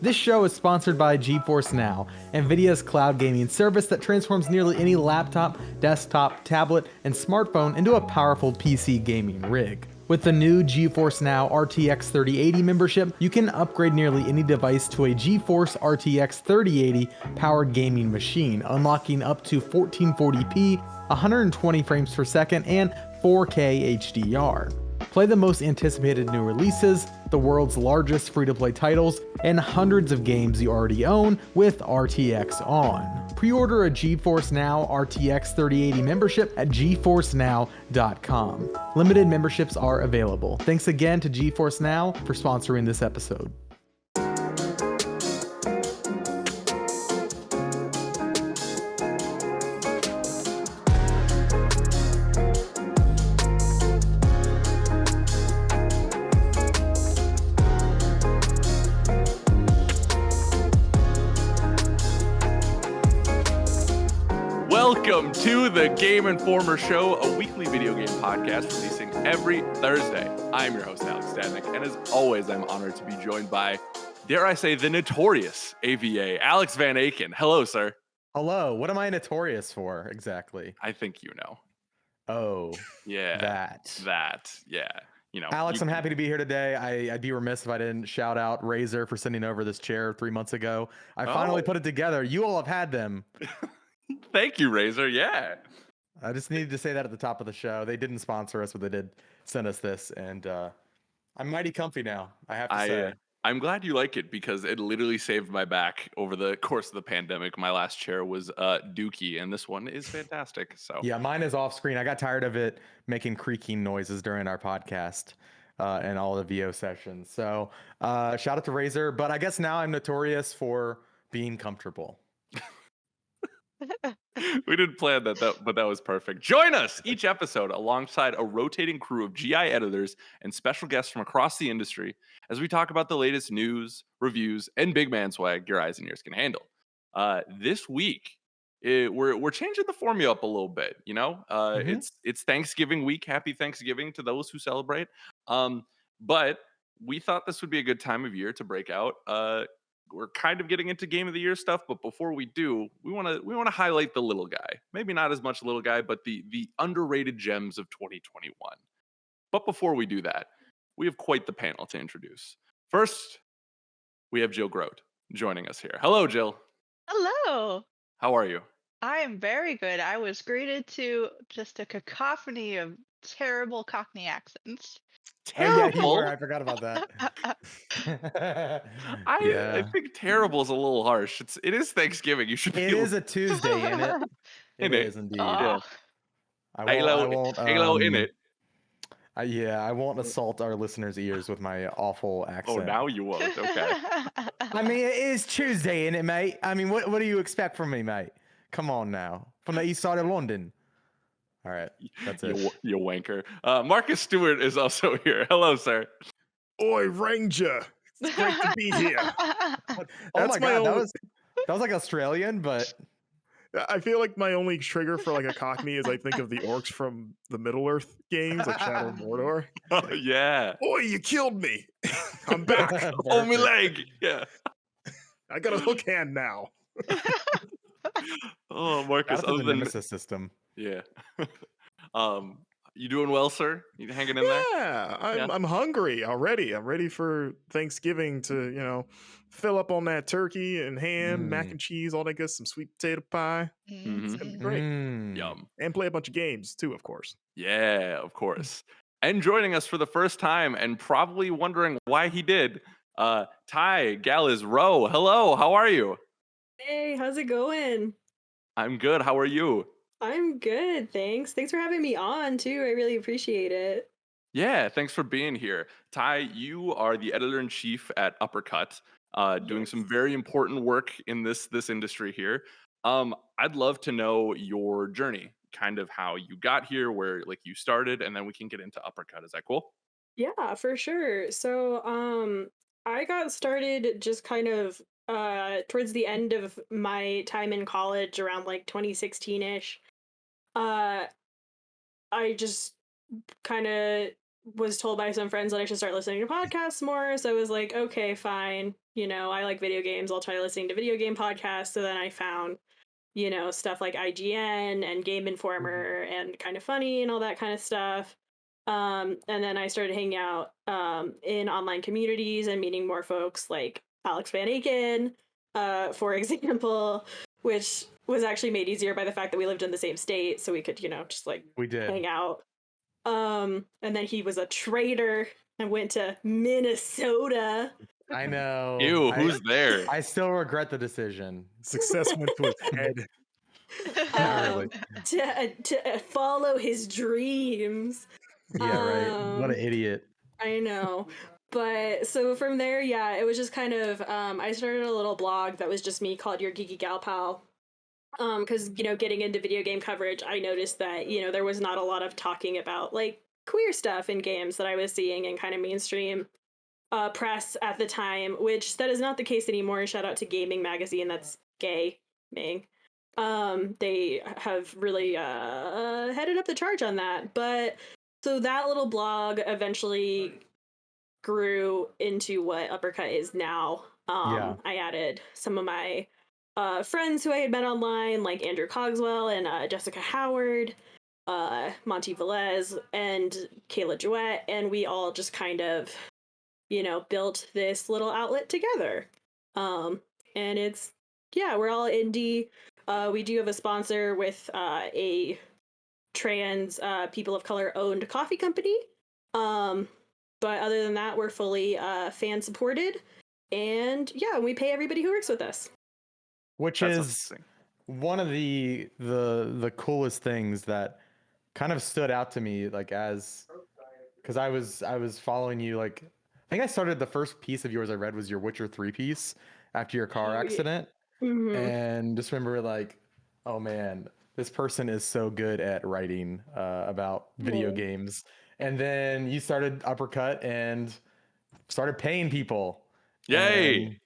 This show is sponsored by GeForce Now, NVIDIA's cloud gaming service that transforms nearly any laptop, desktop, tablet, and smartphone into a powerful PC gaming rig. With the new GeForce Now RTX 3080 membership, you can upgrade nearly any device to a GeForce RTX 3080 powered gaming machine, unlocking up to 1440p, 120 frames per second, and 4K HDR. Play the most anticipated new releases, the world's largest free-to-play titles, and hundreds of games you already own with RTX on. Pre-order a GeForce Now RTX 3080 membership at geforcenow.com. Limited memberships are available. Thanks again to GeForce Now for sponsoring this episode. Welcome to the Game Informer Show, a weekly video game podcast releasing every Thursday. I'm your host, Alex Stadnik, and as always, I'm honored to be joined by, dare I say, the notorious AVA, Alex Van Aken. Hello, sir. Hello. What am I notorious for, exactly? I think you know. Oh, yeah. That, yeah. You know, Alex, I'm happy to be here today. I'd be remiss if I didn't shout out Razer for sending over this chair 3 months ago. I finally put it together. You all have had them. Thank you, Razer. Yeah. I just needed to say that at the top of the show. They didn't sponsor us, but they did send us this, and I'm mighty comfy now, I have to say. I'm glad you like it because it literally saved my back over the course of the pandemic. My last chair was dookie, and this one is fantastic. So yeah, mine is off screen. I got tired of it making creaking noises during our podcast and all the VO sessions. So shout out to Razer, but I guess now I'm notorious for being comfortable. We didn't plan that, but that was perfect. Join us each episode alongside a rotating crew of GI editors and special guests from across the industry as we talk about the latest news, reviews, and big man swag your eyes and ears can handle. This week, we're changing the formula up a little bit. You know, it's Thanksgiving week. Happy Thanksgiving to those who celebrate. But we thought this would be a good time of year to break out. We're kind of getting into game of the year stuff, but before we do, we want to highlight the little guy. Maybe not as much little guy, but the underrated gems of 2021. But before we do that, we have quite the panel to introduce. First, we have Jill Grote joining us here. Hello, Jill. Hello. How are you? I am very good. I was greeted to just a cacophony of terrible Cockney accents. Yeah, you were. I forgot about that. I think terrible is a little harsh. It is Thanksgiving. You should be. It is a Tuesday, isn't it? It is indeed. Yeah. Halo in it. I won't assault our listeners' ears with my awful accent. Oh, now you won't. Okay. I mean, it is Tuesday, isn't it, mate? I mean, what do you expect from me, mate? Come on now. From the east side of London. All right, that's it. You wanker. Marcus Stewart is also here. Hello, sir. Oi, Ranger. It's great to be here. Oh my God, that was like Australian, but I feel like my only trigger for like a Cockney is I think of the orcs from the Middle-earth games, like Shadow of Mordor. Oh, yeah. Oi, you killed me. I'm back. Oh, my leg. Yeah. I got a hook hand now. Oh, Marcus. Other than the system. Yeah. You doing well, sir? You hanging in there? Yeah, I'm hungry already. I'm ready for Thanksgiving to, fill up on that turkey and ham, mac and cheese, all that good, some sweet potato pie. It's gonna be great. Yum. And play a bunch of games too, of course. Yeah, of course. And joining us for the first time and probably wondering why he did, Ty Galiz-Rowe. Hello, how are you? Hey, how's it going? I'm good. How are you? I'm good, thanks. Thanks for having me on, too. I really appreciate it. Yeah, thanks for being here. Ty, you are the editor-in-chief at Uppercut, doing some very important work in this industry here. I'd love to know your journey, kind of how you got here, where like you started, and then we can get into Uppercut. Is that cool? Yeah, for sure. So, I got started just kind of towards the end of my time in college, around like 2016-ish. I just kind of was told by some friends that I should start listening to podcasts more. So I was like, okay, fine. I like video games. I'll try listening to video game podcasts. So then I found, stuff like IGN and Game Informer and Kind of Funny and all that kind of stuff. And then I started hanging out in online communities and meeting more folks like Alex Van Aken, for example, which was actually made easier by the fact that we lived in the same state, so we could, just like We did. hang out. And then he was a traitor and went to Minnesota. I know. Ew, who's there? I still regret the decision. Success went to his head. Really. To follow his dreams. Yeah, right. What an idiot. I know. But so from there, yeah, it was just kind of, I started a little blog that was just me called Your Geeky Gal Pal. Because, getting into video game coverage, I noticed that, there was not a lot of talking about like queer stuff in games that I was seeing in kind of mainstream press at the time, which that is not the case anymore. Shout out to Gaming Magazine, that's gaming. They have really headed up the charge on that. But so that little blog eventually grew into what Uppercut is now. I added some of my friends who I had met online, like Andrew Cogswell and Jessica Howard, Monty Velez, and Kayla Jouet, and we all just kind of, built this little outlet together. And it's, we're all indie. We do have a sponsor with a trans people of color owned coffee company. But other than that, we're fully fan supported. And we pay everybody who works with us. Which That's is amazing. one of the coolest things that kind of stood out to me, like because I was following you, like I think I started the first piece of yours I read was your Witcher 3 piece after your car accident. Mm-hmm. And just remember like, oh man, this person is so good at writing about video games. And then you started Uppercut and started paying people. Yay!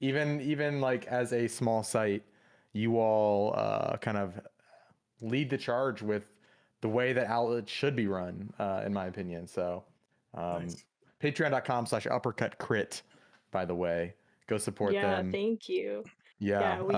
And even like as a small site, you all kind of lead the charge with the way that outlets should be run, in my opinion. So Nice. patreon.com/uppercutcrit, by the way, go support them. Thank you. Yeah. We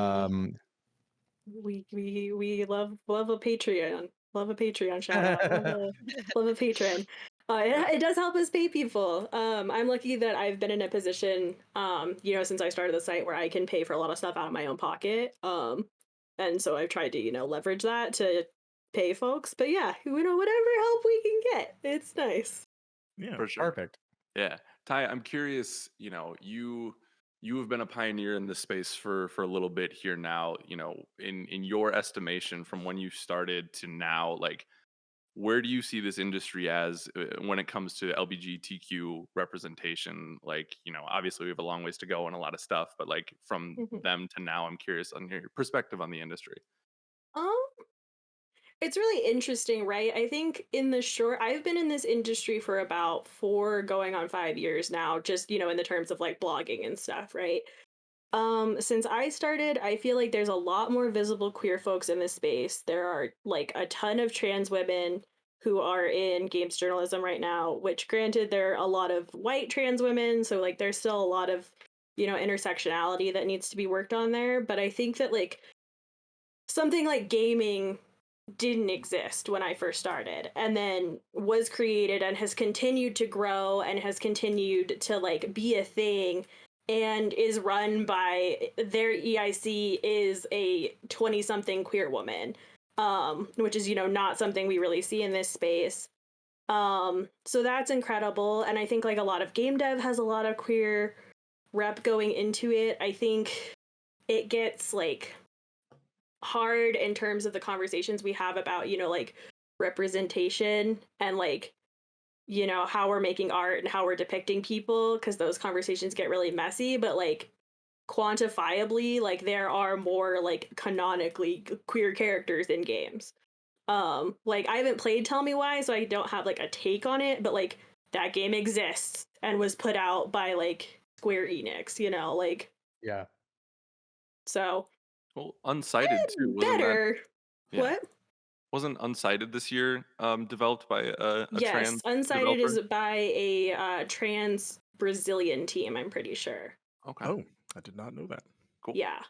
love a Patreon. Love a Patreon shout out. love a patron. It does help us pay people. I'm lucky that I've been in a position, since I started the site where I can pay for a lot of stuff out of my own pocket. And so I've tried to, leverage that to pay folks. But whatever help we can get, it's nice. Yeah, For sure. Perfect. Yeah. Ty, I'm curious, you have been a pioneer in this space for a little bit here now, in your estimation from when you started to now, like where do you see this industry as when it comes to LGBTQ representation? Like, obviously we have a long ways to go and a lot of stuff, but like from them to now, I'm curious on your perspective on the industry. It's really interesting, right? I think I've been in this industry for about 4 going on 5 years now, just, in the terms of like blogging and stuff, right? Since I started, I feel like there's a lot more visible queer folks in this space. There are like a ton of trans women who are in games journalism right now, which granted, there are a lot of white trans women. So like there's still a lot of, intersectionality that needs to be worked on there. But I think that like something like gaming didn't exist when I first started and then was created and has continued to grow and has continued to like be a thing and is run by their EIC is a 20-something queer woman, which is, not something we really see in this space. So that's incredible. And I think like a lot of game dev has a lot of queer rep going into it. I think it gets like hard in terms of the conversations we have about, like representation and like, how we're making art and how we're depicting people, because those conversations get really messy, but like quantifiably, like there are more like canonically queer characters in games. Like I haven't played Tell Me Why, so I don't have like a take on it, but like that game exists and was put out by like Square Enix, like Yeah. so Well, Unsighted too. better. Yeah. What? Wasn't Unsighted this year developed by a Yes, trans Unsighted developer? is by a trans Brazilian team, I'm pretty sure. Okay. Oh, I did not know that. Cool. Yeah.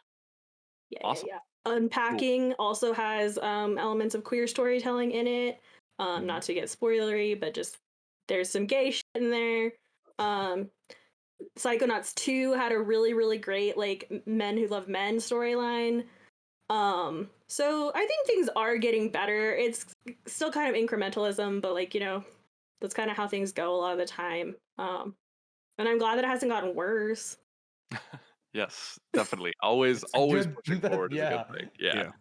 Awesome. Unpacking also has elements of queer storytelling in it. Not to get spoilery, but just there's some gay shit in there. Psychonauts 2 had a really, really great like men who love men storyline. So I think things are getting better. It's still kind of incrementalism, but like, that's kind of how things go a lot of the time. And I'm glad that it hasn't gotten worse. Yes, definitely. Always good- pushing forward is a good thing. Yeah.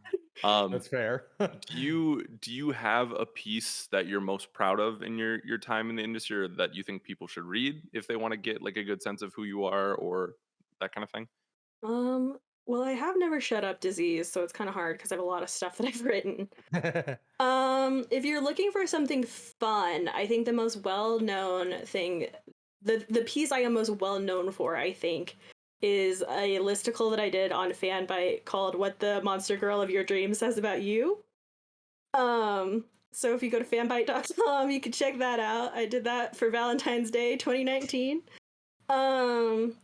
That's fair. Do you have a piece that you're most proud of in your time in the industry, or that you think people should read if they want to get like a good sense of who you are or that kind of thing? Well, I have never shut up disease, so it's kind of hard because I have a lot of stuff that I've written. If you're looking for something fun, I think the most well-known thing, the piece I am most well-known for, I think, is a listicle that I did on Fanbyte called "What the Monster Girl of Your Dreams Says About You." So if you go to fanbyte.com, you can check that out. I did that for Valentine's Day 2019.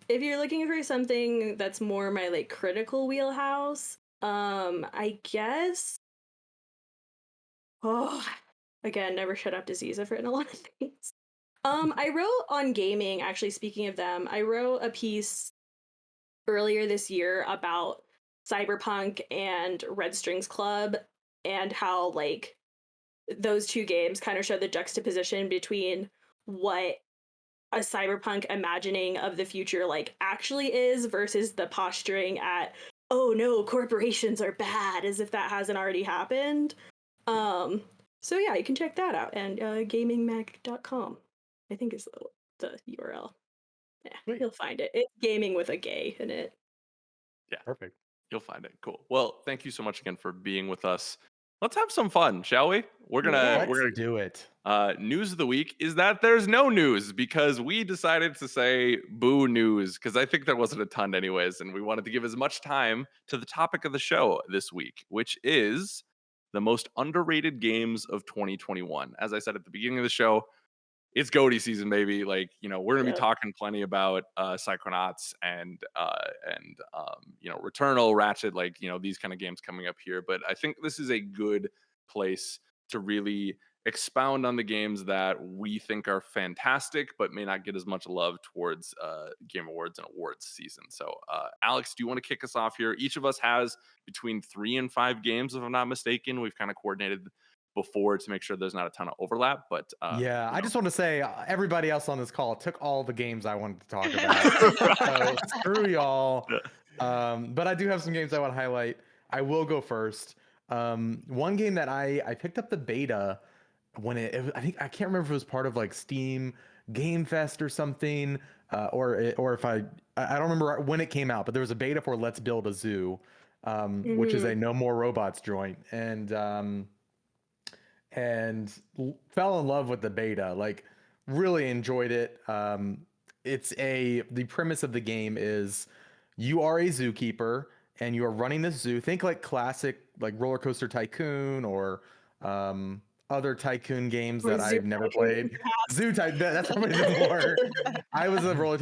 If you're looking for something that's more my like critical wheelhouse, I guess. Oh, again, never shut up disease. I've written a lot of things. I wrote on gaming, actually, speaking of them, I wrote a piece earlier this year about Cyberpunk and Red Strings Club and how like those two games kind of show the juxtaposition between what a cyberpunk imagining of the future like actually is versus the posturing at, oh no, corporations are bad, as if that hasn't already happened. So yeah, you can check that out, and gamingmag.com I think is the URL. Yeah, you'll find it. It's gaming with a gay in it. Yeah, Perfect. you'll find it. Cool. Well, thank you so much again for being with us. Let's have some fun, shall we? We're gonna do it. News of the week is that there's no news because we decided to say boo news because I think there wasn't a ton anyways, and we wanted to give as much time to the topic of the show this week, which is the most underrated games of 2021. As I said at the beginning of the show, it's GOTY season, baby. Like, we're gonna be talking plenty about Psychonauts and Returnal, Ratchet, like, these kind of games coming up here. But I think this is a good place to really expound on the games that we think are fantastic, but may not get as much love towards Game Awards and awards season. So, Alex, do you want to kick us off here? Each of us has between 3 and 5 games, if I'm not mistaken. We've kind of coordinated before to make sure there's not a ton of overlap, but I just want to say everybody else on this call took all the games I wanted to talk about. So screw y'all. But I do have some games I want to highlight. I will go first. One game that I picked up the beta when I think I can't remember if it was part of like Steam Game Fest or something, or if I don't remember when it came out, but there was a beta for Let's Build a Zoo, which is a No More Robots joint, and fell in love with the beta. Like, really enjoyed it. The premise of the game is you are a zookeeper and you are running this zoo. Think like classic like Roller Coaster Tycoon or other tycoon games that I've never played. Zoo Tycoon, that's probably the more. I was a roller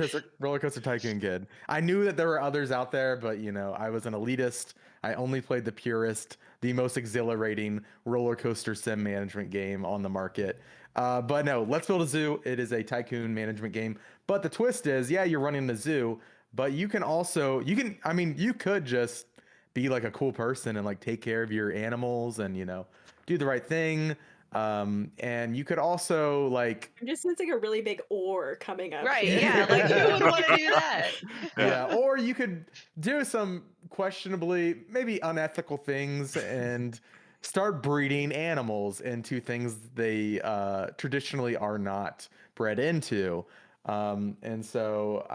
coaster tycoon kid. I knew that there were others out there, but I was an elitist. I only played the purest, the most exhilarating roller coaster sim management game on the market. But no, Let's Build a Zoo. It is a tycoon management game. But the twist is, you're running the zoo, but you could just be like a cool person and like take care of your animals and, do the right thing. And you could also like, I'm just sensing a really big oar coming up. Right, yeah, like who would want to do that? Yeah, or you could do some questionably maybe unethical things and start breeding animals into things they traditionally are not bred into. And so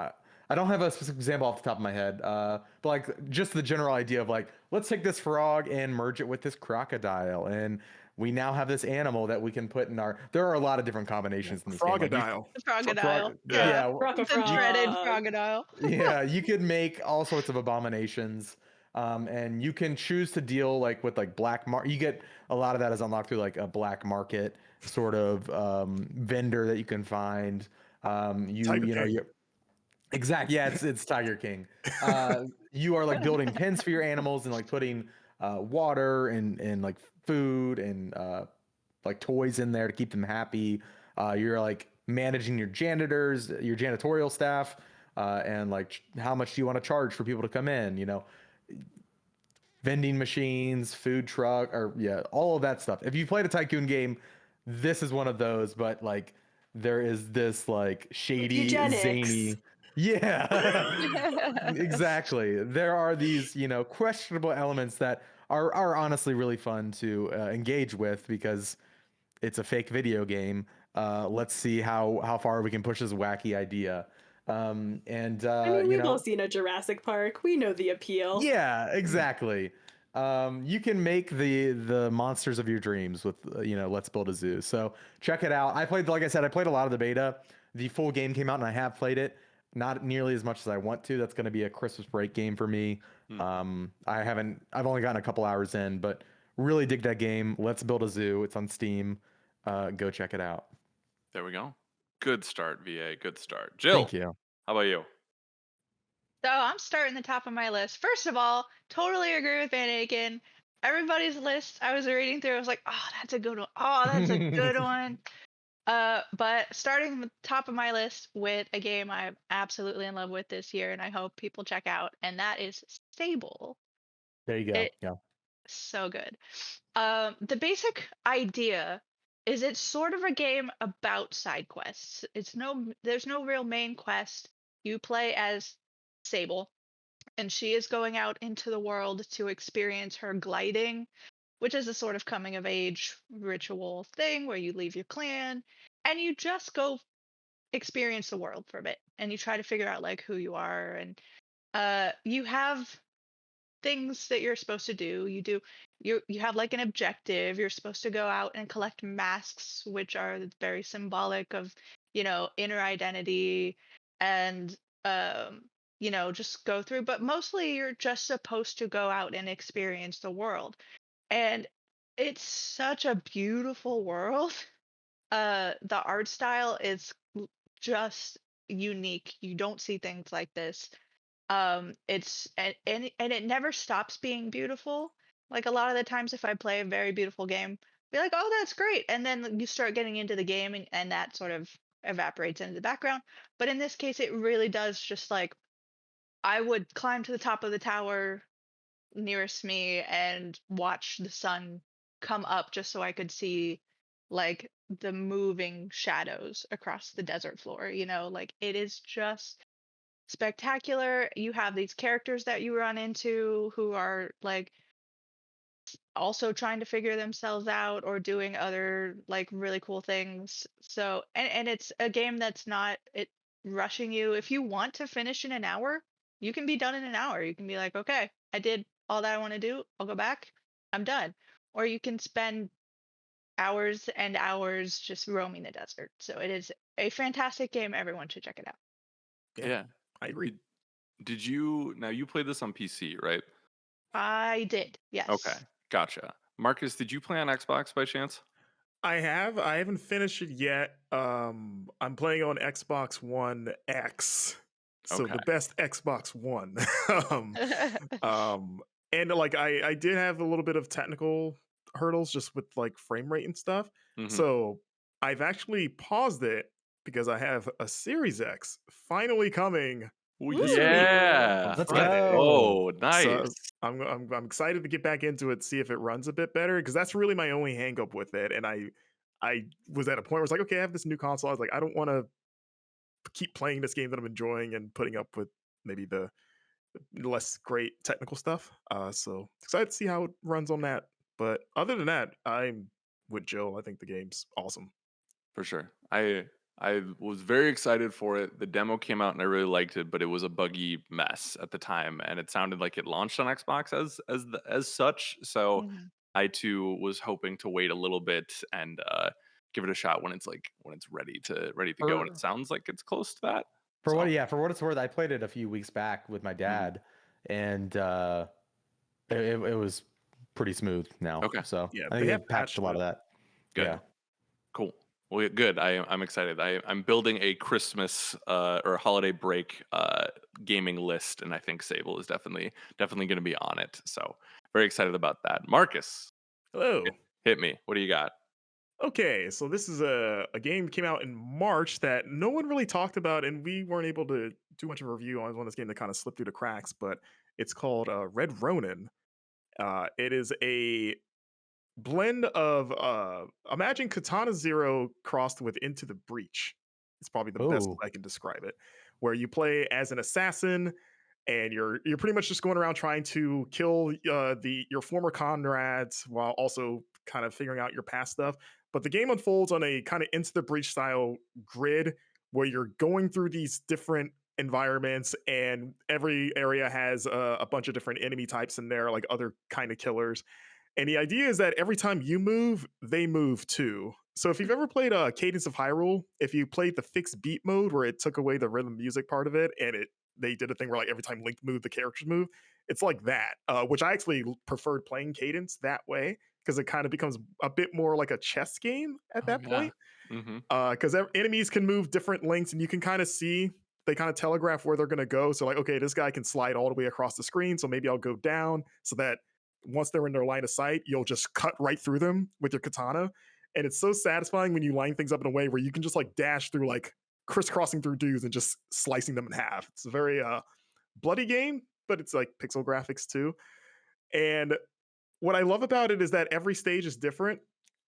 I don't have a specific example off the top of my head, but like just the general idea of like, let's take this frog and merge it with this crocodile, and we now have this animal that we can put in our. There are a lot of different combinations in this game. Frogodile. The crocodile. Yeah. The dreaded crocodile. Yeah, you could make all sorts of abominations, and you can choose to deal like with like black market. You get a lot of that is unlocked through like a black market sort of vendor that you can find. Exactly. Yeah, it's Tiger King. You are like building pens for your animals and like putting water and like food and like toys in there to keep them happy. You're like managing your janitors, your janitorial staff, and like how much do you want to charge for people to come in? You know, vending machines, food truck, or yeah, all of that stuff. If you played a tycoon game, this is one of those, but like there is this like shady, Eugenics. zany. Yeah, exactly. There are these, you know, questionable elements that are honestly really fun to engage with because it's a fake video game. Let's see how far we can push this wacky idea. And I mean, you we've know, all seen a Jurassic Park. We know the appeal. yeah, exactly. You can make the monsters of your dreams with you know, Let's Build a Zoo. So check it out. I played, like I said, I played a lot of the beta. The full game came out and I have played it. Not nearly as much as I want to. That's going to be a Christmas break game for me. I've only gotten a couple hours in, but really dig that game. Let's Build a Zoo. It's on Steam. Go check it out. There we go. Good start, VA. Good start. Jill, Thank you. how about you? So I'm starting the top of my list. First of all, totally agree with Van Aken. Everybody's list I was reading through, I was like, oh, that's a good one. Oh, that's a good one. But starting the top of my list with a game I'm absolutely in love with this year, and I hope people check out, and that is Sable. There you go. It, Yeah. so good. The basic idea is it's sort of a game about side quests. There's no real main quest. You play as Sable, and she is going out into the world to experience her gliding, which is a sort of coming of age ritual thing where you leave your clan and you just go experience the world for a bit, and you try to figure out like who you are, and you have things that you're supposed to do. You have like an objective. You're supposed to go out and collect masks, which are very symbolic of, you know, inner identity, and you know, just go through. But mostly you're just supposed to go out and experience the world. And it's such a beautiful world. The art style is just unique. You don't see things like this. It's and it never stops being beautiful. Like a lot of the times if I play a very beautiful game, be like, oh, that's great, and then you start getting into the game, and that sort of evaporates into the background. But in this case it really does. Just like, I would climb to the top of the tower nearest me and watch the sun come up just so I could see like the moving shadows across the desert floor, you know. Like, it is just spectacular. You have these characters that you run into who are like also trying to figure themselves out or doing other like really cool things. So, and it's a game that's not it rushing you. If you want to finish in an hour, you can be done in an hour. You can be like, okay, I did all that I want to do. I'll go back. I'm done. Or you can spend hours and hours just roaming the desert. So it is a fantastic game. Everyone should check it out. Yeah. I agree. Did you now you played this on PC, right? I did. Yes. Okay. Gotcha. Marcus, did you play on Xbox by chance? I haven't finished it yet. I'm playing on Xbox One X. So Okay. the best Xbox One. And like I did have a little bit of technical hurdles just with like frame rate and stuff. Mhm. So I've actually paused it because I have a Series X finally coming. Ooh, this week yeah. on Let's Friday. go. Oh, nice. So I'm excited to get back into it, see if it runs a bit better, because that's really my only hang up with it. And I was at a point where it's like, okay, I have this new console. I was like, I don't want to keep playing this game that I'm enjoying and putting up with maybe the less great technical stuff. So excited to see how it runs on that. But other than that, I'm with Jill. I think the game's awesome. For sure. I was very excited for it. The demo came out and I really liked it, but it was a buggy mess at the time, and it sounded like it launched on Xbox as such. So Mhm. I too was hoping to wait a little bit and give it a shot when it's ready to go. And it sounds like it's close to that. For what, So, yeah, for what it's worth, I played it a few weeks back with my dad, and it was pretty smooth now. Okay. So Yeah, I they think have they patched a lot of that. good. Yeah. Cool. Well, good. I'm excited. I'm building a Christmas or holiday break gaming list, and I think Sable is definitely going to be on it. So very excited about that. Marcus, Hello. hit me. What do you got? Okay, so this is a game that came out in March that no one really talked about, and we weren't able to do much of a review on this game that kind of slipped through the cracks. But it's called Red Ronin. It is a blend of imagine Katana Zero crossed with Into the Breach. It's probably the best Oh. I can describe it. Where you play as an assassin, and you're pretty much just going around trying to kill your former comrades while also kind of figuring out your past stuff. But the game unfolds on a kind of Into the Breach style grid where you're going through these different environments, and every area has a bunch of different enemy types in there, like other kind of killers. And the idea is that every time you move, they move too. So if you've ever played Cadence of Hyrule, if you played the fixed beat mode where it took away the rhythm music part of it, and they did a thing where like every time Link moved, the characters move. It's like that, which I actually preferred playing Cadence that way because it kind of becomes a bit more like a chess game at that point. Mm-hmm. Because enemies can move different lengths, and you can kind of see they kind of telegraph where they're going to go. So like, okay, this guy can slide all the way across the screen, so maybe I'll go down so that once they're in their line of sight, you'll just cut right through them with your katana. And it's so satisfying when you line things up in a way where you can just like dash through, like crisscrossing through dudes and just slicing them in half. It's a very bloody game, but it's like pixel graphics too. And what I love about it is that every stage is different.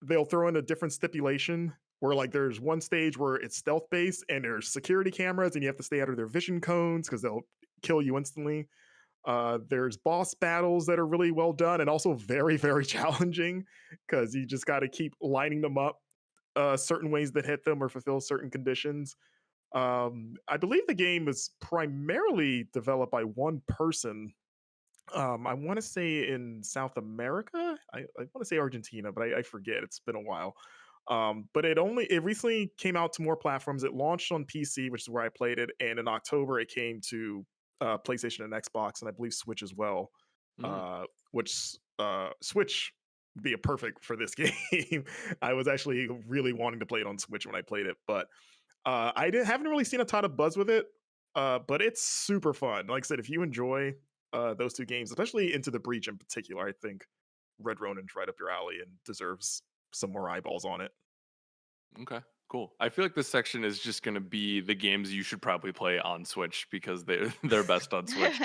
They'll throw in a different stipulation where like there's one stage where it's stealth based and there's security cameras and you have to stay out of their vision cones because they'll kill you instantly. There's boss battles that are really well done and also very, very challenging because you just got to keep lining them up certain ways that hit them or fulfill certain conditions. I believe the game was primarily developed by one person. I want to say in South America. I want to say Argentina, but I forget. It's been a while. But it recently came out to more platforms. It launched on PC, which is where I played it, and in October it came to PlayStation and Xbox, and I believe Switch as well. Which Switch would be a perfect for this game. I was actually really wanting to play it on Switch when I played it, but haven't really seen a ton of buzz with it. But it's super fun. Like I said, if you enjoy those two games, especially Into the Breach in particular, I think Red Ronin's right up your alley and deserves some more eyeballs on it. Okay, cool. I feel like this section is just going to be the games you should probably play on Switch because they're best on Switch.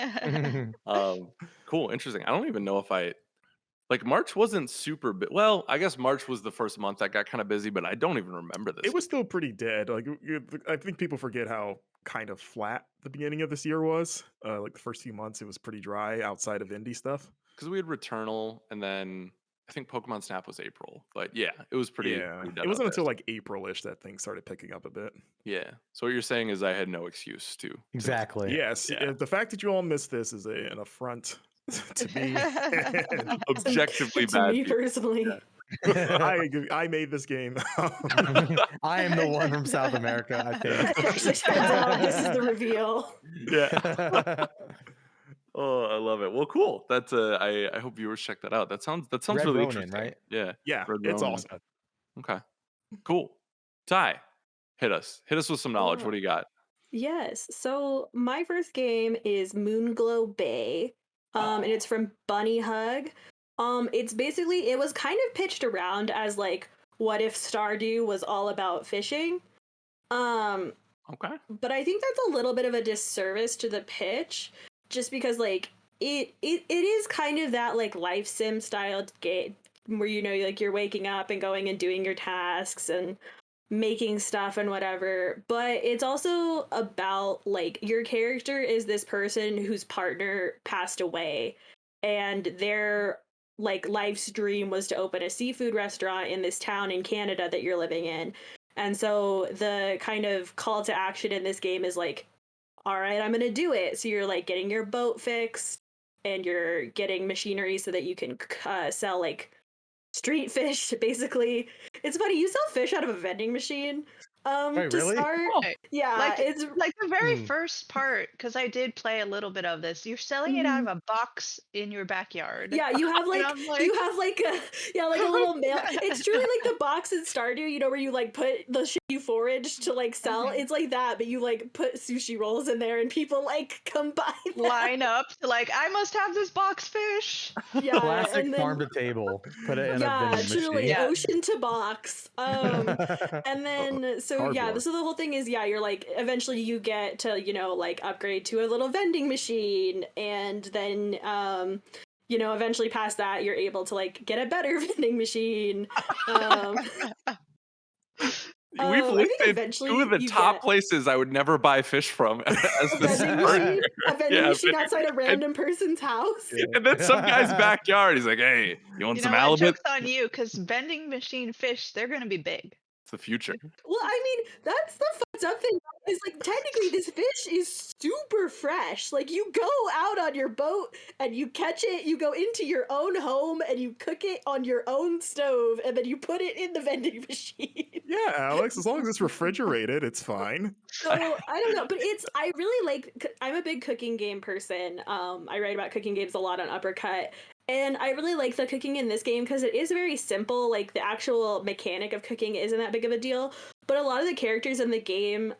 Cool, interesting. I don't even know if March wasn't super big. Well, I guess March was the first month that got kind of busy, but I don't even remember this. It was still pretty dead. Like I think people forget how kind of flat the beginning of this year was. Like the first few months, it was pretty dry outside of indie stuff. Because we had Returnal, and then I think Pokemon Snap was April. But yeah, it was pretty dead it wasn't out until there. like April-ish that things started picking up a bit. Yeah. So what you're saying is I had no excuse to. Exactly. Yes. Yeah. The fact that you all missed this is an affront to me. Objectively to bad. me people. personally. Yeah. I made this game. I am the one from South America, I think. This is the reveal. Yeah. Oh, I love it. Well, cool. That's I hope viewers check that out. That sounds Red really Ronin, interesting. right? Yeah. Yeah, Red it's Ronin. awesome. Okay. Cool. Ty, hit us with some knowledge. What do you got? Yes. So my first game is Moonglow Bay. And it's from Bunny Hug. It's basically, it was kind of pitched around as like, what if Stardew was all about fishing? Okay. But I think that's a little bit of a disservice to the pitch, just because like it is kind of that like life sim style game where like you're waking up and going and doing your tasks and making stuff and whatever, but it's also about like your character is this person whose partner passed away, and their like life's dream was to open a seafood restaurant in this town in Canada that you're living in. And so the kind of call to action in this game is like, all right, I'm gonna do it. So you're like getting your boat fixed and you're getting machinery so that you can sell like street fish. Basically, it's funny, you sell fish out of a vending machine. Wait, To really? start, Right. yeah, Like it's like the very Hmm. first part, because I did play a little bit of this. You're selling it out of a box in your backyard. yeah, you have And like I'm like, you have like a like a little mail. It's truly like the box in Stardew, where you like put the shit you forage to like sell. Mhm. It's like that, but you like put sushi rolls in there and people like come buy them. line up to like, I must have this box fish. Yeah, Classic and farm then to table. Put it in a yeah, vending truly machine. Yeah. ocean to box. And then so yeah, cardboard. so the whole thing is you're like eventually you get to like upgrade to a little vending machine, and then eventually past that you're able to like get a better vending machine. Um, We've I think listed eventually two of the you top get places I would never buy fish from as a the vending starter. machine, a vending Yeah, machine vending- outside a and, random person's house. and then some guy's backyard. He's like, "Hey, you want You some know what? halibut?" Joke's on you, because vending machine fish, they're gonna be big. It's the future. Well, I mean, that's the fucked up thing. Is like technically this fish is super fresh. Like you go out on your boat and you catch it, you go into your own home and you cook it on your own stove, and then you put it in the vending machine. Yeah, Alex, as long as it's refrigerated, it's fine. So I don't know, but I really like. I'm a big cooking game person. I write about cooking games a lot on Uppercut, and I really like the cooking in this game because it is very simple. Like the actual mechanic of cooking isn't that big of a deal, but a lot of the characters in the game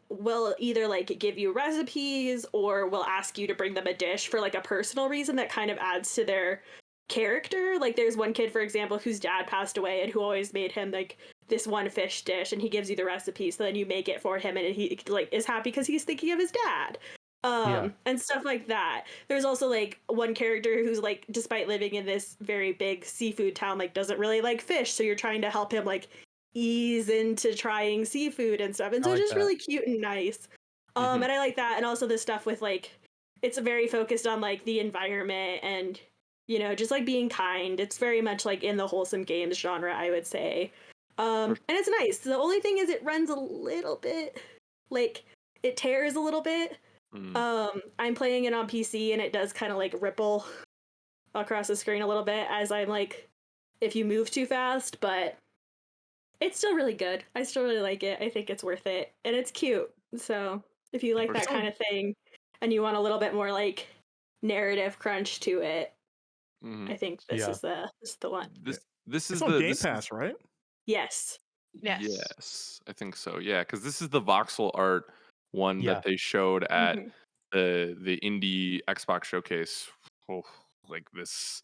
will either like give you recipes or will ask you to bring them a dish for like a personal reason that kind of adds to their character. Like there's one kid, for example, whose dad passed away and who always made him like this one fish dish, and he gives you the recipe, so then you make it for him, and he like is happy because he's thinking of his dad. And stuff like that. There's also like one character who's like, despite living in this very big seafood town, like doesn't really like fish, so you're trying to help him like ease into trying seafood and stuff, and so I like just that. really cute and nice. Mhm. And I like that, and also the stuff with like, it's very focused on like the environment and just like being kind. It's very much like in the wholesome games genre, I would say. And it's nice. The only thing is it runs a little bit like it tears a little bit. I'm playing it on PC and it does kind of like ripple across the screen a little bit as I'm like, if you move too fast, but it's still really good. I still really like it. I think it's worth it, and it's cute. So if you like For that sure. kind of thing and you want a little bit more like narrative crunch to it, Mhm. I think this Yeah. is the one. This is It's on the Game this is- Pass, right? Yes. Yes. Yes, I think so. Yeah, because this is the voxel art one Yeah. that they showed at Mhm. the indie Xbox showcase, like this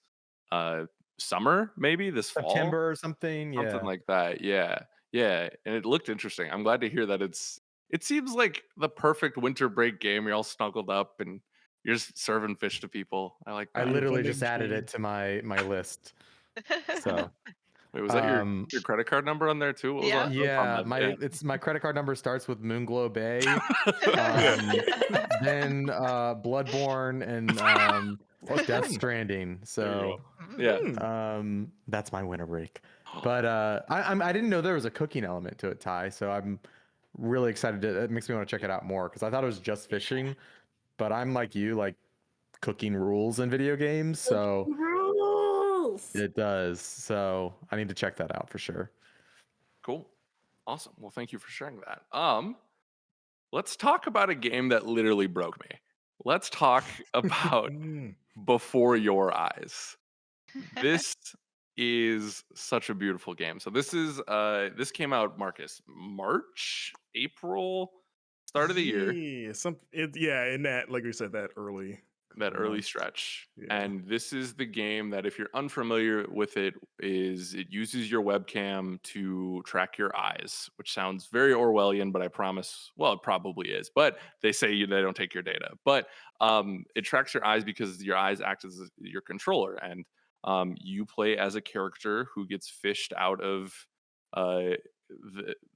summer, maybe this fall, September or something. Yeah. something like that. Yeah, yeah, and it looked interesting. I'm glad to hear that it seems like the perfect winter break game. You're all snuggled up and you're just serving fish to people. I like I that. literally vending just added machine. it to my list. So Wait, was that your um, credit card number on there too? What was Yeah. on- what was on yeah, that? my credit card number starts with Moonglow Bay, then Bloodborne, and Death Stranding. So Yeah. that's my winter break. But I didn't know there was a cooking element to it, Ty. So I'm really excited. It makes me want to check it out more because I thought it was just fishing, but I'm like you, like cooking rules in video games. So Rules. it does. So I need to check that out for sure. Cool. Awesome. Well, thank you for sharing that. Let's talk about a game that literally broke me. Let's talk about Before Your Eyes. This is such a beautiful game. So this came out, March, April, start of the year. Yeah, in that, like we said, that early That couple early months. stretch. Yeah. And this is the game that, if you're unfamiliar with it, it uses your webcam to track your eyes, which sounds very Orwellian, but I promise, well, it probably is, but they say they don't take your data. But it tracks your eyes because your eyes act as your controller, and you play as a character who gets fished out of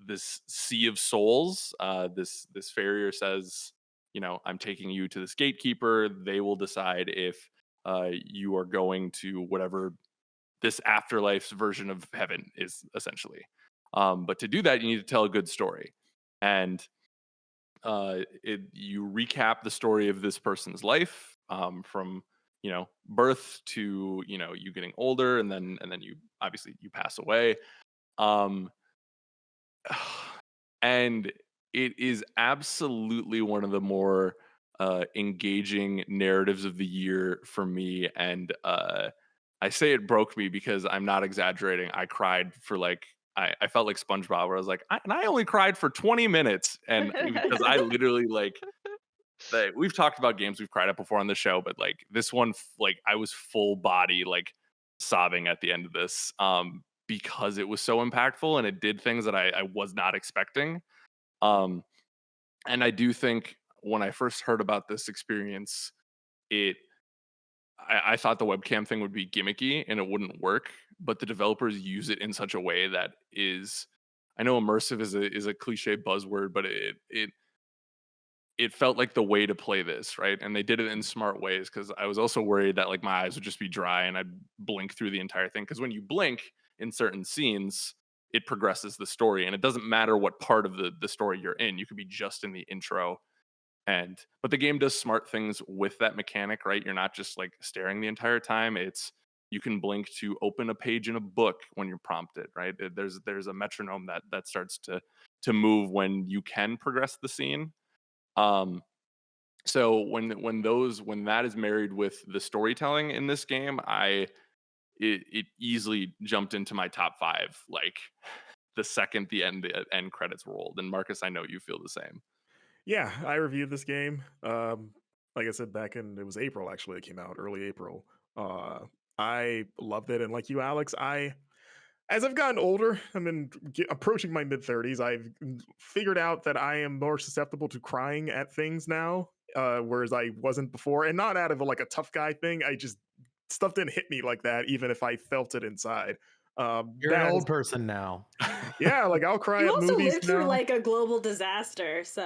this sea of souls. This farrier says, I'm taking you to this gatekeeper. They will decide if you are going to whatever this afterlife's version of heaven is, essentially. But to do that, you need to tell a good story. And you recap the story of this person's life, from birth to you getting older, and then you obviously you pass away. and it is absolutely one of the more engaging narratives of the year for me. And I say it broke me because I'm not exaggerating. I cried for like I felt like SpongeBob, where I was like, and I only cried for 20 minutes, and because I literally like we've talked about games we've cried at before on the show, but like this one, like I was full body like sobbing at the end of this, because it was so impactful and it did things that I was not expecting. Um, and I do think when I first heard about this experience, it I thought the webcam thing would be gimmicky and it wouldn't work, but the developers use it in such a way that is, I know immersive is a cliche buzzword, but it felt like the way to play this, right? And they did it in smart ways, because I was also worried that like my eyes would just be dry and I'd blink through the entire thing. Because when you blink in certain scenes, it progresses the story, and it doesn't matter what part of the story you're in. You could be just in the intro, but the game does smart things with that mechanic, right? You're not just like staring the entire time. It's you can blink to open a page in a book when you're prompted, right? There's a metronome that starts to move when you can progress the scene. Um, so when that is married with the storytelling in this game, it easily jumped into my top 5. Like the second the end credits rolled. And Marcus, I know you feel the same. Yeah, I reviewed this game. Like I said, back in it was April actually. It came out early April. Uh, I loved it, and like you, Alex, as I've gotten older, approaching my mid-30s. I've figured out that I am more susceptible to crying at things now, whereas I wasn't before, and not out of like a tough guy thing. I just stuff didn't hit me like that, even if I felt it inside. You're an old person now. Yeah, like I'll cry You at also movies lived through now. like a global disaster, so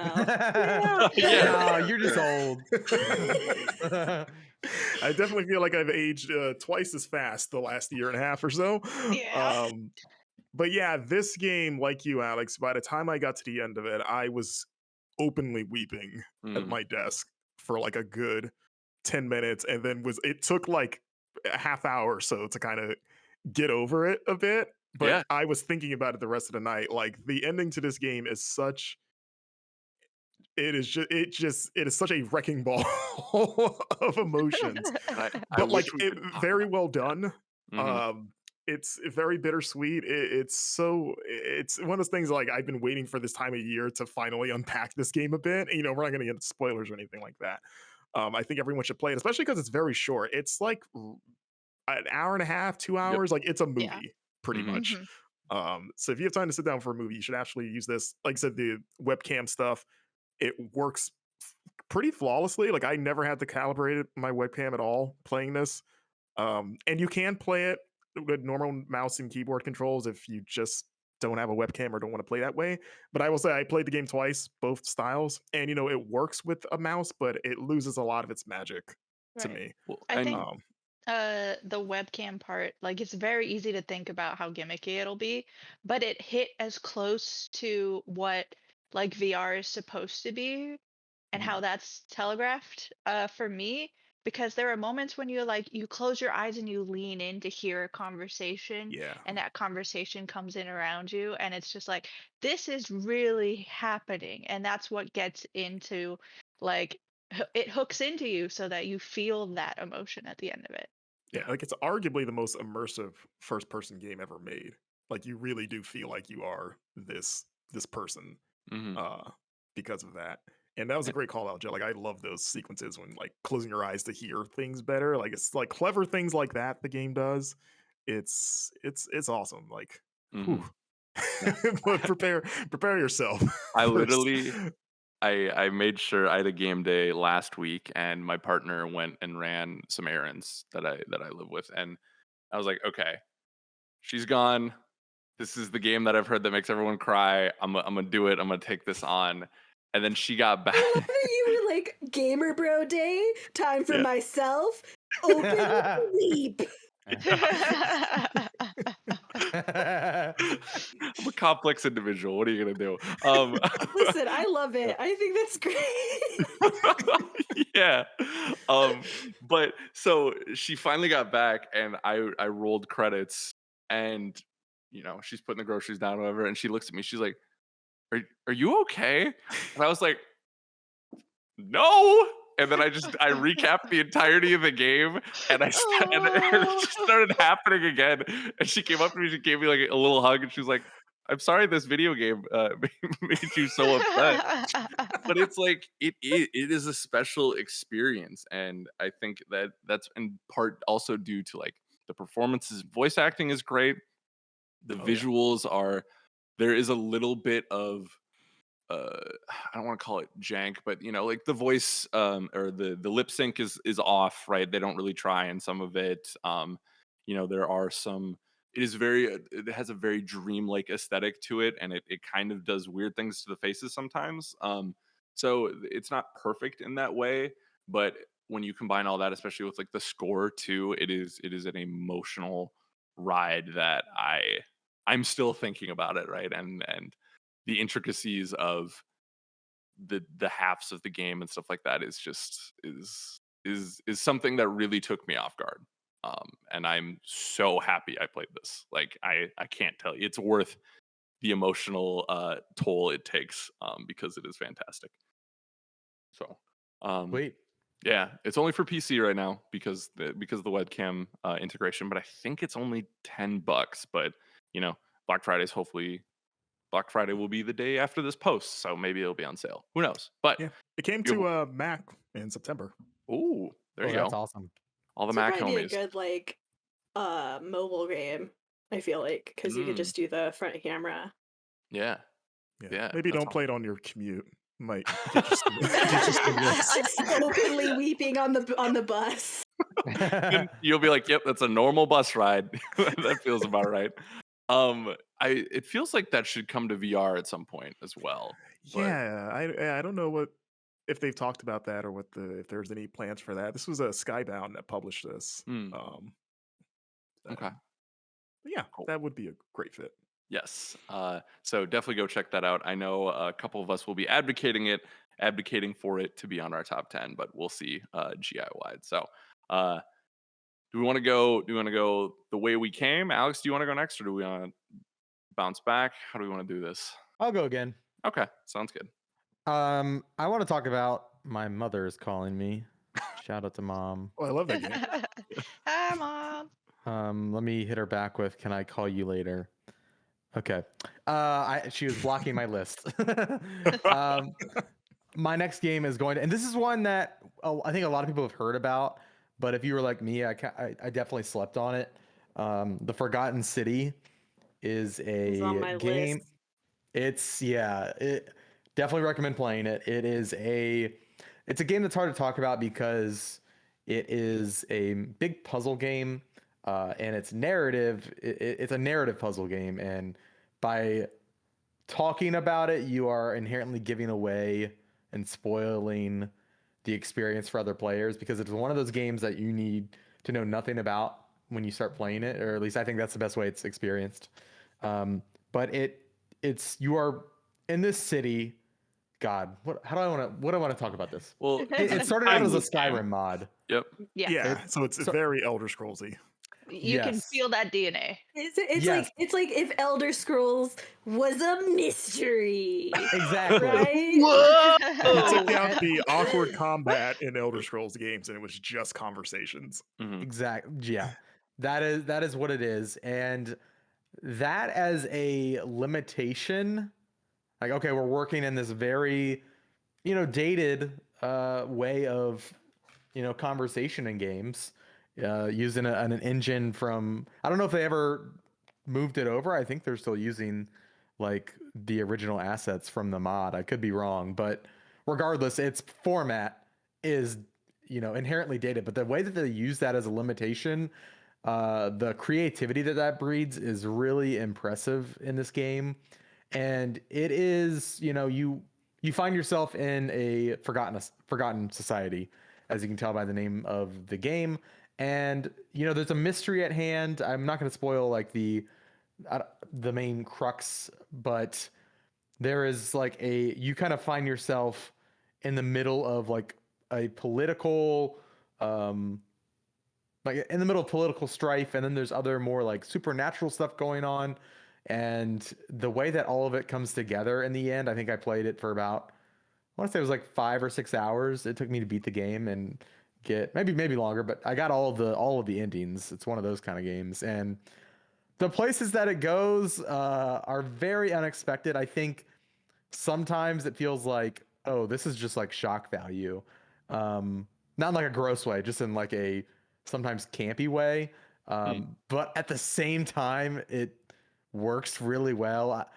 Yeah. No, you're just old. I definitely feel like I've aged twice as fast the last year and a half or so. Yeah. But yeah, this game, like you, Alex, by the time I got to the end of it, I was openly weeping at Mm. my desk for like a good 10 minutes. And then it took like a half hour or so to kind of get over it a bit. But Yeah. I was thinking about it the rest of the night. Like the ending to this game is such it is such a wrecking ball of emotions, I but like wish we it could talk very about well done. Mhm. It's very bittersweet. It's one of those things like I've been waiting for this time of year to finally unpack this game a bit. And, we're not going to get into spoilers or anything like that. I think everyone should play it, especially because it's very short. It's like an hour and a half, 2 hours. Like it's a movie, Yeah. pretty Mhm. much. So if you have time to sit down for a movie, you should actually use this. Like I said, the webcam stuff, it works pretty flawlessly. Like I never had to calibrate my webcam at all playing this. And you can play it with normal mouse and keyboard controls if you just don't have a webcam or don't want to play that way. But I will say I played the game twice, both styles, and it works with a mouse, but it loses a lot of its magic to Right. me. Well, I and think Um, the webcam part, like it's very easy to think about how gimmicky it'll be, but it hit as close to what like VR is supposed to be and how that's telegraphed for me, because there are moments when you close your eyes and you lean in to hear a conversation, yeah, and that conversation comes in around you, and it's just like this is really happening, and that's what gets into like it hooks into you so that you feel that emotion at the end of it. yeah. Like it's arguably the most immersive first-person game ever made. Like you really do feel like you are this person Mhm. because of that. And that was a great call out, Joe. Like I love those sequences when like closing your eyes to hear things better. Like it's like clever things like that the game does. It's awesome. Like, whew. Mhm. But prepare yourself I first. literally I made sure I had a game day last week, and my partner went and ran some errands that I live with, and I was like, okay, she's gone. This is the game that I've heard that makes everyone cry. I'm gonna do it. I'm gonna take this on. And then she got back. I love that you were like gamer bro day, time for Yeah. myself, open leap. I'm a complex individual. What are you gonna do? Listen, I love it. I think that's great. Yeah. But so she finally got back, and I rolled credits, and she's putting the groceries down, whatever, and she looks at me. She's like, are you okay?" And I was like, "No." And then I recapped the entirety of the game, and and it just started happening again. And she came up to me, she gave me like a little hug, and she was like, "I'm sorry this video game made you so upset." But it's like it is a special experience, and I think that's in part also due to like the performances. Voice acting is great. The Oh, yeah. visuals are there is a little bit of I don't want to call it jank, but like the voice or the lip sync is off, right? They don't really try in some of it. There are some it is very it has a very dreamlike aesthetic to it, and it kind of does weird things to the faces sometimes. So it's not perfect in that way, but when you combine all that, especially with like the score too, it is an emotional ride that I'm still thinking about it, right? And the intricacies of the halves of the game and stuff like that is just is something that really took me off guard. And I'm so happy I played this. Like I can't tell you, it's worth the emotional toll it takes, because it is fantastic. So Wait, yeah, it's only for PC right now because of the webcam integration, but I think it's only $10. But Black Friday's hopefully Black Friday will be the day after this post, so maybe it'll be on sale. Who knows? But Yeah, it came to Mac in September. ooh, there you that's go. awesome. All the This would Mac probably be a homies. good like mobile game. I feel like because you could just do the front camera. Yeah. Yeah, Maybe that's don't play it on your commute. Might get you some, get you some looks. Just openly weeping on the bus. And you'll be like, "Yep, that's a normal bus ride." That feels about right. It feels like that should come to VR at some point as well. But Yeah, I don't know if they've talked about that or if there's any plans for that. This was a Skybound that published this. okay. Yeah, Cool. that would be a great fit. Yes. So definitely go check that out. I know a couple of us will be advocating for it to be on our top 10, but we'll see GI wide. So do we want to go the way we came? Alex, do you want to go next, or do we want to bounce back? How do we want to do this? I'll go again. Okay, sounds good. I want to talk about My Mother Is Calling Me. Shout out to Mom. Oh, I love that game. Hi, Mom. Let me hit her back with, "Can I call you later?" Okay. She was blocking my list. My next game is going to, and this is one that I think a lot of people have heard about, but if you were like me, I definitely slept on it. The Forgotten City is It's on my a game. list. It definitely recommend playing it. It's a game that's hard to talk about because it is a big puzzle game, and it's narrative. It's a narrative puzzle game, and by talking about it, you are inherently giving away and spoiling the experience for other players, because it's one of those games that you need to know nothing about when you start playing it, or at least I think that's the best way it's experienced. But you are in this city. God, what do I want to talk about this? Well, It started out as a Skyrim mod. Yep. Yeah. So it's very Elder Scrollsy. You can Yes. feel that DNA. It's Yes. like if Elder Scrolls was a mystery. Exactly. Right? You took out the awkward combat in Elder Scrolls games, and it was just conversations. Mhm. Exactly. Yeah. That is what it is. And that as a limitation, like, okay, we're working in this very, dated way of, conversation in games, using an engine from, I don't know if they ever moved it over. I think they're still using like the original assets from the mod. I could be wrong, but regardless, its format is, inherently dated. But the way that they use that as a limitation, the creativity that breeds is really impressive in this game. And it is, you find yourself in a forgotten society, as you can tell by the name of the game. And there's a mystery at hand. I'm not going to spoil like the main crux, but there is like you kind of find yourself in the middle of like a political, like in the middle of political strife, and then there's other more like supernatural stuff going on. And the way that all of it comes together in the end, I think I played it for about, I want to say it was like 5 or 6 hours. It took me to beat the game and get maybe longer, but I got all of the endings. It's one of those kind of games, and the places that it goes are very unexpected. I think sometimes it feels like, oh, this is just like shock value, not in like a gross way, just in like a sometimes campy way. But at the same time, it works really well.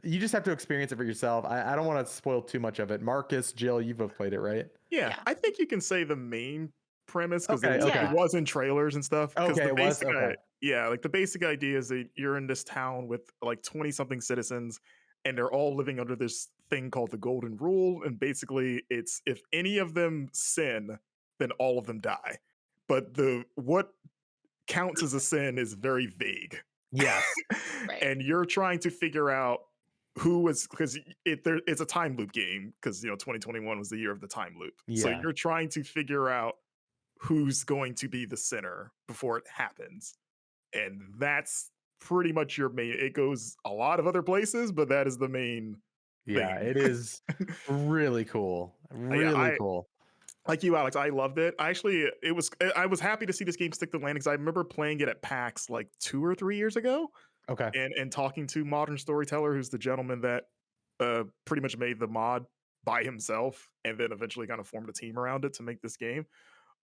You just have to experience it for yourself. I don't want to spoil too much of it. Marcus, Jill, you both played it, right? Yeah, Yeah. I think you can say the main premise because Okay, okay. it was in trailers and stuff. Because Okay, the it was? basic, Okay. yeah, like the basic idea is that you're in this town with like 20 something citizens, and they're all living under this thing called the Golden Rule. And basically, it's if any of them sin, then all of them die. But what counts as a sin is very vague. Yes. Right. And you're trying to figure out who was, because it's a time loop game, because 2021 was the year of the time loop. So Yeah. you're trying to figure out who's going to be the sinner before it happens. And that's pretty much your main. It goes a lot of other places, but that is the main Yeah, thing. it is really cool. Yeah, Really cool. like you, Alex, I loved it. I was happy to see this game stick the landing because I remember playing it at PAX like 2 or 3 years ago, Okay. and talking to Modern Storyteller, who's the gentleman that pretty much made the mod by himself, and then eventually kind of formed a team around it to make this game.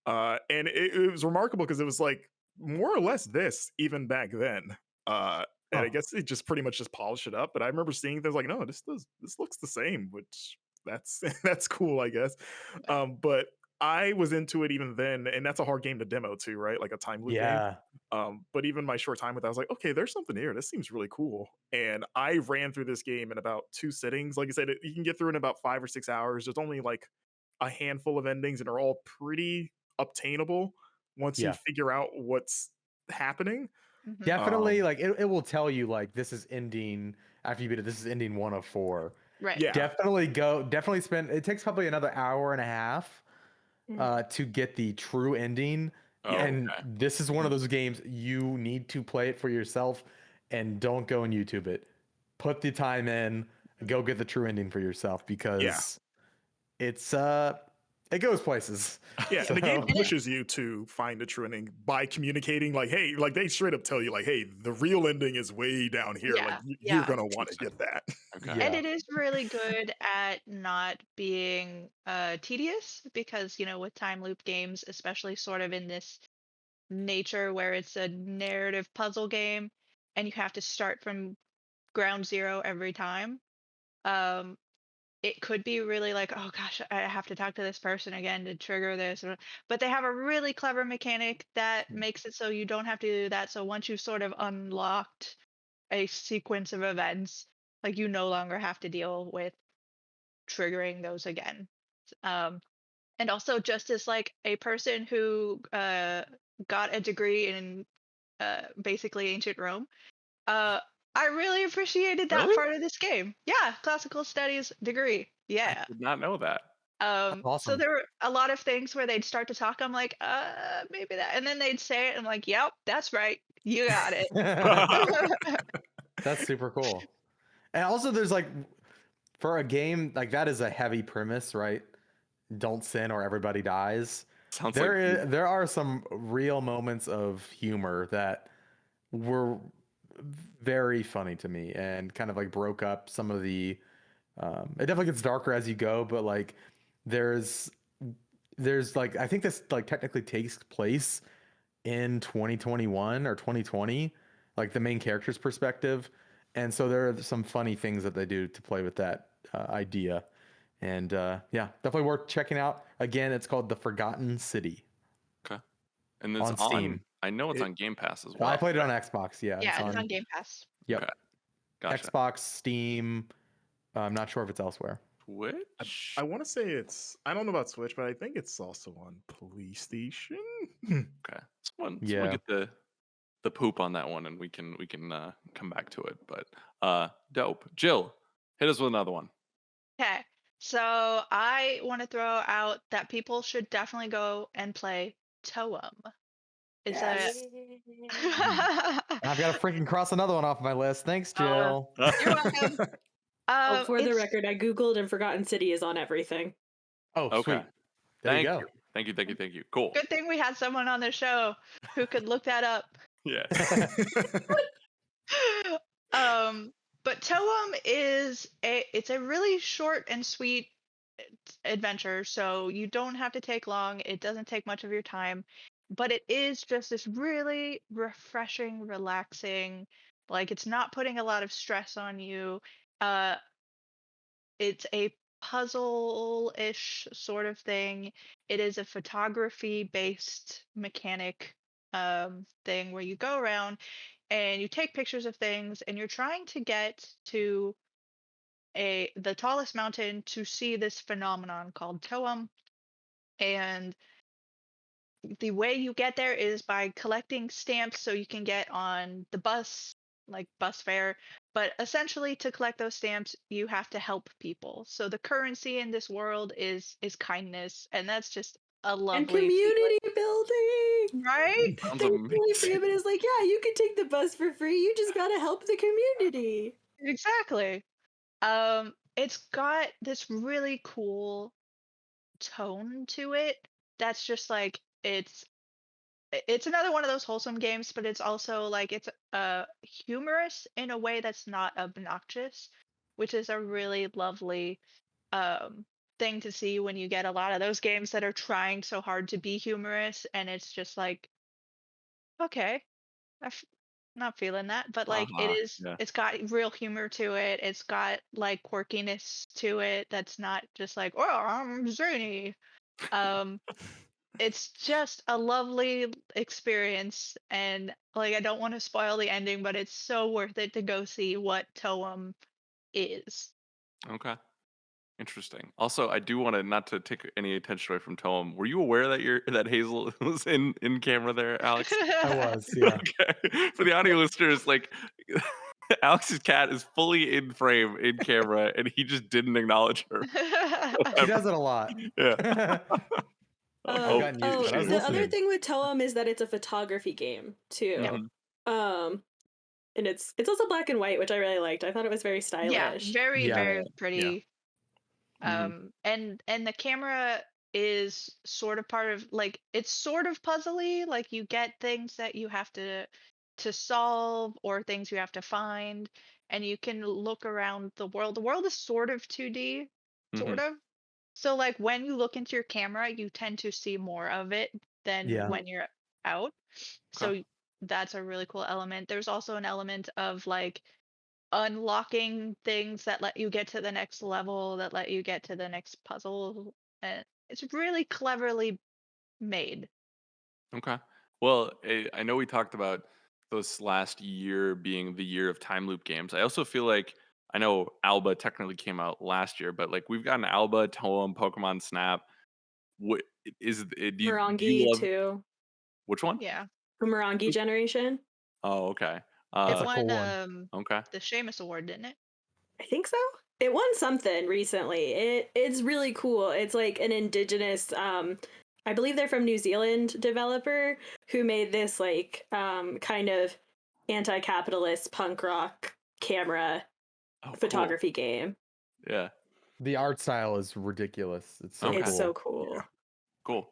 And it was remarkable because it was like more or less this even back then. And I Huh. guess it just pretty much just polished it up. But I remember seeing things like, no, this looks the same, which that's that's cool, I guess. But I was into it even then, and that's a hard game to demo too, right? Like a time loop game. Yeah. But even my short time with it, I was like, okay, there's something here. This seems really cool. And I ran through this game in about 2 sittings. Like I said, you can get through in about 5 or 6 hours. There's only like a handful of endings, and they're all pretty obtainable once you Yeah. figure out what's happening. Mhm. Definitely, like it will tell you like this is ending after you beat it. This is ending 1 of 4. Right. Yeah. Definitely spend. It takes probably another hour and a half to get the true ending. Oh, And okay. this is one of those games you need to play it for yourself, and don't go and YouTube it. Put the time in, go get the true ending for yourself, because it's it goes places. Yeah, and the game So- pushes you to find a true ending by communicating, like, hey, like they straight up tell you, like, hey, the real ending is way down here. Yeah, Like, you're yeah. gonna want to get that. Okay. And Yeah. it is really good at not being tedious because, with time loop games, especially sort of in this nature where it's a narrative puzzle game and you have to start from ground zero every time. It could be really like, oh gosh, I have to talk to this person again to trigger this. But they have a really clever mechanic that makes it so you don't have to do that. So once you've sort of unlocked a sequence of events, like you no longer have to deal with triggering those again. And also just as like a person who got a degree in basically ancient Rome, I really appreciated that Really? part of this game. Yeah, classical studies degree. Yeah. Did not know that. So awesome. there were a lot of things where they'd start to talk. I'm like, maybe that, and then they'd say it. I'm like, yep, that's right. You got it. That's super cool. And also, there's like, for a game like that is a heavy premise, right? Don't sin or everybody dies. Sounds There are some real moments of humor that were very funny to me, and kind of like broke up some of the it definitely gets darker as you go, but like there's like, I think this like technically takes place in 2021 or 2020, like the main character's perspective. And so there are some funny things that they do to play with that idea. And yeah, definitely worth checking out. Again, it's called The Forgotten City. Okay. And it's On Steam. I know it's It- on Game Pass as Well, well. I played it on Xbox. Yeah, Yeah, it's on Game Pass. Yep. Okay. Gotcha. Xbox, Steam. I'm not sure if it's elsewhere. Twitch? I want to say I don't know about Switch, but I think it's also on PlayStation. Okay. Someone Yeah. get the poop on that one, and we can come back to it. But dope. Jill, hit us with another one. Okay, so I want to throw out that people should definitely go and play Toem. It's Yes. I've got to freaking cross another one off my list. Thanks, Jill. You're welcome. Oh, for the It's- record, I googled and Forgotten City is on everything. Oh, Okay. sweet. There Thank you go. you. Thank you. Thank you. Thank you. Cool. Good thing we had someone on the show who could look that up. Yeah. But Toem it's a really short and sweet adventure, so you don't have to take long. It doesn't take much of your time, but it is just this really refreshing, relaxing, like it's not putting a lot of stress on you. Uh, it's a puzzle-ish sort of thing. It is a photography-based mechanic thing where you go around and you take pictures of things and you're trying to get to the tallest mountain to see this phenomenon called Toem. And the way you get there is by collecting stamps so you can get on the bus, like bus fare. But essentially, to collect those stamps, you have to help people. So the currency in this world is kindness, and that's just a lovely And community building. right? Sounds They're really amazing. free, but it's like, yeah, you can take the bus for free. You just gotta help the community. Exactly. It's got this really cool tone to it that's just like it's another one of those wholesome games, but it's also like it's humorous in a way that's not obnoxious, which is a really lovely thing to see when you get a lot of those games that are trying so hard to be humorous, and it's just like, okay, not feeling that, but like Yeah. it's got real humor to it. It's got like quirkiness to it that's not just like, oh, I'm zany. Um, it's just a lovely experience, and like I don't want to spoil the ending, but it's so worth it to go see what Toem is. Okay. Interesting. Also, I do want to not to take any attention away from Toem. Were you aware that Hazel was in camera there, Alex? I was, yeah. Okay. For the audio listeners, like Alex's cat is fully in frame in camera, and he just didn't acknowledge her. He does it a lot. Yeah. I've gotten used to it. I was The other listening. thing with Toem is that it's a photography game too. Mhm. And it's also black and white, which I really liked. I thought it was very Yeah, stylish. very Yeah. very pretty. Mhm. And the camera is sort of part of like it's sort of puzzly, like you get things that you have to solve or things you have to find, and you can look around the world. The world is sort of 2D, sort Mhm. of. So like when you look into your camera, you tend to see more of it than Yeah. when you're out. So Okay. that's a really cool element. There's also an element of like unlocking things that let you get to the next level, that let you get to the next puzzle. And it's really cleverly made. Okay. Well, I know we talked about this last year being the year of time loop games. I also feel like I know Alba technically came out last year, but like we've gotten Alba, Toem, Pokemon Snap. What is do you Morangi love too. which one? Yeah. The Morangi generation. Oh, okay. It a won cool one. Okay. the Seamus Award, didn't it? I think so. It won something recently. It's really cool. It's like an indigenous I believe they're from New Zealand developer who made this like kind of anti-capitalist punk rock camera Oh, cool. photography game. Yeah. The art style is ridiculous. It's so Okay. It's cool. so cool. Yeah. Cool.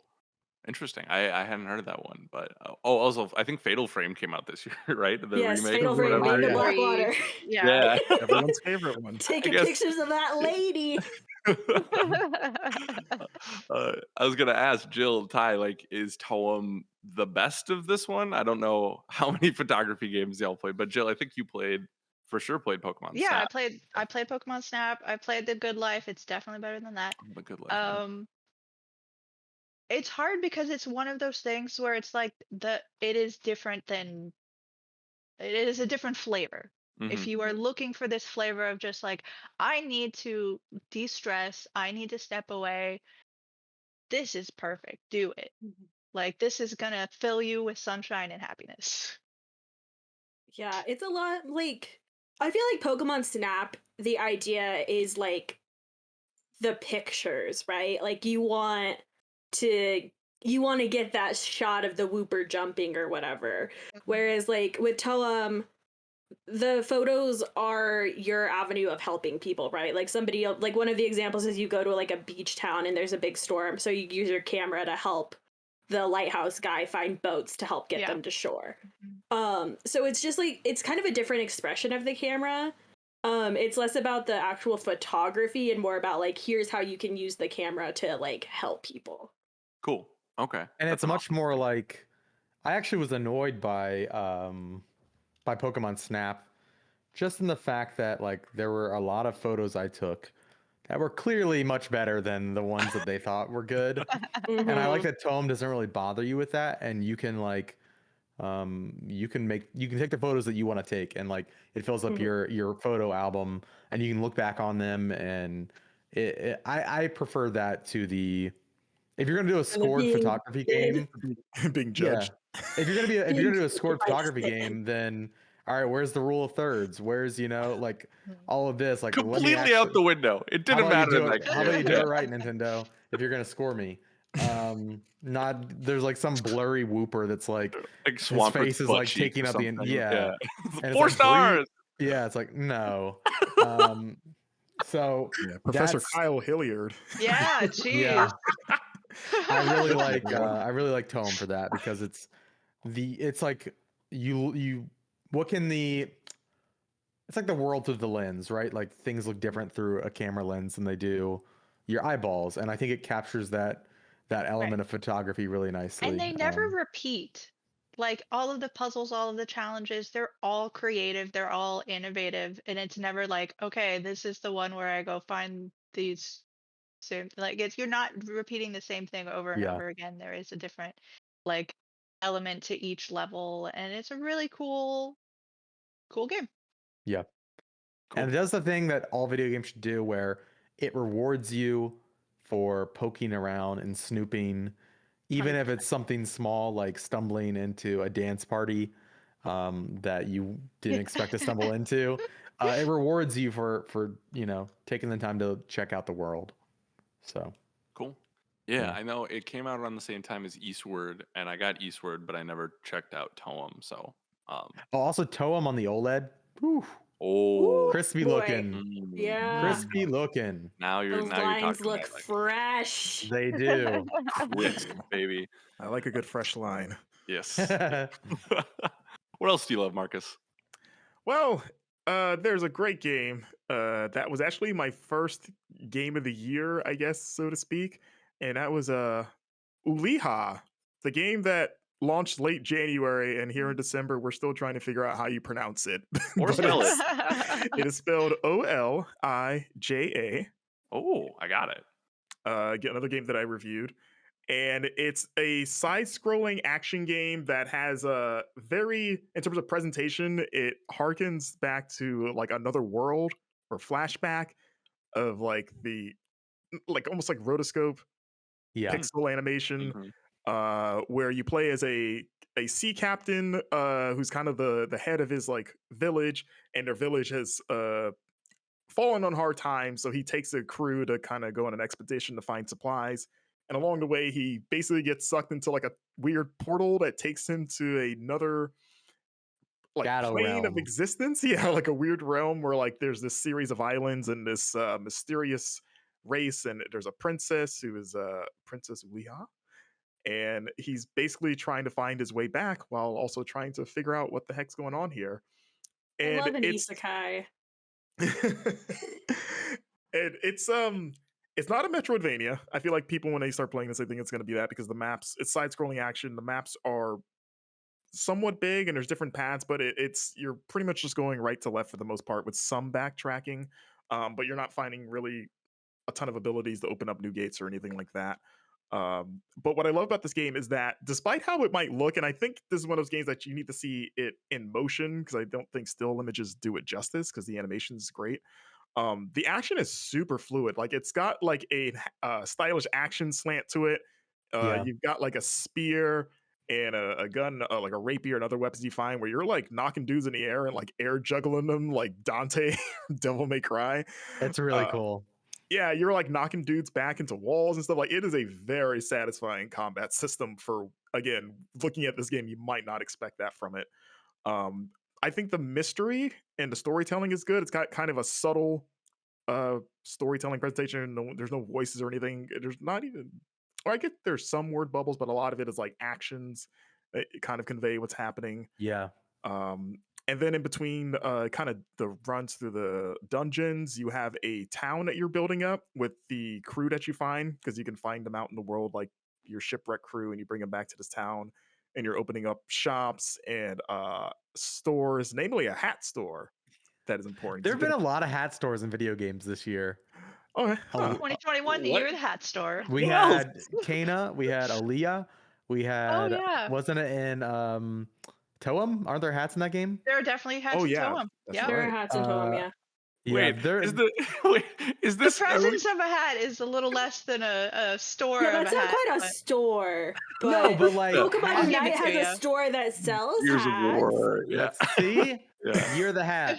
Interesting. I hadn't heard of that one, but also I think Fatal Frame came out this year, right? The Yes, remake Fatal or Frame, whatever. Made to yeah. Blackwater. Yeah. Yeah. Everyone's favorite one. Taking guess- pictures of that lady. I was gonna ask Jill, Ty, like, is Toem the best of this one? I don't know how many photography games y'all played, but Jill, I think you for sure played Pokemon Yeah, Snap. I played Pokemon Snap. I played The Good Life. It's definitely better than that. The Good Life. Yeah. It's hard because it's one of those things where it's like it is different than it is a different flavor. If Mhm. you are looking for this flavor of just like I need to de-stress, I need to step away, this is perfect. Do it. Like this is gonna fill you with sunshine and happiness. Yeah, it's a lot like I feel like Pokemon Snap, the idea is like the pictures, right? Like you want to you want to get that shot of the whooper jumping or whatever. Whereas like with Toem, the photos are your avenue of helping people, right? Like somebody, like one of the examples is you go to like a beach town and there's a big storm, so you use your camera to help the lighthouse guy find boats to help get them to shore. So it's just like, it's kind of a different expression of the camera. It's less about the actual photography and more about like, here's how you can use the camera to like help people. Cool. Okay. And it's much more like, I actually was annoyed by Pokemon Snap, just in the fact that like there were a lot of photos I took that were clearly much better than the ones that they thought were good. And I like that Tome doesn't really bother you with that, and you can like you can take the photos that you want to take, and like it fills up your photo album, and you can look back on them. And I prefer that to the, if you're gonna do a scored photography game, being judged. If you're gonna do a scored photography game, then all right, where's the rule of thirds? Where's, you know, like all of this, like completely out the window. It didn't matter. How about you do it right, Nintendo? If you're gonna score me, not there's like some blurry whooper that's like his face is like taking up the and 4 stars. It's like no. So Professor Kyle Hilliard. Yeah, geez. Yeah. I really like Tome for that, because it's like it's like the world through the lens, right? Like things look different through a camera lens than they do your eyeballs, and I think it captures that element of photography really nicely. And they never repeat. Like all of the puzzles, all of the challenges, they're all creative, they're all innovative, and it's never like, okay, this is the one where I go find these same, like you're not repeating the same thing over and over again. There is a different like element to each level, and it's a really cool game. Yeah. Cool. And it does the thing that all video games should do, where it rewards you for poking around and snooping, even if it's something small like stumbling into a dance party that you didn't expect to stumble into. It rewards you for you know, taking the time to check out the world. So cool. Yeah, I know it came out around the same time as Eastward, and I got Eastward, but I never checked out Toem. So also Toem on the OLED. Whew. Oh, crispy looking. Yeah, crispy looking. Now you're those talking lines look about, like, fresh. They do. crisp, baby. I like a good fresh line. Yes. What else do you love, Marcus? Well, there's a great game that was actually my first game of the year, I guess, so to speak, and that was Uliha, the game that launched late January, and here in December we're still trying to figure out how you pronounce it. Or spell it. It is spelled Olija. Oh, I got it. Another game that I reviewed. And it's a side-scrolling action game that has a very, in terms of presentation, it harkens back to like Another World or Flashback of like almost like rotoscope pixel animation, where you play as a sea captain who's kind of the head of his like village, and their village has fallen on hard times, so he takes a crew to kind of go on an expedition to find supplies. And along the way, he basically gets sucked into like a weird portal that takes him to another like plane of existence. Yeah, like a weird realm where like there's this series of islands and this mysterious race, and there's a princess who is Princess Uliha, and he's basically trying to find his way back while also trying to figure out what the heck's going on here. And I love an isekai. And it's not a Metroidvania. I feel like people, when they start playing this, they think it's going to be that, because the maps, it's side-scrolling action. The maps are somewhat big and there's different paths, but you're pretty much just going right to left for the most part, with some backtracking. But you're not finding really a ton of abilities to open up new gates or anything like that. But what I love about this game is that despite how it might look, and I think this is one of those games that you need to see it in motion, because I don't think still images do it justice, because the animation is great. The action is super fluid. Like it's got like a stylish action slant to it. You've got like a spear and a gun, like a rapier and other weapons you find, where you're like knocking dudes in the air and like air juggling them like Dante Devil May Cry. It's really cool. yeah, you're like knocking dudes back into walls and stuff. Like, it is a very satisfying combat system for, again, looking at this game, you might not expect that from it. Um, I think the mystery and the storytelling is good. It's got kind of a subtle storytelling presentation. No, there's no voices or anything. There's not even, or I get there's some word bubbles, but a lot of it is like actions that kind of convey what's happening. Yeah. And then in between kind of the runs through the dungeons, you have a town that you're building up with the crew that you find, because you can find them out in the world, like your shipwreck crew, and you bring them back to this town, and you're opening up shops and stores, namely a hat store. That is important. There have been a lot of hat stores in video games this year. Okay. Huh. 2021, the What? year of the hat store. We What else? had Kana, we had Aaliyah, we had yeah. wasn't it in Toem? Aren't there hats in that game? There are definitely hats Oh, in yeah. Toem. That's Yeah. There are right. hats in Toem, Uh, yeah. Yeah, Wait, there is The this presence of a hat is a little less than a store Yeah, of that's a not hat. quite a but- store. But no, but like I'll Pokemon give Unite it to has ya. a store that sells Years of hats. War? Yeah. let's see. Yeah. You're the hat.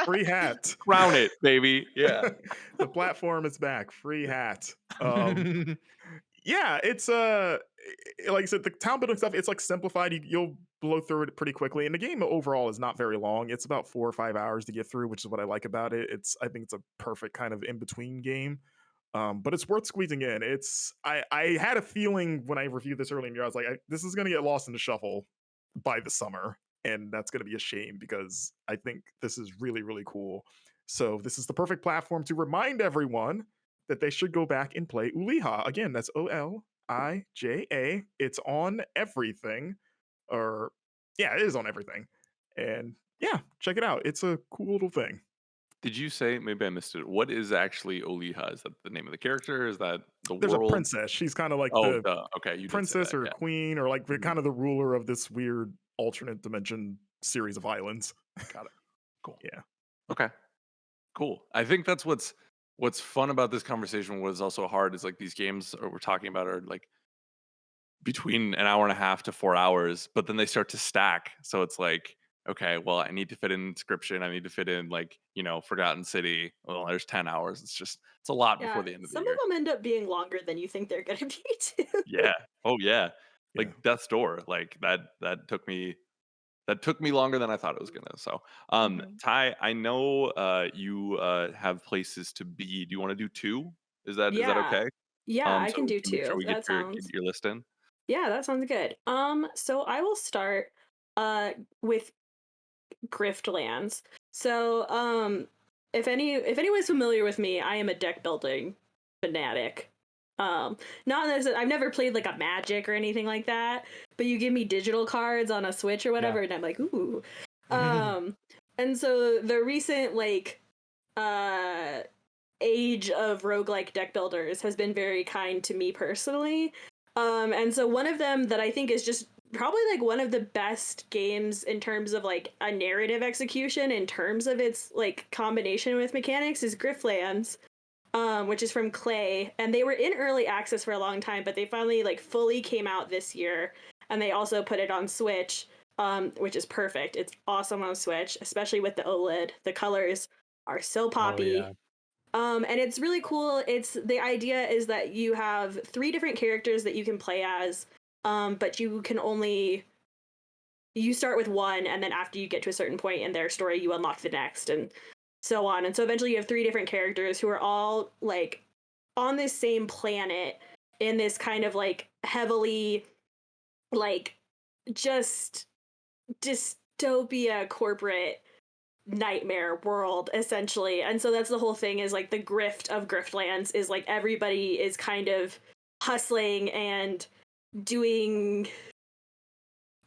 Free hat. Crown it, baby. Yeah. The platform is back. Free hat. Yeah, it's like I said, the town building stuff, it's like simplified. You'll blow through it pretty quickly, and the game overall is not very long. It's about 4 or 5 hours to get through, which is what I like about it. I think it's a perfect kind of in between game, but it's worth squeezing in. I had a feeling when I reviewed this earlier in the year, I was like, this is gonna get lost in the shuffle by the summer, and that's gonna be a shame because I think this is really, really cool. So this is the perfect platform to remind everyone that they should go back and play Ulija. Again, that's Olija. It's on everything. Or, yeah, it is on everything. And yeah, check it out. It's a cool little thing. Did you say, maybe I missed it, what is actually Olija? Is that the name of the character? Is that the There's world? a princess. She's kind of like Oh, the duh. Okay, you did say princess that, or yeah. queen, or like Mhm. kind of the ruler of this weird alternate dimension series of islands. Got it. Cool. Yeah. Okay. Cool. I think that's what's fun about this conversation. What is also hard is like these games we're talking about are like between an hour and a half to 4 hours, but then they start to stack. So it's like, okay, well, I need to fit in Inscryption. I need to fit in like, Forgotten City. Well, there's 10 hours. It's a lot Yeah, before the end of the some year. of them end up being longer than you think they're gonna be too. Yeah. Oh yeah. Like Yeah. Death's Door. Like that took me longer than I thought it was gonna. So Mhm. Ty, I know you have places to be. Do you want to do 2? Is that Yeah. okay? Yeah, I So can do make sure 2. we get That your sounds list in. Yeah, that sounds good. So I will start with Griftlands. So if anyone's familiar with me, I am a deck building fanatic. Not that I've never played like a Magic or anything like that, but you give me digital cards on a Switch or whatever, and I'm like, ooh. And so the recent like age of roguelike deck builders has been very kind to me personally. And so one of them that I think is just probably like one of the best games in terms of like a narrative execution, in terms of its like combination with mechanics, is Griftlands, which is from Clay, and they were in early access for a long time, but they finally like fully came out this year, and they also put it on Switch, which is perfect. It's awesome on Switch, especially with the OLED. The colors are so poppy. yeah. And it's really cool. The idea is that you have 3 different characters that you can play as, but you start with one, and then after you get to a certain point in their story, you unlock the next, and so on. And so eventually you have 3 different characters who are all like on this same planet in this kind of like heavily like just dystopia corporate nightmare world, essentially. And so that's the whole thing, is like the grift of Griftlands is like everybody is kind of hustling and doing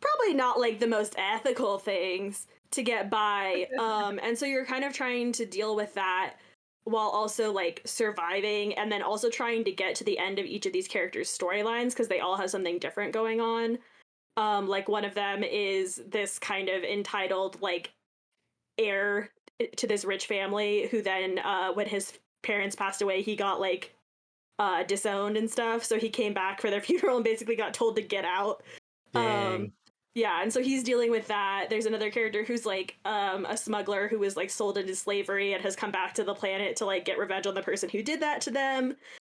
probably not like the most ethical things to get by. And so you're kind of trying to deal with that while also like surviving, and then also trying to get to the end of each of these characters' storylines, because they all have something different going on. Like one of them is this kind of entitled like heir to this rich family, who then when his parents passed away, he got like disowned and stuff, so he came back for their funeral and basically got told to get out. Dang. Yeah, and so he's dealing with that. There's another character who's like a smuggler who was like sold into slavery and has come back to the planet to like get revenge on the person who did that to them.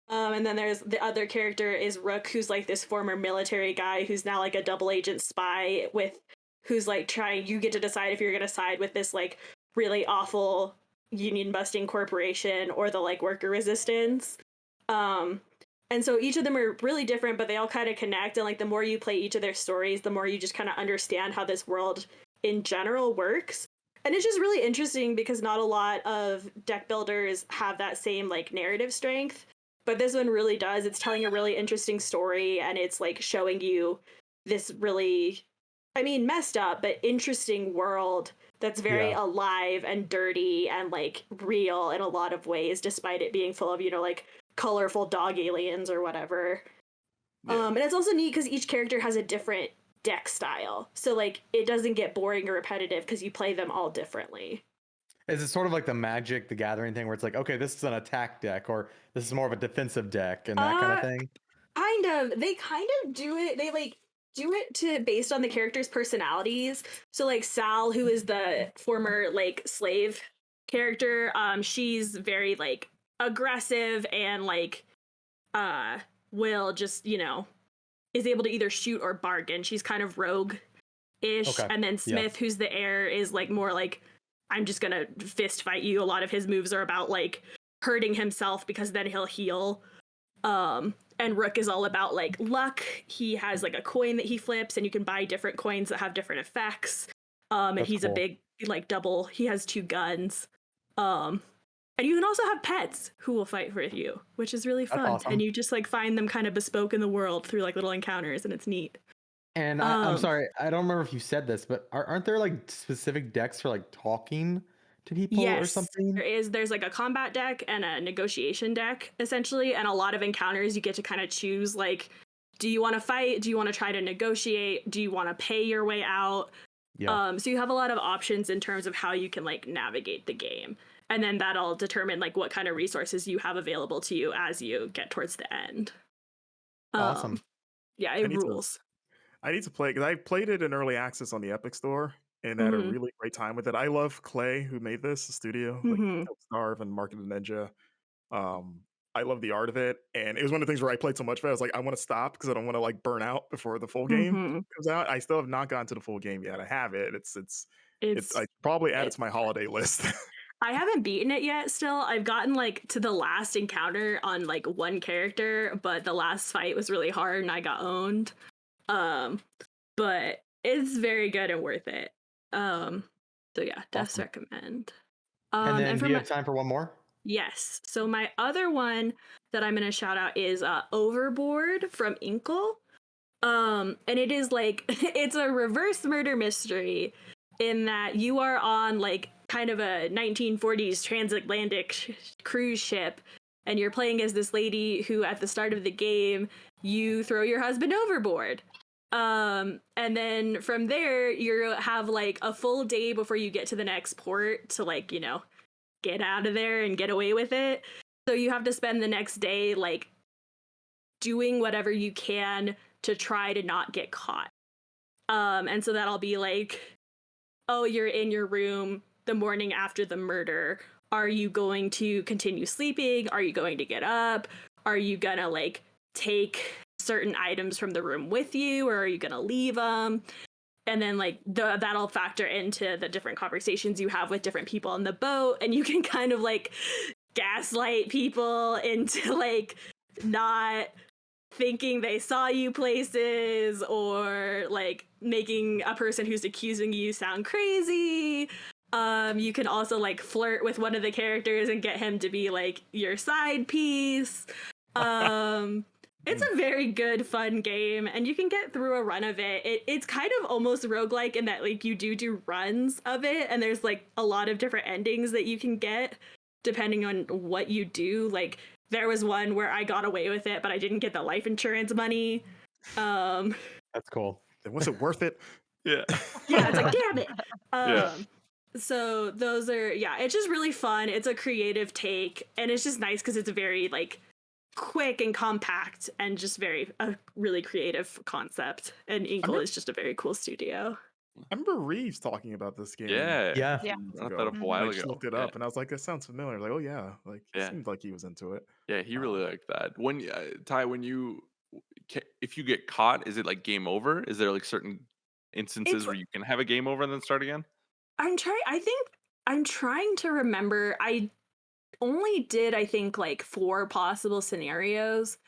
And then there's the other character is Rook, who's like this former military guy who's now like a double agent spy who's like you get to decide if you're gonna side with this like really awful union busting corporation or the like worker resistance. And so each of them are really different, but they all kind of connect. And like the more you play each of their stories, the more you just kind of understand how this world in general works. And it's just really interesting because not a lot of deck builders have that same like narrative strength. But this one really does. It's telling a really interesting story, and it's like showing you this really, I mean, messed up, but interesting world that's very alive and dirty and like real in a lot of ways, despite it being full of, like colorful dog aliens or whatever. And it's also neat because each character has a different deck style, so like it doesn't get boring or repetitive because you play them all differently. Is it sort of like the Magic the Gathering thing where it's like, okay, this is an attack deck, or this is more of a defensive deck, and that kind of thing? Kind of. They kind of do it. They like do it to based on the characters' personalities. So like Sal, who is the former like slave character, she's very like aggressive and like will just is able to either shoot or bargain. She's kind of rogue-ish. Okay. And then Smith, who's the heir, is like more like, I'm just gonna fist fight you. A lot of his moves are about like hurting himself because then he'll heal. And Rook is all about like luck. He has like a coin that he flips, and you can buy different coins that have different effects. And he's cool. A big like double. He has 2 guns. And you can also have pets who will fight for you, which is really fun. Awesome. And you just like find them kind of bespoke in the world through like little encounters, and it's neat. And I'm sorry, I don't remember if you said this, but aren't there like specific decks for like talking to people or something? There's like a combat deck and a negotiation deck essentially, and a lot of encounters you get to kind of choose like, do you want to fight? Do you want to try to negotiate? Do you want to pay your way out? So you have a lot of options in terms of how you can like navigate the game. And then that'll determine like what kind of resources you have available to you as you get towards the end. Awesome. Yeah, it rules. I need to play because I played it in early access on the Epic Store and had a really great time with it. I love Clay, who made this, the studio, like Starve and Market and Ninja. I love the art of it, and it was one of the things where I played so much of it. I was like, I want to stop because I don't want to like burn out before the full game comes out. I still have not gotten to the full game yet. I have it. It's I probably add it to my holiday list. I haven't beaten it yet still. I've gotten like to the last encounter on like one character, but the last fight was really hard and I got owned. But it's very good and worth it. So yeah, definitely recommend. And then do you have time for one more? Yes. So my other one that I'm going to shout out is Overboard from Inkle. And it is like, it's a reverse murder mystery in that you are on like kind of a 1940s transatlantic cruise ship, and you're playing as this lady who at the start of the game, you throw your husband overboard. And then from there, you have like a full day before you get to the next port to like, get out of there and get away with it. So you have to spend the next day like doing whatever you can to try to not get caught. And so that'll be like, oh, you're in your room the morning after the murder. Are you going to continue sleeping? Are you going to get up? Are you gonna like take certain items from the room with you, or are you gonna leave them? And then like that'll factor into the different conversations you have with different people on the boat, and you can kind of like gaslight people into like not thinking they saw you places, or like making a person who's accusing you sound crazy. You can also like flirt with one of the characters and get him to be like your side piece. It's a very good, fun game, and you can get through a run of it. It's kind of almost roguelike in that like you do runs of it, and there's like a lot of different endings that you can get depending on what you do. Like there was one where I got away with it, but I didn't get the life insurance money. That's cool. Was it worth it? Yeah. Yeah, it's like, damn it. So those are, it's just really fun. It's a creative take, and it's just nice because it's very like quick and compact and just a really creative concept. And Inkle is just a very cool studio. I remember Reeves talking about this game. Yeah. Yeah. Yeah. Brought that up a while I ago. just looked it up and I was like, that sounds familiar. I was like, oh yeah, like it Yeah. seemed like he was into it. Yeah, he really liked that. When Ty, if you get caught, is it like game over? Is there like certain instances where you can have a game over and then start again? I'm trying to remember. I only did, I think, like 4 possible scenarios,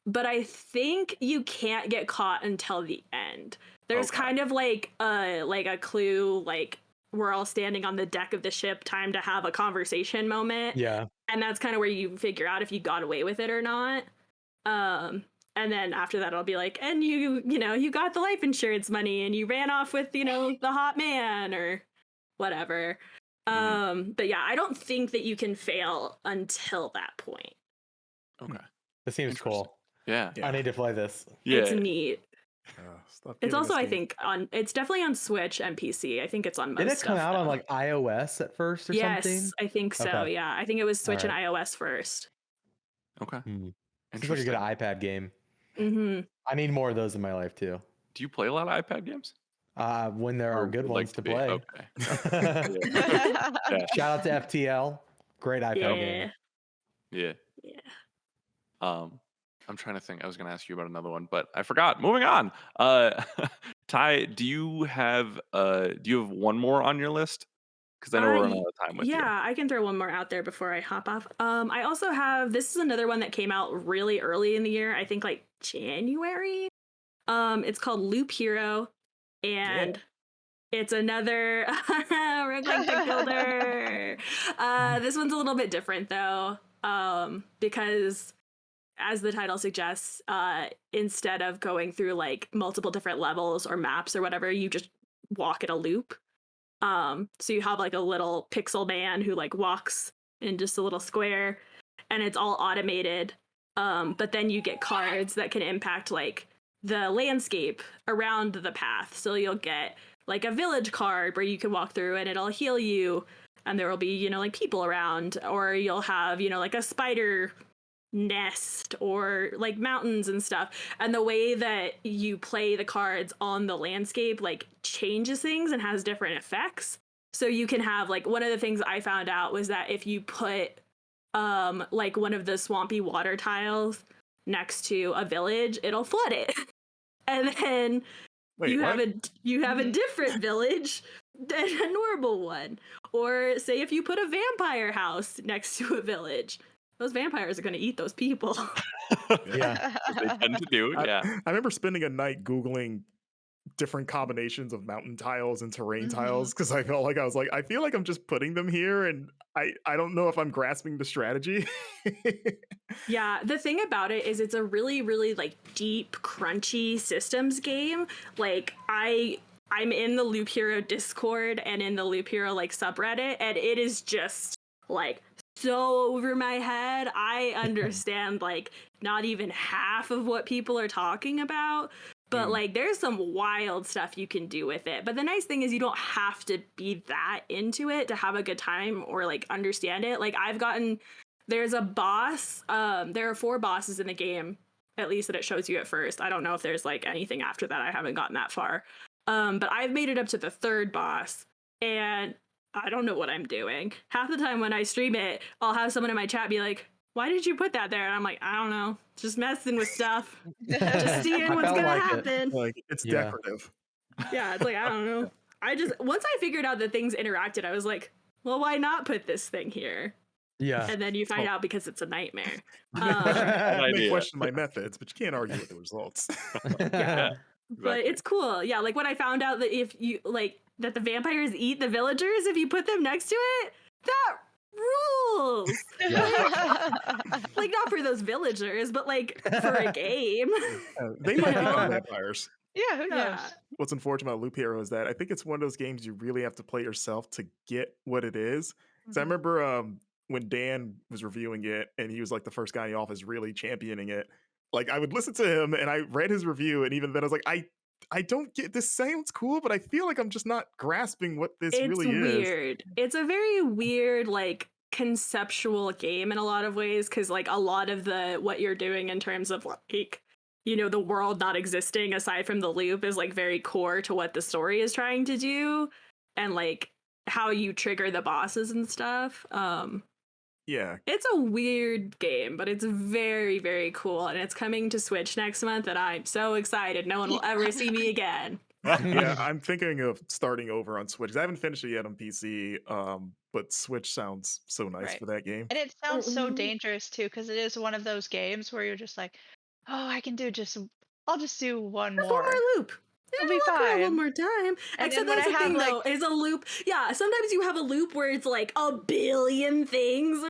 but I think you can't get caught until the end. There's kind of like a clue, like we're all standing on the deck of the ship, time to have a conversation moment. Yeah. And that's kind of where you figure out if you got away with it or not. And then after that, I'll be like, and you got the life insurance money and you ran off with, the hot man or whatever. But yeah, I don't think that you can fail until that point. Okay. This seems cool. Yeah. I need to play this. Yeah. It's neat. Stop It's giving also, us I games. think, it's definitely on Switch and PC. I think it's on most Did it come stuff, out on though. like iOS at first or Yes, something? I think so. Okay. Yeah, I think it was Switch and Alright. iOS first. Okay. Seems like a good iPad game. Mm-hmm. I need more of those in my life too. Do you play a lot of iPad games? When there are Or good would ones like to be? play. Okay. Yeah. Shout out to FTL. Great iPad Yeah. game. Yeah. Yeah. I'm trying to think. I was going to ask you about another one, but I forgot. Moving on. Ty, do you have one more on your list? Because I know we're running out of time with you. Yeah, I can throw one more out there before I hop off. I also have, this is another one that came out really early in the year. I think like January. It's called Loop Hero, and it's another roguelike deck builder. This one's a little bit different though, because as the title suggests, instead of going through like multiple different levels or maps or whatever, you just walk in a loop. So you have like a little pixel man who like walks in just a little square, and it's all automated. But then you get cards that can impact like the landscape around the path. So you'll get like a village card where you can walk through and it'll heal you, and there will be, like people around, or you'll have, like a spider nest or like mountains and stuff. And the way that you play the cards on the landscape like changes things and has different effects. So you can have like, one of the things I found out was that if you put like one of the swampy water tiles next to a village, it'll flood it. And then you have a different village than a normal one. Or say if you put a vampire house next to a village, those vampires are going to eat those people. Yeah. They tend to do. Yeah. I remember spending a night Googling different combinations of mountain tiles and terrain tiles because I felt like I feel like I'm just putting them here and I don't know if I'm grasping the strategy. Yeah, the thing about it is it's a really, really like deep, crunchy systems game. Like I'm in the Loop Hero Discord and in the Loop Hero like subreddit, and it is just like so over my head. I understand like not even half of what people are talking about. But like there's some wild stuff you can do with it. But the nice thing is you don't have to be that into it to have a good time or like understand it. Like there's a boss, there are 4 bosses in the game, at least that it shows you at first. I don't know if there's like anything after that. I haven't gotten that far. But I've made it up to the 3rd boss, and I don't know what I'm doing. Half the time when I stream it, I'll have someone in my chat be like, "Why did you put that there?" And I'm like, I don't know, just messing with stuff, just seeing what's gonna happen. Like it's decorative. Yeah, it's like I don't know. Once I figured out that things interacted, I was like, well, why not put this thing here? Yeah. And then you find out because it's a nightmare. I may question my methods, but you can't argue with the results. Yeah. But it's cool. Yeah, like when I found out that if you like that the vampires eat the villagers if you put them next to it, that rules. Like not for those villagers, but like for a game. They might become vampires. Yeah, who knows? Yeah. What's unfortunate about Loop Hero is that I think it's one of those games you really have to play yourself to get what it is. Because I remember when Dan was reviewing it and he was like the first guy in the office really championing it. Like I would listen to him and I read his review, and even then I was like, I don't get this. Sounds cool, but I feel like I'm just not grasping what this really is. It's weird. It's a very weird like conceptual game in a lot of ways, because like a lot of what you're doing in terms of like, you know, the world not existing aside from the loop is like very core to what the story is trying to do, and like how you trigger the bosses and stuff. Yeah. It's a weird game, but it's very, very cool, and it's coming to Switch next month, and I'm so excited. No one will ever see me again. Yeah, I'm thinking of starting over on Switch. I haven't finished it yet on PC, but Switch sounds so nice Right. for that game. And it sounds so Mhm. dangerous too, because it is one of those games where you're just like, oh, I'll just do one Just one more. more loop. It'll be Walk around one fine. more time. And Except then when that's I the have thing, like, though, is a loop. Yeah, sometimes you have a loop where it's like a billion things,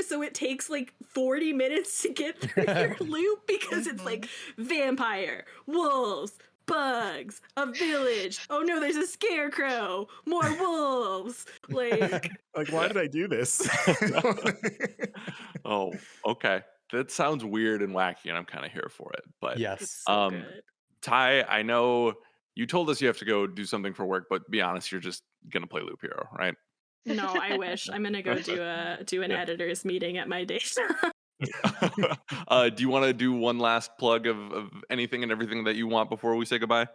so it takes like 40 minutes to get through your loop because it's like vampire, wolves, bugs, a village. Oh no, there's a scarecrow, more wolves. Like, Like, why did I do this? Oh, okay. That sounds weird and wacky, and I'm kind of here for it. But Yes. it's so good. Ty, I know you told us you have to go do something for work, but be honest, you're just gonna play Loop Hero, right? No, I wish. I'm gonna go do an Yeah. editor's meeting at my day job. Do you want to do one last plug of anything and everything that you want before we say goodbye?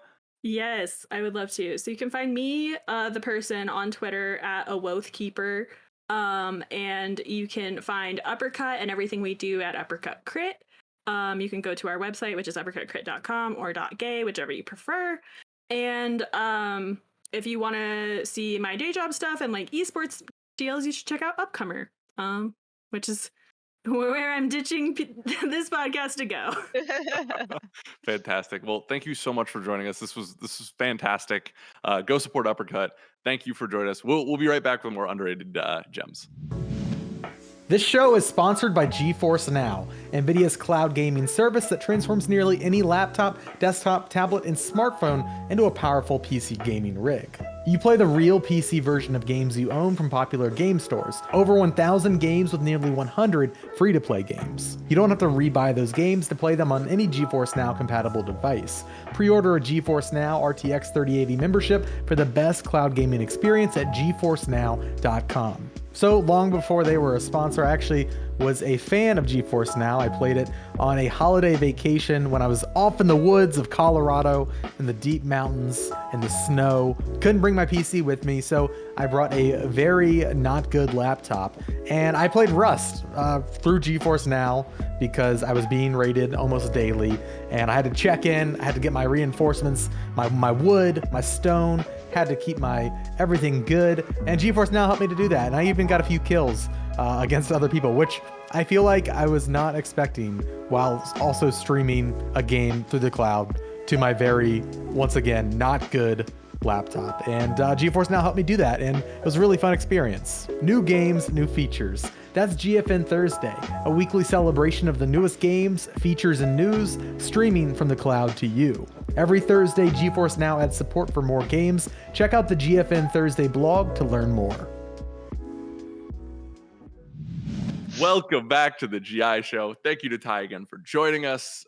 Yes, I would love to. So you can find me, the person, on Twitter at Housekeeping. And you can find Uppercut and everything we do at Uppercut Crit. You can go to our website, which is uppercutcrit.com or .gay, whichever you prefer. And if you want to see my day job stuff and like esports deals, you should check out Upcomer, which is where I'm ditching this podcast to go. Fantastic. Well, thank you so much for joining us. This was fantastic. Go support Uppercut. Thank you for joining us. We'll be right back with more underrated gems. This show is sponsored by GeForce Now, NVIDIA's cloud gaming service that transforms nearly any laptop, desktop, tablet, and smartphone into a powerful PC gaming rig. You play the real PC version of games you own from popular game stores. Over 1,000 games with nearly 100 free-to-play games. You don't have to rebuy those games to play them on any GeForce Now compatible device. Pre-order a GeForce Now RTX 3080 membership for the best cloud gaming experience at geforcenow.com. So long before they were a sponsor, I actually was a fan of GeForce Now. I played it on a holiday vacation when I was off in the woods of Colorado in the deep mountains in the snow. Couldn't bring my PC with me, so I brought a very not good laptop, and I played Rust through GeForce Now because I was being raided almost daily, and I had to check in, I had to get my reinforcements, my wood, my stone, had to keep my everything good, and GeForce Now helped me to do that, and I even got a few kills against other people, which I feel like I was not expecting while also streaming a game through the cloud to my very, once again, not good laptop. And GeForce Now helped me do that, and it was a really fun experience. New games, new features. That's GFN Thursday, a weekly celebration of the newest games, features, and news, streaming from the cloud to you. Every Thursday, GeForce Now adds support for more games. Check out the GFN Thursday blog to learn more. Welcome back to the GI Show. Thank you to Ty again for joining us.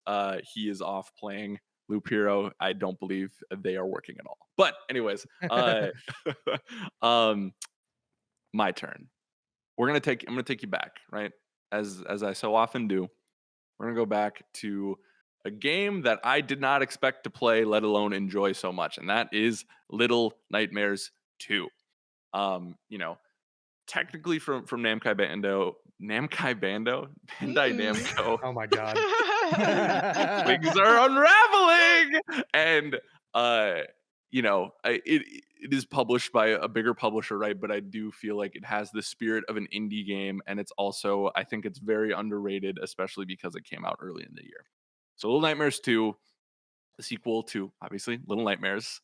He is off playing Loop Hero. I don't believe they are working at all. But anyways, my turn. I'm gonna take you back, right? As I so often do. We're gonna go back to a game that I did not expect to play, let alone enjoy so much, and that is Little Nightmares 2. Technically from Namco Bandai Namco. Oh my god. Things are unraveling, and it is published by a bigger publisher, right? But I do feel like it has the spirit of an indie game, and it's also, I think it's very underrated, especially because it came out early in the year. So Little Nightmares 2, the sequel to obviously Little Nightmares,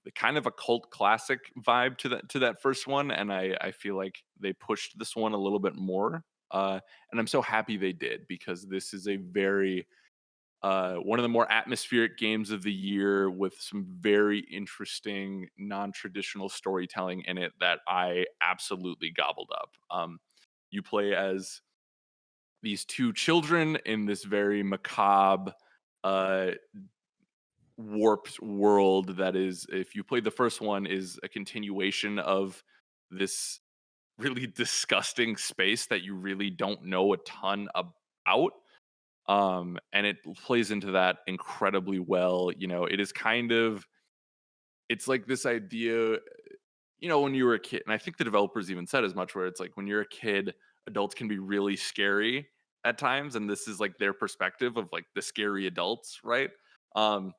the kind of a cult classic vibe to that first one, and I feel like they pushed this one a little bit more, and I'm so happy they did, because this is a very one of the more atmospheric games of the year with some very interesting non-traditional storytelling in it that I absolutely gobbled up. You play as these two children in this very macabre, warped world that is, if you played the first one, is a continuation of this really disgusting space that you really don't know a ton about. And it plays into that incredibly well. It is kind of, it's like this idea, when you were a kid, and I think the developers even said as much, where it's like when you're a kid, adults can be really scary at times, and this is like their perspective of like the scary adults, right? Um,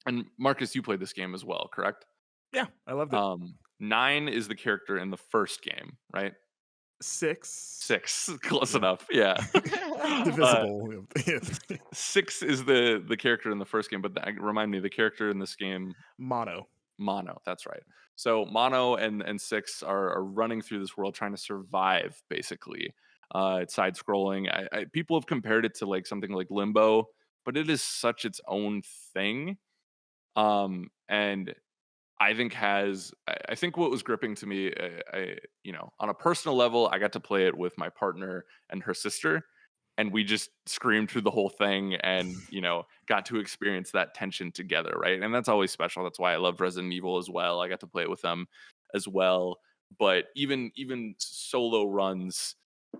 and Marcus, you played this game as well, correct? Yeah, I loved it. 9 is the character in the first game, right? 6. 6, close Yeah. enough, yeah. Uh, Divisible. 6 is the character in the first game, but remind me, the character in this game, Mono. Mono, that's right. So Mono and 6 are running through this world trying to survive, basically. It's side scrolling. People have compared it to like something like Limbo, but it is such its own thing. And I think what was gripping to me, on a personal level, I got to play it with my partner and her sister, and we just screamed through the whole thing, and got to experience that tension together, right? And that's always special. That's why I loved Resident Evil as well. I got to play it with them as well. But even solo runs,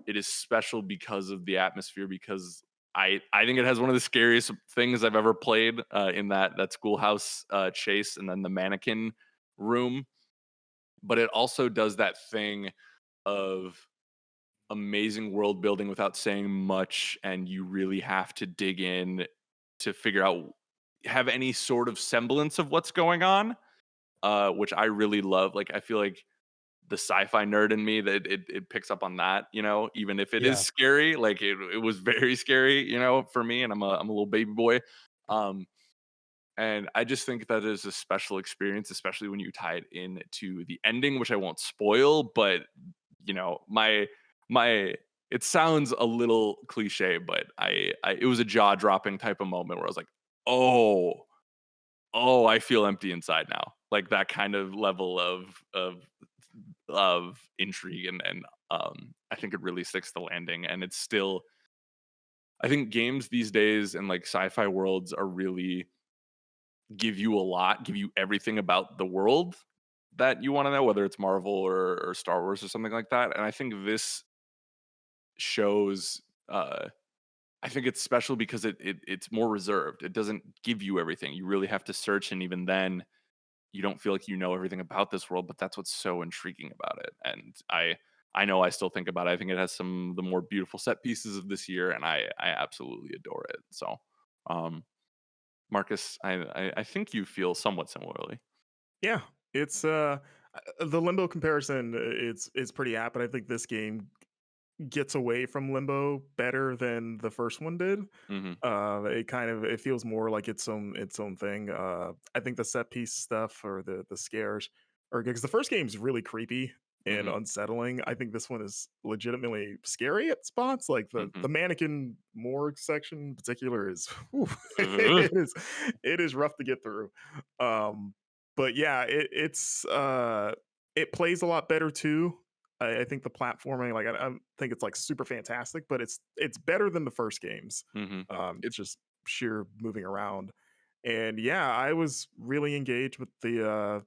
it is special because of the atmosphere, because I think it has one of the scariest things I've ever played, in that schoolhouse chase, and then the mannequin room. But it also does that thing of amazing world building without saying much, and you really have to dig in to figure out, have any sort of semblance of what's going on, which I really love. Like, I feel like the sci-fi nerd in me, that it picks up on that, even if it is Yeah. scary. Like, it was very scary, for me, and I'm a little baby boy. Um, and I just think that is a special experience, especially when you tie it into the ending, which I won't spoil, but my it sounds a little cliche, but it was a jaw-dropping type of moment where I was like, "Oh, oh, I feel empty inside now." Like that kind of level of intrigue, and I think it really sticks the landing, and it's still, I think games these days and like sci-fi worlds are really give you everything about the world that you want to know, whether it's Marvel or Star Wars or something like that. And I think this shows, I think it's special because it's more reserved. It doesn't give you everything. You really have to search, and even then you don't feel like you know everything about this world, but that's what's so intriguing about it. And I know I still think about it. I think it has some of the more beautiful set pieces of this year, and I absolutely adore it. So, um, Marcus, I think you feel somewhat similarly. Yeah, it's the Limbo comparison. It's pretty apt, and I think this game gets away from Limbo better than the first one did. Hmm. It feels more like its own thing. I think the set piece stuff or the scares are good because the first game's really creepy and Hmm. unsettling. I think this one is legitimately scary at spots. Like the Hmm. the mannequin morgue section in particular is whew, Uh, it is rough to get through. But yeah, it plays a lot better too. I think the platforming, like I think it's like super fantastic, but it's better than the first games. hmm. It's just sheer moving around, and yeah, I was really engaged with the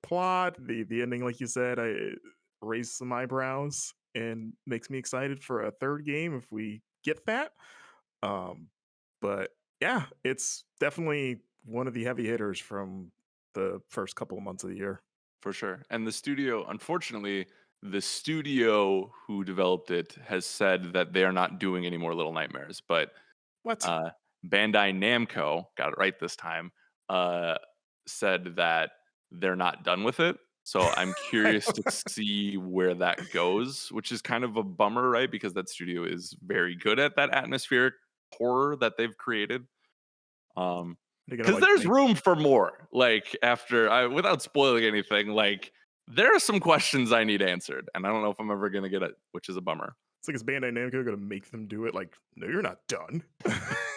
plot, the ending, like you said. I raised some eyebrows and makes me excited for a third game if we get that. Um, but yeah, it's definitely one of the heavy hitters from the first couple of months of the year. For sure. And the studio, unfortunately, the studio who developed it has said that they are not doing any more Little Nightmares. But What? uh, Bandai Namco, got it right this time, uh, said that they're not done with it. So I'm curious to see where that goes, which is kind of a bummer, right? Because that studio is very good at that atmospheric horror that they've created. They're gonna Because like there's make room for more. Like, without spoiling anything, like there are some questions I need answered, and I don't know if I'm ever gonna get it, which is a bummer. it's like is Bandai Namco gonna make them do it? Like, no, you're not done.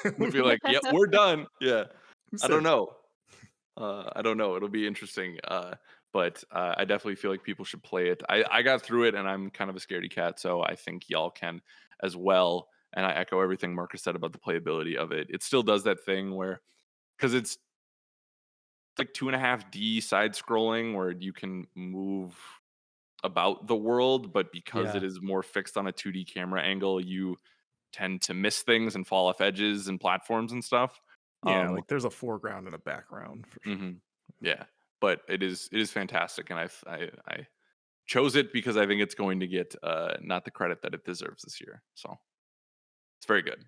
They'll be like, "Yep, we're done." Yeah, Who I don't says? know. I don't know. It'll be interesting. But I definitely feel like people should play it. I got through it, and I'm kind of a scaredy cat, so I think y'all can as well. And I echo everything Marcus said about the playability of it. It still does that thing where, because it's like 2.5D side scrolling where you can move about the world, but because Yeah. it is more fixed on a 2D camera angle, you tend to miss things and fall off edges and platforms and stuff. Yeah, like there's a foreground and a background for sure. Mhm. Yeah, but it is fantastic, and I chose it because I think it's going to get not the credit that it deserves this year. So it's very good.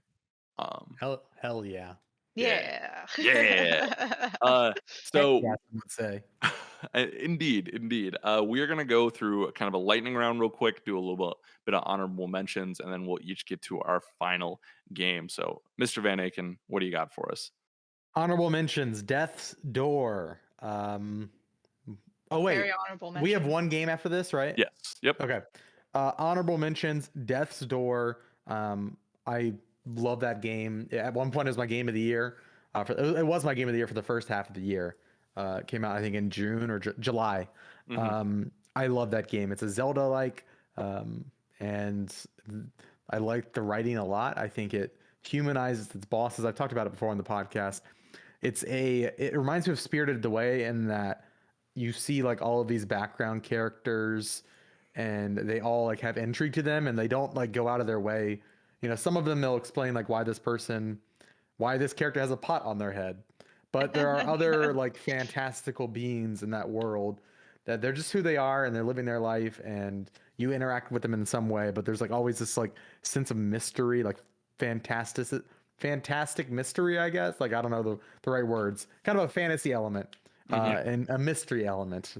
Um, Hell yeah. yeah, Yeah. yeah. Heck So yeah, some would say. indeed. We are gonna go through kind of a lightning round real quick, do a little bit of honorable mentions, and then we'll each get to our final game. So, Mr. Van Aken, what do you got for us? Honorable mentions: Death's Door. Oh wait, Very honorable we have mention. one game after this, right? Yes. Yep. Okay. Honorable mentions: Death's Door. I love that game. At one point, it was my game of the year. It was my game of the year for the first half of the year. It came out, I think, in June or July. Mhm. I love that game. It's a Zelda-like, and I like the writing a lot. I think it humanizes its bosses. I've talked about it before on the podcast. It reminds me of Spirited Away in that you see like all of these background characters and they all like have intrigue to them and they don't like go out of their way. Some of them they'll explain like why this character has a pot on their head. But there are other like fantastical beings in that world that they're just who they are and they're living their life and you interact with them in some way, but there's like always this like sense of mystery, like fantastic mystery, I guess. Like I don't know the right words. Kind of a fantasy element, and a mystery element.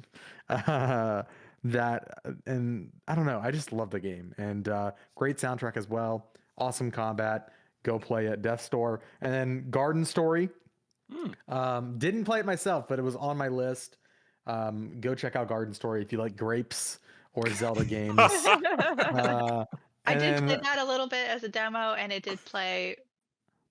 That and I don't know. I just love the game and great soundtrack as well. Awesome combat. Go play it. Death Store and then Garden Story. Didn't play it myself, but it was on my list. Go check out Garden Story if you like grapes or Zelda games. I And did play then that a little bit as a demo, and it did play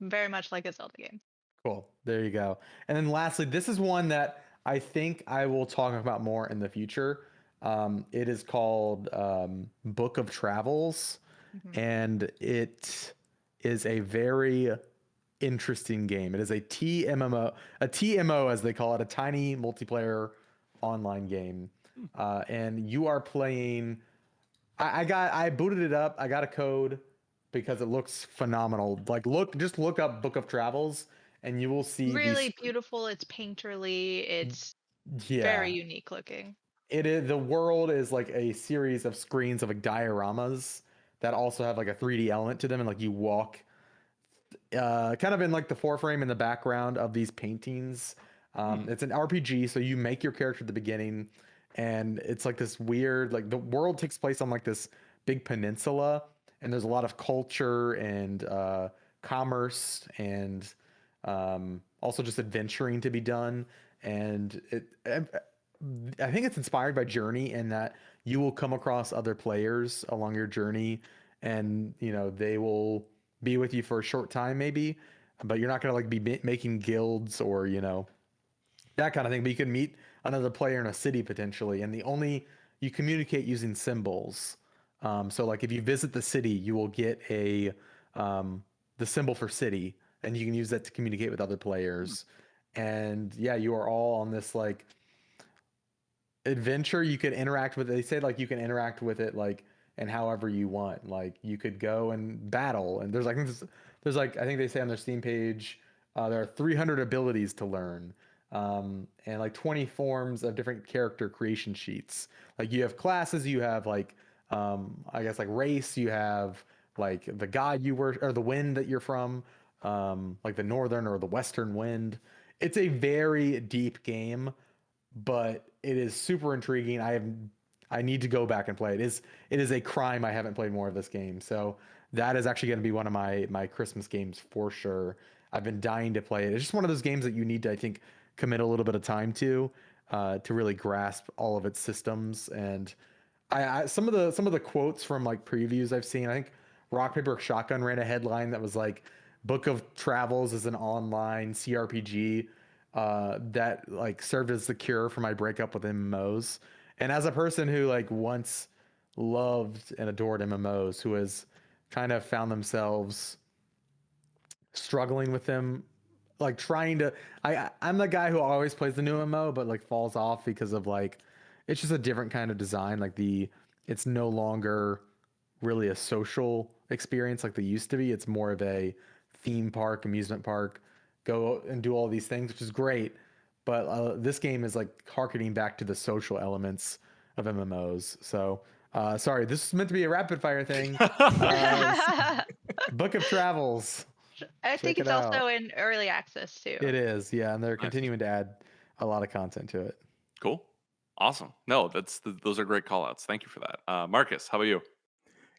very much like a Zelda game. cool. There you go. And then lastly, this is one that I think I will talk about more in the future. It is called Book of Travels, Mhm. and it is a very interesting game. It is a TMO as they call it, a tiny multiplayer online game. And you are playing. I booted it up. I got a code because it looks phenomenal. Like just look up Book of Travels and you will see Really these. beautiful. It's painterly. It's very Yeah, unique looking. it is. The world is like a series of screens of like dioramas that also have like a 3D element to them, and like you walk kind of in like the foreframe in the background of these paintings. It's an RPG, so you make your character at the beginning, and it's like this weird, like the world takes place on like this big peninsula, and there's a lot of culture and commerce and also just adventuring to be done. And I think it's inspired by Journey in that you will come across other players along your journey, and they will be with you for a short time maybe, but you're not going to like be making guilds or that kind of thing. But you can meet another player in a city potentially, and you communicate using symbols. So like if you visit the city, you will get the symbol for city, and you can use that to communicate with other players. And yeah, you are all on this like adventure. You can interact with it. They say like you can interact with it like and however you want. Like you could go and battle, and there's like I think they say on their Steam page there are 300 abilities to learn, and like 20 forms of different character creation sheets. Like you have classes, you have like I guess like race, you have like the god you were or the wind that you're from, like the northern or the western wind. It's a very deep game, but it is super intriguing. I need to go back and play it. It is a crime I haven't played more of this game. So that is actually going to be one of my Christmas games for sure. I've been dying to play it. It's just one of those games that you need to, I think, commit a little bit of time to really grasp all of its systems. And some of the quotes from like previews I've seen, I think Rock Paper Shotgun ran a headline that was like Book of Travels is an online CRPG that like served as the cure for my breakup with MMOs. And as a person who like once loved and adored MMOs, who has kind of found themselves struggling with them, like trying to, I'm the guy who always plays the new MMO, but like falls off because of like it's just a different kind of design. Like it's no longer really a social experience like they used to be. It's more of a theme park, amusement park, go and do all these things, which is great. But this game is like harkening back to the social elements of MMOs. So, sorry, this is meant to be a rapid fire thing. Book of Travels. I think Check it's it also out. in early access too. It is, yeah, and they're Nice. continuing to add a lot of content to it. Cool. Awesome. No, those are great call outs. Thank you for that. Marcus, how about you?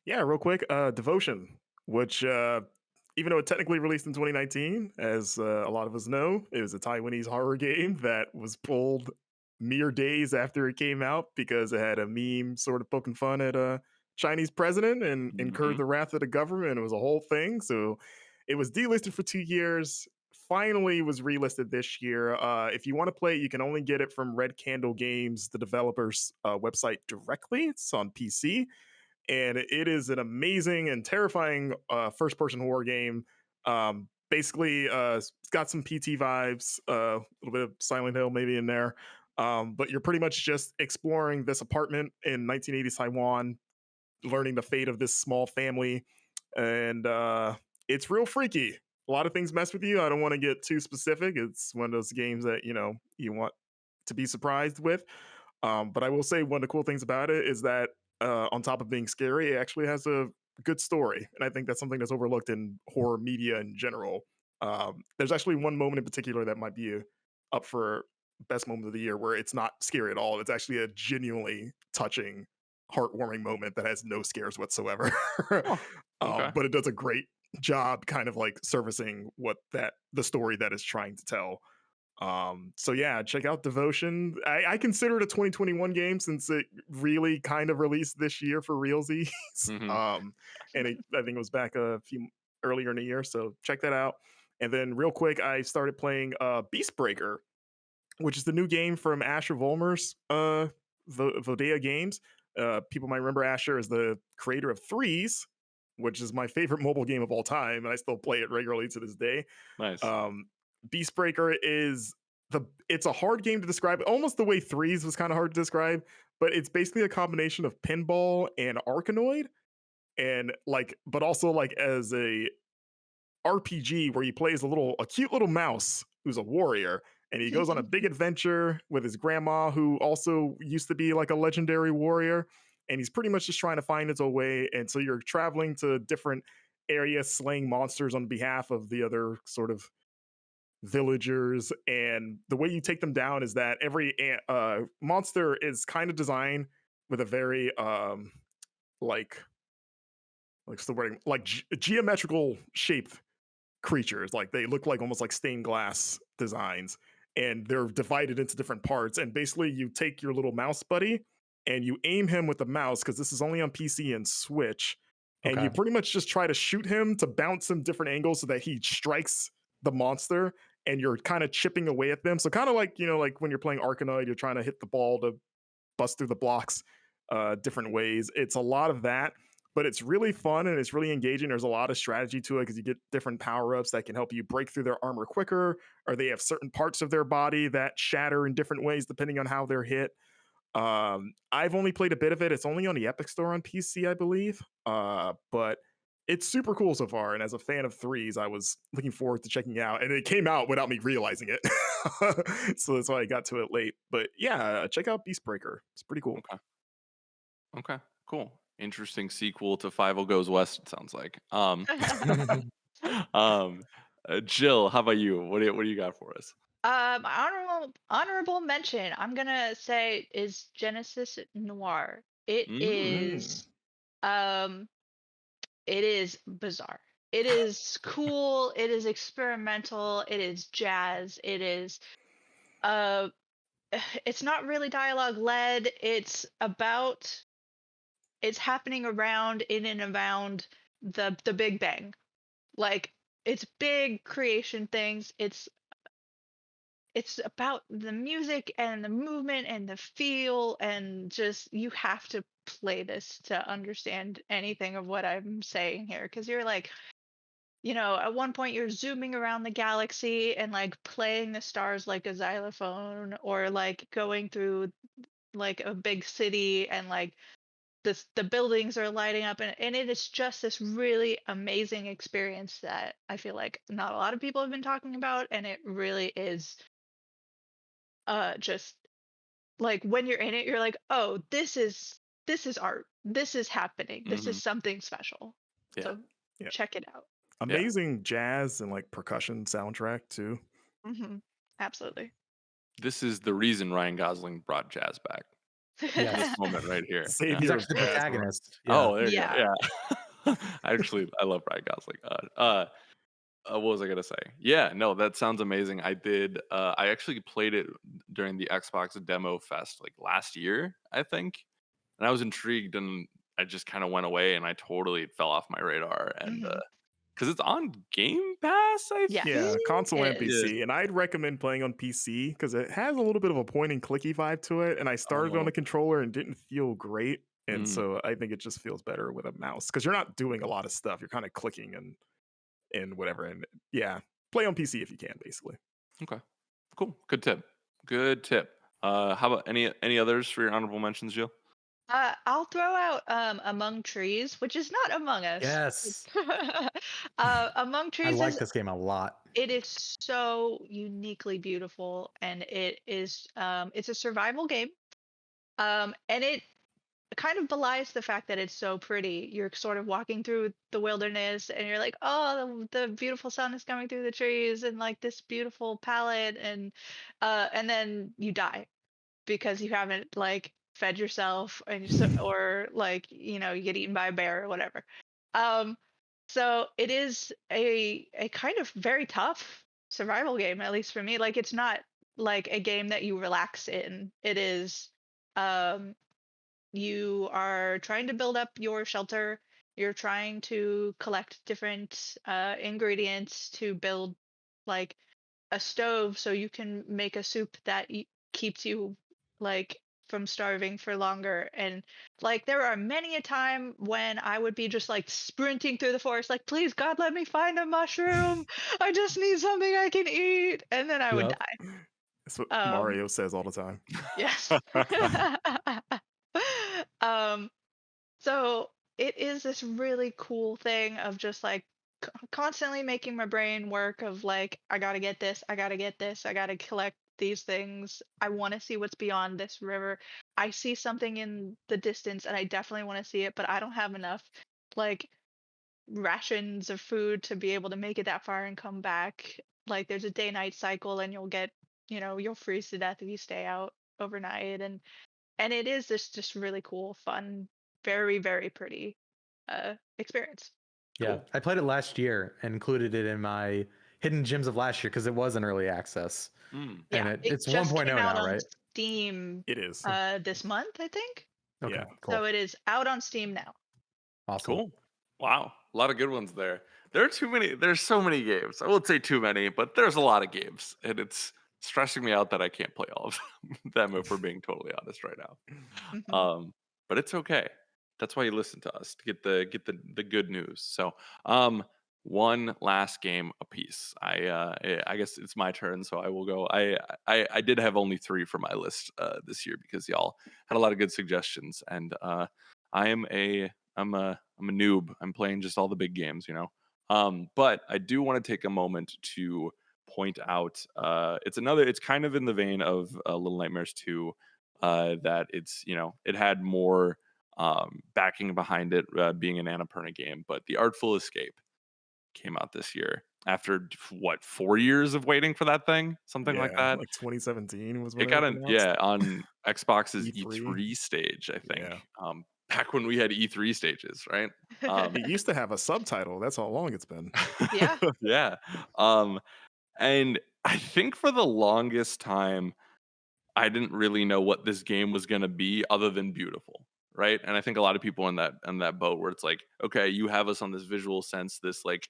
Yeah, real quick, Devotion, which even though it technically released in 2019, as a lot of us know, it was a Taiwanese horror game that was pulled mere days after it came out because it had a meme sort of poking fun at a Chinese president and incurred the wrath of the government. It was a whole thing. So it was delisted for 2 years. Finally was relisted this year. If you want to play it, you can only get it from Red Candle Games, the developer's website directly. It's on PC. And it is an amazing and terrifying first-person horror game. Basically, it's got some PT vibes, a little bit of Silent Hill maybe in there. But you're pretty much just exploring this apartment in 1980s Taiwan, learning the fate of this small family, and it's real freaky. A lot of things mess with you. I don't want to get too specific. It's one of those games that you want to be surprised with. But I will say one of the cool things about it is that on top of being scary, it actually has a good story, and I think that's something that's overlooked in horror media in general. There's actually one moment in particular that might be up for best moment of the year where it's not scary at all. It's actually a genuinely touching, heartwarming moment that has no scares whatsoever. Oh, okay. But it does a great job kind of like servicing the story that it's trying to tell. So yeah, check out Devotion. I consider it a 2021 game since it really kind of released this year for realsies. And I think it was back a few earlier in the year. So check that out. And then real quick, I started playing Beastbreaker, which is the new game from Asher Vollmer's Vodea Games. People might remember Asher as the creator of Threes, which is my favorite mobile game of all time, and I still play it regularly to this day. Nice. Beastbreaker it's a hard game to describe, almost the way Threes was kind of hard to describe, but it's basically a combination of pinball and Arkanoid, and but also like as a RPG where you play as a cute little mouse who's a warrior, and he goes on a big adventure with his grandma, who also used to be like a legendary warrior, and he's pretty much just trying to find his own way. And so you're traveling to different areas, slaying monsters on behalf of the other sort of villagers. And the way you take them down is that every monster is kind of designed with a very what's the wording, geometrical shaped creatures. Like they look like almost like stained glass designs, and they're divided into different parts. And basically you take your little mouse buddy and you aim him with the mouse, because this is only on PC and Switch, and you pretty much just try to shoot him to bounce him different angles so that he strikes the monster, and you're kind of chipping away at them. So kind of like, like when you're playing Arkanoid, you're trying to hit the ball to bust through the blocks different ways. It's a lot of that, but it's really fun and it's really engaging. There's a lot of strategy to it because you get different power-ups that can help you break through their armor quicker, or they have certain parts of their body that shatter in different ways depending on how they're hit. I've only played a bit of it. It's only on the Epic Store on PC, I believe. But it's super cool so far. And as a fan of Threes, I was looking forward to checking it out. And it came out without me realizing it. So that's why I got to it late. But yeah, check out Beastbreaker. It's pretty cool. Okay, cool. Interesting sequel to Five Goes West, it sounds like. Jill, how about you? What do you got for us? Honorable mention, I'm gonna say, is Genesis Noir. It is bizarre. It is cool. It is experimental. It is jazz. It is it's not really dialogue led. It's happening in and around the Big Bang. Like, it's big creation things. It's about the music and the movement and the feel, and just, you have to play this to understand anything of what I'm saying here, because you're like, at one point you're zooming around the galaxy and like playing the stars like a xylophone, or like going through like a big city, and like the buildings are lighting up, and it is just this really amazing experience that I feel like not a lot of people have been talking about, and it really is just like when you're in it, you're like, oh, this is art. This is happening. This Hmm. is something special. Yeah. So Yeah. check it out. Amazing jazz and like percussion soundtrack too. Absolutely. This is the reason Ryan Gosling brought jazz back. Yes. This moment right here. Yeah. Savior He's of actually the jazz, bro. protagonist. Yeah. Oh, there you Yeah. go. Yeah. I love Ryan Gosling. What was I gonna say? Yeah, no, that sounds amazing. I actually played it during the Xbox Demo Fest like last year, I think, and I was intrigued, and I just kind of went away, and I totally fell off my radar, and Mhm. because it's on Game Pass, I Yes. Yeah, think. console and It is. PC, and I'd recommend playing on PC because it has a little bit of a point and clicky vibe to it. And I started on Oh. a controller and didn't feel great, and Mm. so I think it just feels better with a mouse because you're not doing a lot of stuff. You're kind of clicking and whatever. And yeah, play on PC if you can, basically. Okay, cool. Good tip. Good tip. How about any others for your honorable mentions, Jill? I'll throw out Among Trees, which is not Among Us. Yes. Among I Trees like is this game a lot. it is so uniquely beautiful, and it is it's a survival game. And it kind of belies the fact that it's so pretty. You're sort of walking through the wilderness, and you're like, oh, the beautiful sun is coming through the trees, and like this beautiful palette, and then you die because you haven't like fed yourself, and or like you get eaten by a bear or whatever. Um, so it is a kind of very tough survival game, at least for me. Like it's not like a game that you relax in. It is um you are trying to build up your shelter. You're trying to collect different ingredients to build like a stove so you can make a soup that keeps you like from starving for longer. And like there are many a time when I would be just like sprinting through the forest like, please God, let me find a mushroom. I just need something I can eat, and then I would Yep. die. That's what um Mario says all the time. yes. um so it is this really cool thing of just like constantly making my brain work of like, I gotta get this, I gotta get this, I gotta collect these things. I want to see what's beyond this river. I see something in the distance and I definitely want to see it, but I don't have enough like rations of food to be able to make it that far and come back. Like there's a day night cycle, and you'll freeze to death if you stay out overnight. And it is this just really cool, fun, very, very pretty experience. Yeah. Cool. I played it last year and included it in my hidden gems of last year because it was an early access. Mm. Yeah, And it it's just 1.0 came out now, on right? Steam It is. this month, I think. Okay, Yeah. cool. So it is out on Steam now. Awesome. Cool. Wow. A lot of good ones there. There are too many. There's so many games. I won't say too many, but there's a lot of games. And it's stressing me out that I can't play all of them if we're being totally honest right now. Mhm. But it's okay. That's why you listen to us to get the good news. So one last game apiece. I guess it's my turn, so I will go. I did have only 3 for my list this year because y'all had a lot of good suggestions, and I'm a noob. I'm playing just all the big games, you know. But I do want to take a moment to point out it's kind of in the vein of Little Nightmares 2, that it had more backing behind it, being an Annapurna game, but The Artful Escape came out this year after what 4 years of waiting for that thing, something like Yeah, that. like 2017 was when It it got was announced. on Xbox's E3. E3 stage, I think. Yeah. Back when we had E3 stages, right? It used to have a subtitle. That's how long it's been. Yeah. Yeah. And I think for the longest time, I didn't really know what this game was going to be other than beautiful, right? And I think a lot of people in that boat where it's like, okay, you have us on this visual sense, this like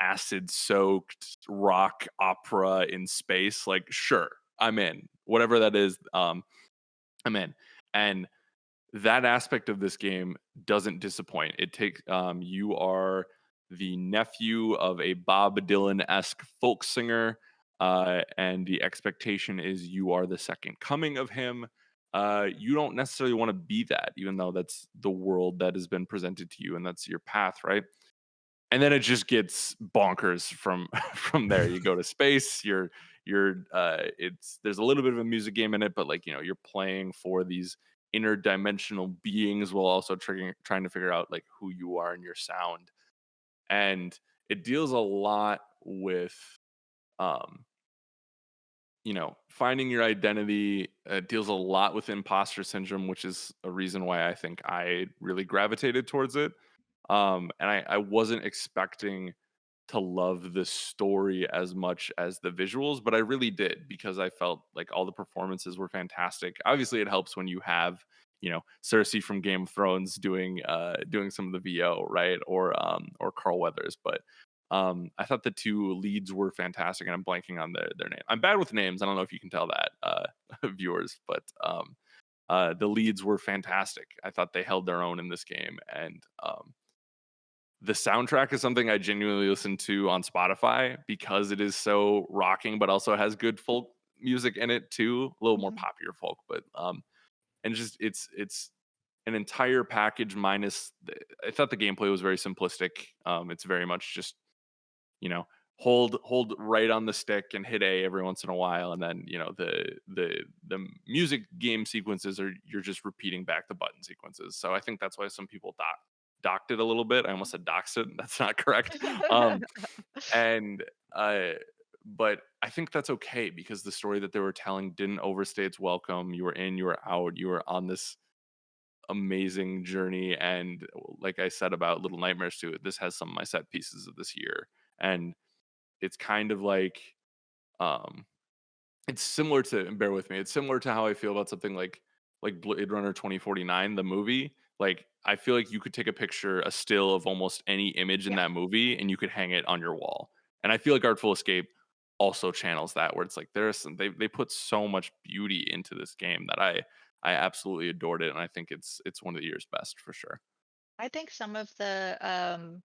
acid soaked rock opera in space, like sure, I'm in. Whatever that is, I'm in. And that aspect of this game doesn't disappoint. It takes you are the nephew of a Bob Dylan-esque folk singer, and the expectation is you are the second coming of him. you don't necessarily want to be that, even though that's the world that has been presented to you and that's your path, right? And then it just gets bonkers from from there. You go to space. It's there's a little bit of a music game in it, but like you're playing for these interdimensional beings while also trying to figure out like who you are and your sound. And it deals a lot with um finding your identity. Deals a lot with imposter syndrome, which is a reason why I think I really gravitated towards it. And I wasn't expecting to love the story as much as the visuals, but I really did because I felt like all the performances were fantastic. Obviously, it helps when you have Cersei from Game of Thrones doing some of the VO, right, or Carl Weathers, but I thought the two leads were fantastic, and I'm blanking on their name. I'm bad with names. I don't know if you can tell that, viewers, but the leads were fantastic. I thought they held their own in this game, and the soundtrack is something I genuinely listen to on Spotify because it is so rocking, but also has good folk music in it too. A little more Mhm. popular folk, but and just it's an entire package minus. I thought the gameplay was very simplistic. It's very much just you know hold right on the stick and hit A every once in a while, and then the music game sequences are you're just repeating back the button sequences. So I think that's why some people docked it a little bit. I almost said doxed it. That's not correct. And but I think that's okay because the story that they were telling didn't overstay its welcome. You were in, you were out, you were on this amazing journey. And like I said about Little Nightmares too, this has some of my set pieces of this year. And it's kind of like um it's similar to, and bear with me, it's similar to how I feel about something like Blade Runner 2049, the movie. Like I feel like you could take a picture, a still of almost any image in Yeah. that movie, and you could hang it on your wall. And I feel like Artful Escape also channels that, where it's like there's some they put so much beauty into this game that I absolutely adored it, and I think it's one of the year's best for sure. I think some of the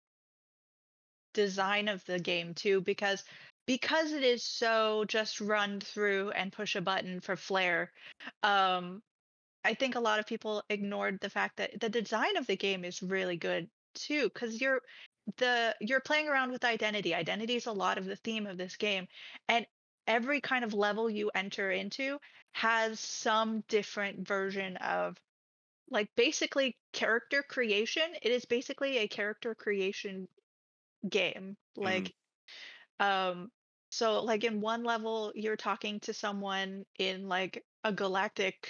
design of the game too, because it is so just run through and push a button for flair. Um, I think a lot of people ignored the fact that the design of the game is really good too, because you're playing around with identity. Identity is a lot of the theme of this game, and every kind of level you enter into has some different version of like basically character creation. It is basically a character creation game. Mm, Um, so like in one level, you're talking to someone in like a galactic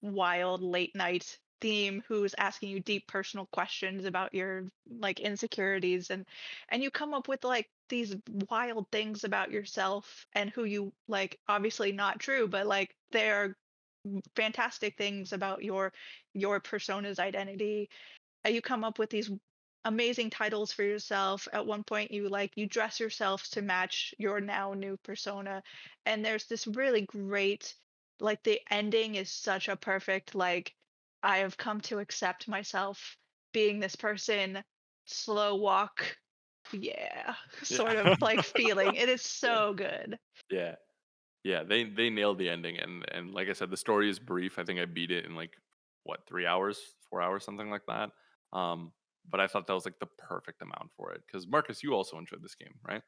wild late night theme who's asking you deep personal questions about your like insecurities, and you come up with like these wild things about yourself and who you like, obviously not true, but like they're fantastic things about your persona's identity. You come up with these amazing titles for yourself. At one point you dress yourself to match your now new persona, and there's this really great, like the ending is such a perfect like I have come to accept myself being this person, slow walk, yeah, sort of yeah. like feeling. It is Yeah. so good. Yeah. Yeah, they nailed the ending, and like I said, the story is brief. I think I beat it in like what 3 hours, 4 hours, something like that. Um, but I thought that was like the perfect amount for it because Marcus, you also enjoyed this game, right?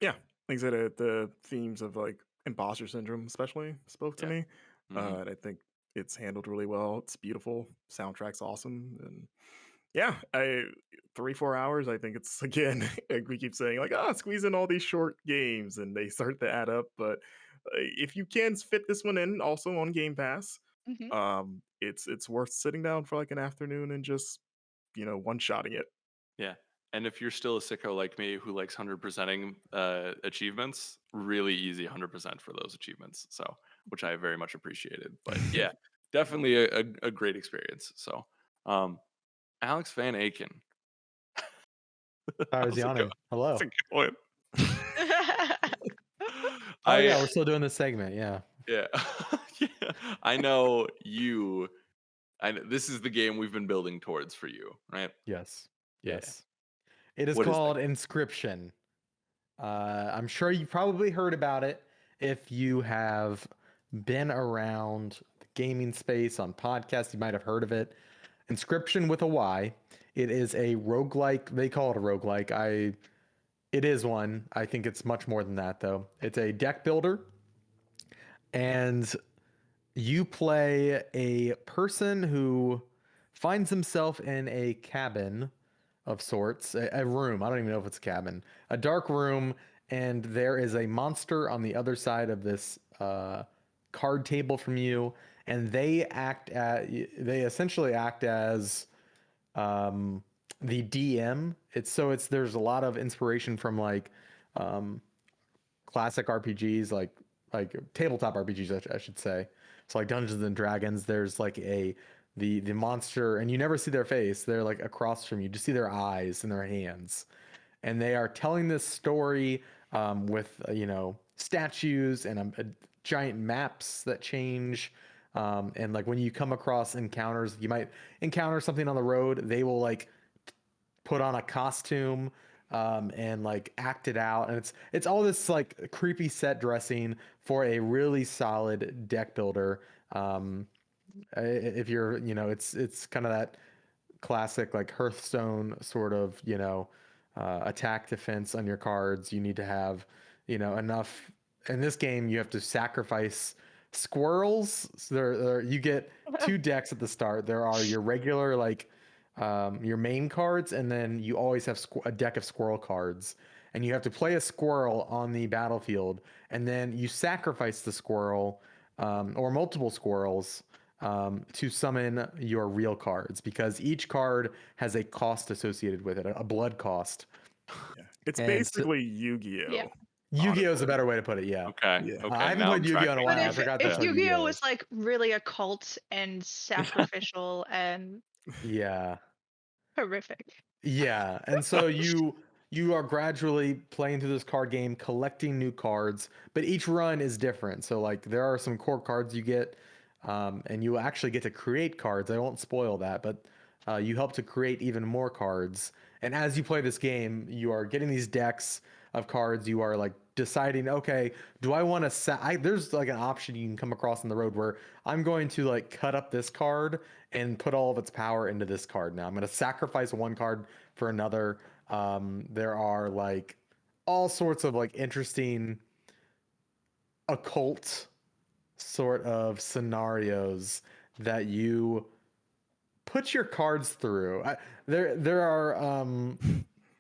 Yeah, like I said, the themes of like imposter syndrome especially spoke to Yeah. me, Hmm. and I think it's handled really well. It's beautiful, soundtrack's awesome, and yeah, I 3 4 hours. I think it's again like we keep saying like squeeze in all these short games, and they start to add up. But if you can fit this one in, also on Game Pass, Hmm. it's worth sitting down for like an afternoon and just one shotting it. Yeah. And if you're still a sicko like me who likes 100%ing achievements, really easy 100% for those achievements. So, which I very much appreciated. But yeah, definitely a great experience. So, um, Alex Van Aken, I was how's it going? yawning. How's Hello. it going? Oh I yeah, we're still doing this segment. Yeah. yeah. Yeah. I know you. This is the game we've been building towards for you, right? Yes. Yeah. Yes. It is What is that called game? Inscryption. I'm sure you probably heard about it if you have been around the gaming space, on podcasts. You might have heard of it. Inscryption with a Y. It is a roguelike. They call it a roguelike. It is one. I think it's much more than that, though. It's a deck builder, and you play a person who finds himself in a cabin of sorts, a room. I don't even know if it's a cabin, a dark room, and there is a monster on the other side of this card table from you, and they essentially act as the DM. There's a lot of inspiration from like classic RPGs, like tabletop RPGs, I should say. So like Dungeons and Dragons, there's like the monster, and you never see their face. They're like across from you. You just see their eyes and their hands, and they are telling this story with statues and giant maps that change. And like when you come across encounters, you might encounter something on the road. They will like put on a costume and like act it out, and it's all this like creepy set dressing for a really solid deck builder. If you're, it's kind of that classic like Hearthstone sort of, attack defense on your cards. You need to have, enough. In this game, you have to sacrifice squirrels. So you get 2 decks at the start. There are your regular like your main cards, and then you always have a deck of squirrel cards, and you have to play a squirrel on the battlefield, and then you sacrifice the squirrel or multiple squirrels to summon your real cards, because each card has a cost associated with it, a blood cost. Yeah. It's And basically Yu-Gi-Oh. Yeah. Yu-Gi-Oh is a better way to put it. Yeah. Okay. Yeah. Okay. I haven't now played I'm Yu-Gi-Oh in a tracking. while. But I if, forgot if that's what Yu-Gi-Oh Yu-Gi-Oh was is. like really occult and sacrificial and Yeah. horrific. Yeah, and so you are gradually playing through this card game, collecting new cards, but each run is different. So like there are some core cards you get, and you actually get to create cards. I won't spoil that, but you help to create even more cards. And as you play this game, you are getting these decks of cards. You are like deciding, okay, do I want to there's like an option you can come across on the road where I'm going to like cut up this card and put all of its power into this card. Now I'm going to sacrifice one card for another. There are like all sorts of like interesting occult sort of scenarios that you put your cards through. There are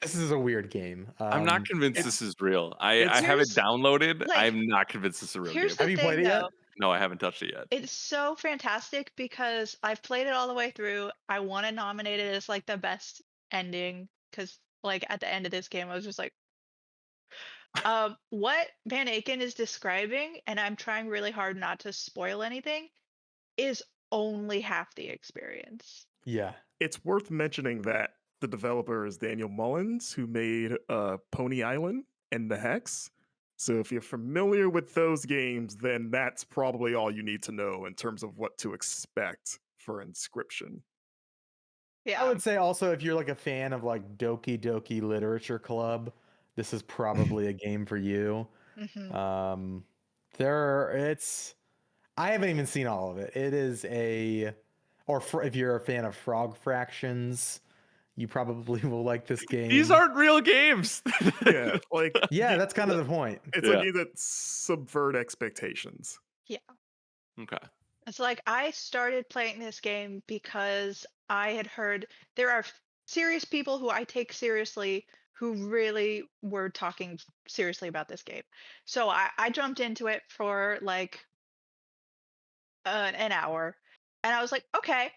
this is a weird game. I'm not convinced this is real. I it's- have it Here's, downloaded. like, I'm not convinced this is a real game. Here's the Have you thing, played it yet? though. No, I haven't touched it yet. It's so fantastic because I've played it all the way through. I want to nominate it as like the best ending because like at the end of this game, I was just like, what Van Aken is describing, and I'm trying really hard not to spoil anything, is only half the experience. Yeah. It's worth mentioning that the developer is Daniel Mullins, who made Pony Island and The Hex. So if you're familiar with those games, then that's probably all you need to know in terms of what to expect for Inscryption. Yeah. I would say also if you're like a fan of like Doki Doki Literature Club, this is probably a game for you. Mhm. I haven't even seen all of it. It is if you're a fan of Frog Fractions, you probably will like this game. These aren't real games. Yeah, like Yeah, that's kind of the point. it's Yeah. a game that subvert expectations. Okay. It's like I started playing this game because I had heard there are serious people who I take seriously who really were talking seriously about this game. So I jumped into it for like an hour, and I was like, okay,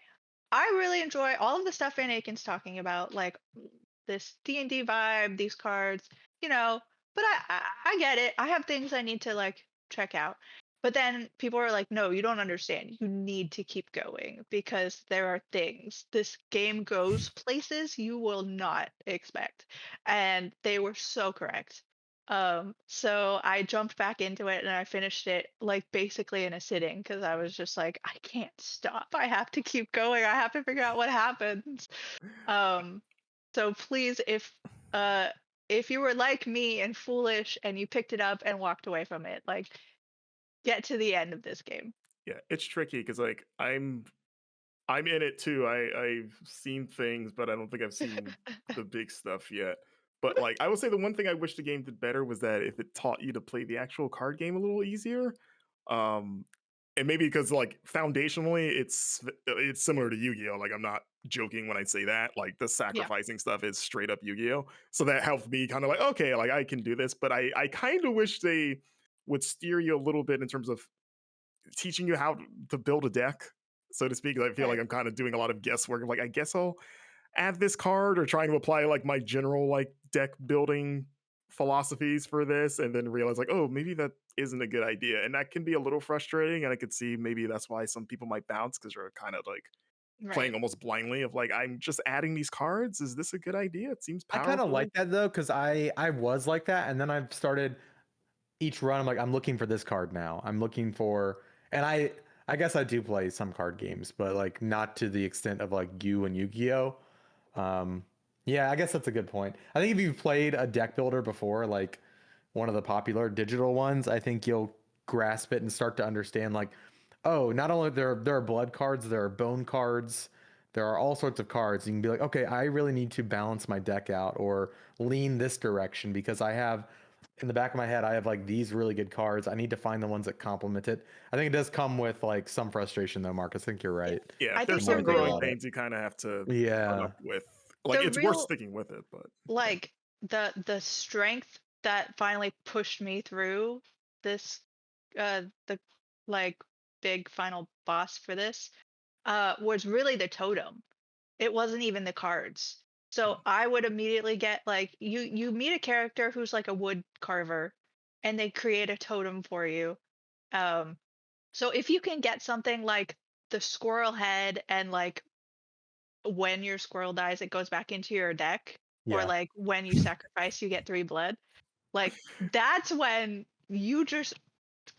I really enjoy all of the stuff Van Aken's talking about, like this D&D vibe, these cards, but I get it. I have things I need to like check out. But then people are like, no, you don't understand. You need to keep going because there are things. This game goes places you will not expect. And they were so correct. So I jumped back into it and I finished it like basically in a sitting because I was just like, I can't stop. I have to keep going. I have to figure out what happens. So please, if you were like me and foolish and you picked it up and walked away from it, like get to the end of this game. Yeah, it's tricky because like I'm in it too. I've seen things, but I don't think I've seen the big stuff yet. But like I would say the one thing I wish the game did better was that if it taught you to play the actual card game a little easier. Um and maybe because like foundationally it's similar to Yu-Gi-Oh! Like I'm not joking when I say that. Like the Yeah. sacrificing stuff is straight up Yu-Gi-Oh! So that helped me kind of like, okay, like I can do this. But I kind of wish they would steer you a little bit in terms of teaching you how to build a deck, so to speak. I feel like Right. I'm kind of doing a lot of guesswork. Like, I guess I'll add this card or trying to apply like my general like deck building philosophies for this, and then realize like, oh, maybe that isn't a good idea, and that can be a little frustrating. And I could see maybe that's why some people might bounce because they're kind of like playing Right. almost blindly of like, I'm just adding these cards. Is this a good idea? It seems I kind of powerful. like that though, because I was like that, and then I've started each run. I'm like, I'm looking for this card now. I'm looking for, and I guess I do play some card games, but like not to the extent of like you and Yu-Gi-Oh. Um, yeah, I guess that's a good point. I think if you've played a deck builder before, like one of the popular digital ones, I think you'll grasp it and start to understand like, oh, not only there are blood cards, there are bone cards, there are all sorts of cards. You can be like, okay, I really need to balance my deck out or lean this direction because I have in the back of my head, I have like these really good cards. I need to find the ones that complement it. I think it does come with like some frustration though, Marcus. I think you're right. Yeah, I there's think some the growing real pains you kind of have to put Yeah. up with. Like, the it's worth real sticking with it, but like the strength that finally pushed me through this the like big final boss for this was really the totem. It wasn't even the cards. So I would immediately get like you meet a character who's like a wood carver and they create a totem for you. Um so if you can get something like the squirrel head and like when your squirrel dies it goes back into your deck or Yeah. like when you sacrifice you get 3 blood. Like that's when you just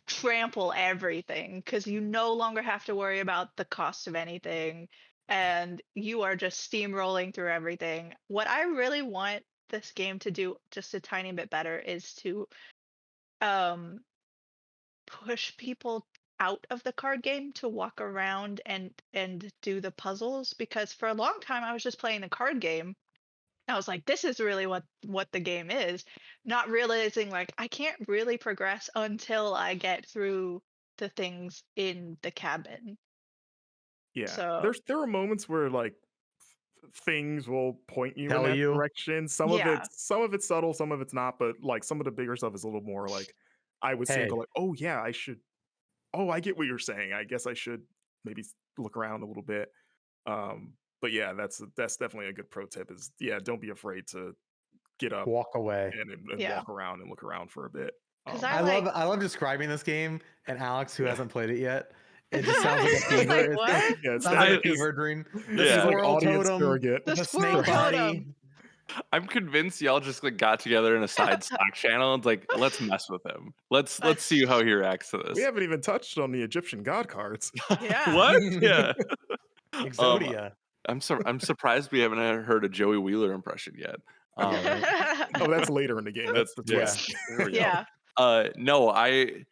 trample everything because you no longer have to worry about the cost of anything and you are just steamrolling through everything. What I really want this game to do just a tiny bit better is to um push people out of the card game to walk around and do the puzzles because for a long time I was just playing the card game. I was like, this is really what the game is, not realizing like I can't really progress until I get through the things in the cabin. yeah, So there are moments where like things will point you in Tell that you. direction. yeah, Some of it's subtle, some of it's not, but like some of the bigger stuff is a little more like I would say Hey, go like, oh yeah, I should. Oh, I get what you're saying. I guess I should maybe look around a little bit. But yeah, that's definitely a good pro tip. Is yeah, don't be afraid to get up walk away. and yeah, walk around and look around for a bit. because Um, I like I love describing this game, and Alex, who yeah, hasn't played it yet, it just sounds like a fever. like It what? yeah, sounds like a Stadnik is fever dream. The Yeah. like squirrel audience totem, surrogate. The the squirrel snake body. totem. I'm convinced y'all just like got together in a side Slack channel and like let's mess with him. Let's see how he reacts to We this. haven't even touched on the Egyptian god cards. Yeah. What? Yeah. Um, Exodia. I'm surprised we haven't heard a Joey Wheeler impression yet. Yeah, right. Oh, that's later in the game. That's the Yeah. twist. There we go. Yeah. No, I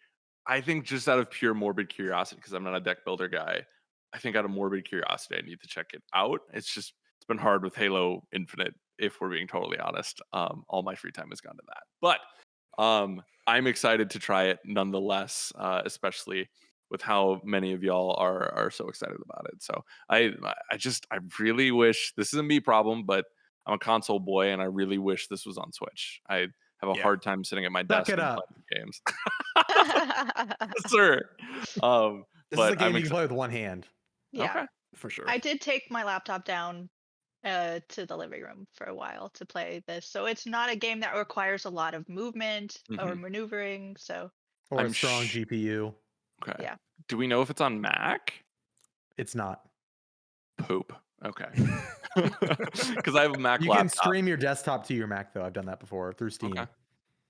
think just out of pure morbid curiosity, because I'm not a deck builder guy, I think out of morbid curiosity, I need to check it out. It's been hard with Halo Infinite, if we're being totally honest. All my free time has gone to that. But I'm excited to try it nonetheless, especially with how many of y'all are so excited about it. So I really wish this is a me problem, but I'm a console boy and I really wish this was on Switch. I have a Yeah. hard time sitting at my Suck desk it and up. playing games. Sir. This is a But game I'm you can play with one hand. Yeah. okay. For sure. I did take my laptop down to the living room for a while to play this. So it's not a game that requires a lot of movement or Mhm. maneuvering. So Or I'm a strong GPU. Okay. Yeah. Do we know if it's on Mac? It's not. Poop. Okay. Because I have a Mac You laptop. can stream your desktop to your Mac though. I've done that before through Steam. Okay.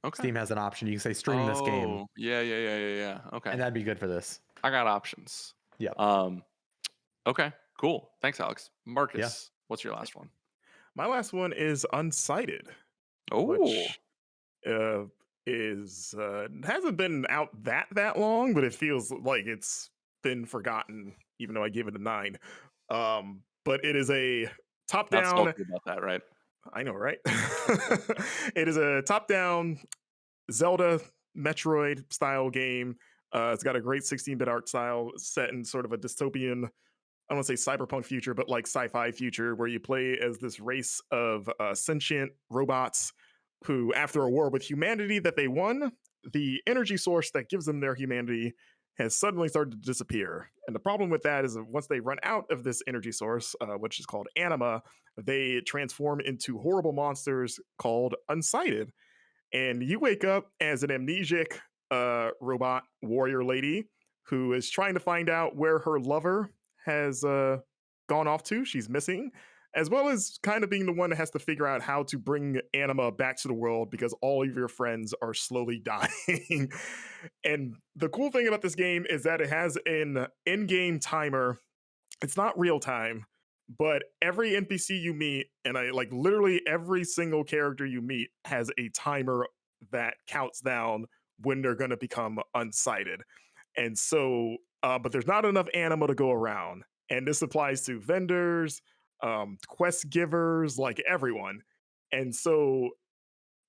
Okay. Steam has an option. You can say stream this game, Oh, yeah. Okay. and that'd be good for this. I got options. Yep. Okay. Cool. Thanks, Alex. Marcus, what's your last one? My last one is Unsighted, Oh. which is hasn't been out that long, but it feels like it's been forgotten, even though I gave it a 9. But it is a Not top-down. salty about that, right? I know, right? It is a top-down Zelda Metroid style game. It's got a great 16-bit art style set in sort of a dystopian, I don't want to say cyberpunk future, but like sci-fi future where you play as this race of sentient robots who, after a war with humanity that they won, the energy source that gives them their humanity has suddenly started to disappear. And the problem with that is that once they run out of this energy source, which is called anima, they transform into horrible monsters called Unsighted. And you wake up as an amnesic robot warrior lady who is trying to find out where her lover has gone off to. She's missing, as well as kind of being the one that has to figure out how to bring anima back to the world because all of your friends are slowly dying. And the cool thing about this game is that it has an in-game timer. It's not real time, but every NPC you meet, and I like literally every single character you meet has a timer that counts down when they're going to become unsighted. And so, but there's not enough anima to go around. And this applies to vendors, quest givers, like everyone. And so,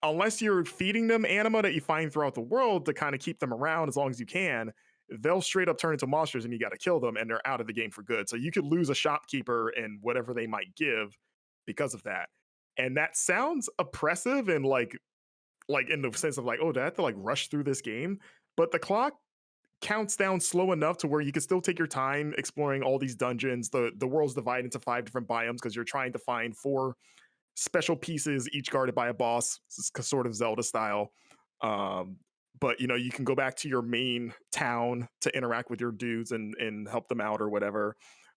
unless you're feeding them anima that you find throughout the world to kind of keep them around as long as you can, they'll straight up turn into monsters and you got to kill them and they're out of the game for good. So you could lose a shopkeeper and whatever they might give because of that. And that sounds oppressive and like in the sense of like, oh, do I have to like rush through this game? But the clock counts down slow enough to where you can still take your time exploring all these dungeons. The world's divided into 5 different biomes because you're trying to find 4 special pieces, each guarded by a boss, sort of Zelda style. But you know, you can go back to your main town to interact with your dudes and help them out or whatever.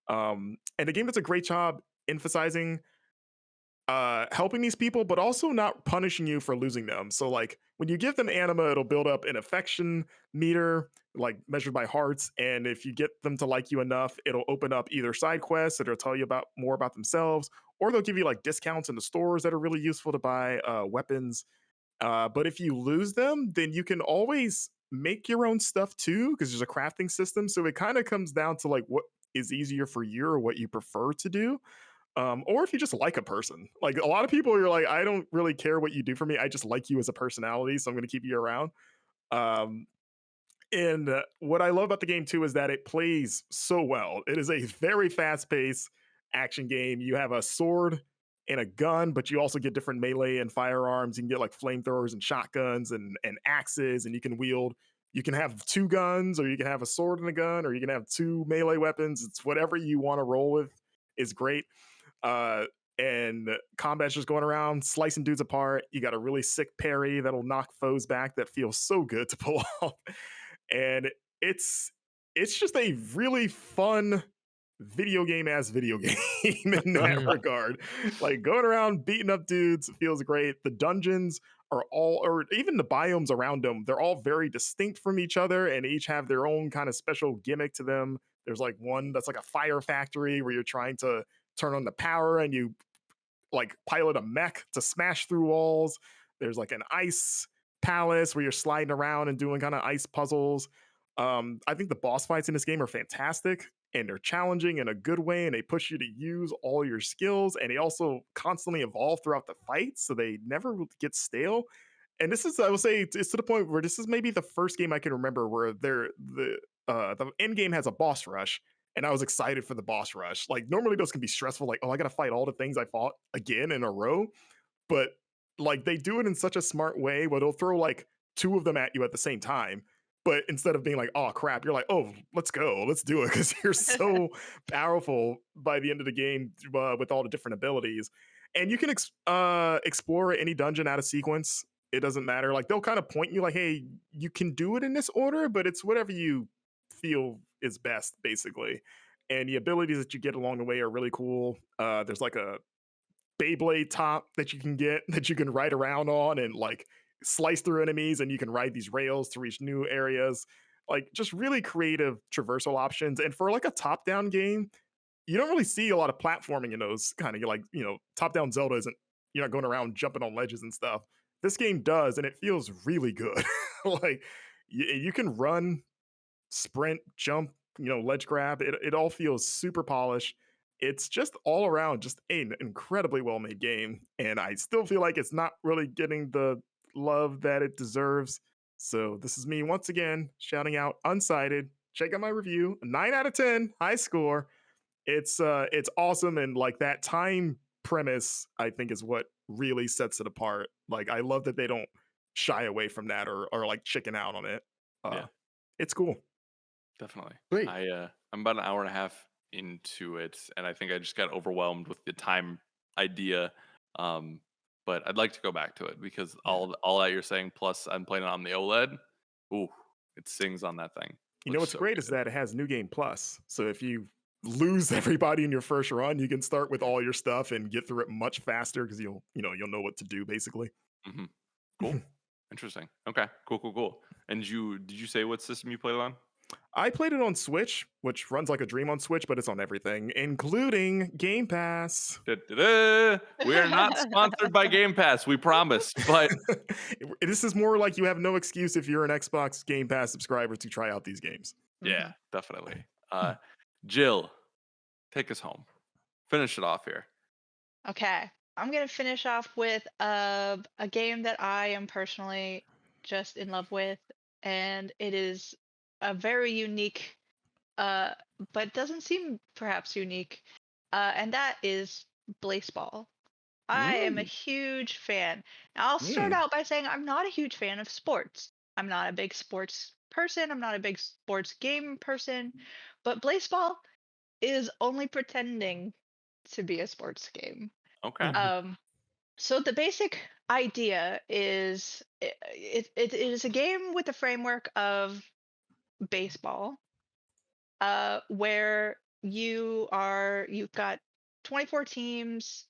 And the game does a great job emphasizing helping these people, but also not punishing you for losing them. So like when you give them anima, it'll build up an affection meter, like measured by hearts. And if you get them to like you enough, it'll open up either side quests that will tell you about more about themselves, or they'll give you like discounts in the stores that are really useful to buy weapons. But if you lose them, then you can always make your own stuff too, because there's a crafting system. So it kind of comes down to like what is easier for you or what you prefer to do. Or if you just like a person. Like a lot of people are like, I don't really care what you do for me. I just like you as a personality, so I'm going to keep you around. And what I love about the game too is that it plays so well. It is a very fast-paced action game. You have a sword and a gun, but you also get different melee and firearms. You can get like flamethrowers and shotguns and axes, and you can wield. You can have 2 guns, or you can have a sword and a gun, or you can have 2 melee weapons. It's whatever you want to roll with is great. And combat's just going around slicing dudes apart. You got a really sick parry that'll knock foes back that feels so good to pull off. And it's just a really fun video game in that regard. Like going around beating up dudes feels great. The dungeons are all, or even the biomes around them, they're all very distinct from each other and each have their own kind of special gimmick to them. There's like one that's like a fire factory where you're trying to turn on the power and you like pilot a mech to smash through walls. There's like an ice palace where you're sliding around and doing kind of ice puzzles. I think the boss fights in this game are fantastic and they're challenging in a good way, and they push you to use all your skills, and they also constantly evolve throughout the fight, so they never get stale. And this is, I will say, it's to the point where this is maybe the first game I can remember where the end game has a boss rush, and I was excited for the boss rush. Like normally those can be stressful, like, oh, I gotta fight all the things I fought again in a row. But like they do it in such a smart way where they'll throw like 2 of them at you at the same time. But instead of being like, oh crap, you're like, oh, let's go, let's do it, because you're so powerful by the end of the game with all the different abilities. And you can explore any dungeon out of sequence. It doesn't matter. Like they'll kind of point you like, hey, you can do it in this order, but it's whatever you feel is best, basically. And the abilities that you get along the way are really cool. There's like a Beyblade top that you can get that you can ride around on and like slice through enemies, and you can ride these rails to reach new areas. Like just really creative traversal options. And for like a top-down game, you don't really see a lot of platforming in those kind of, like, you know, top-down Zelda isn't, you're not going around jumping on ledges and stuff. This game does, and it feels really good. Like you can run, sprint, jump, ledge grab. It all feels super polished. It's just all around just an incredibly well made game, and I still feel like it's not really getting the love that it deserves. So this is me once again shouting out Unsighted. Check out my review, 9 out of 10, high score. It's awesome, and like that time premise, I think is what really sets it apart. Like I love that they don't shy away from that or like chicken out on it. Yeah. It's cool. Definitely. Sweet. I'm about an hour and a half into it, and I think I just got overwhelmed with the time idea. But I'd like to go back to it because all that you're saying, plus I'm playing it on the OLED. Ooh, it sings on that thing. You know Looks what's so great is good. that it has New Game Plus. So if you lose everybody in your first run, you can start with all your stuff and get through it much faster because you'll know what to do basically. Mm-hmm. Cool. Interesting. Okay. Cool. And did you say what system you played it on? I played it on Switch, which runs like a dream on Switch, but it's on everything, including Game Pass. Da-da-da. We are not sponsored by Game Pass, we promise. But This is more like you have no excuse if you're an Xbox Game Pass subscriber to try out these games. yeah, definitely. Jill, take us home. Finish it off here. Okay, I'm gonna finish off with a game that I am personally just in love with, and it is a very unique, but doesn't seem perhaps unique, and that is Blaseball. I am a huge fan. Now, I'll start out by saying I'm not a huge fan of sports. I'm not a big sports person. I'm not a big sports game person, but Blaseball is only pretending to be a sports game. Okay. So the basic idea is it is a game with the framework of baseball, where you've got 24 teams.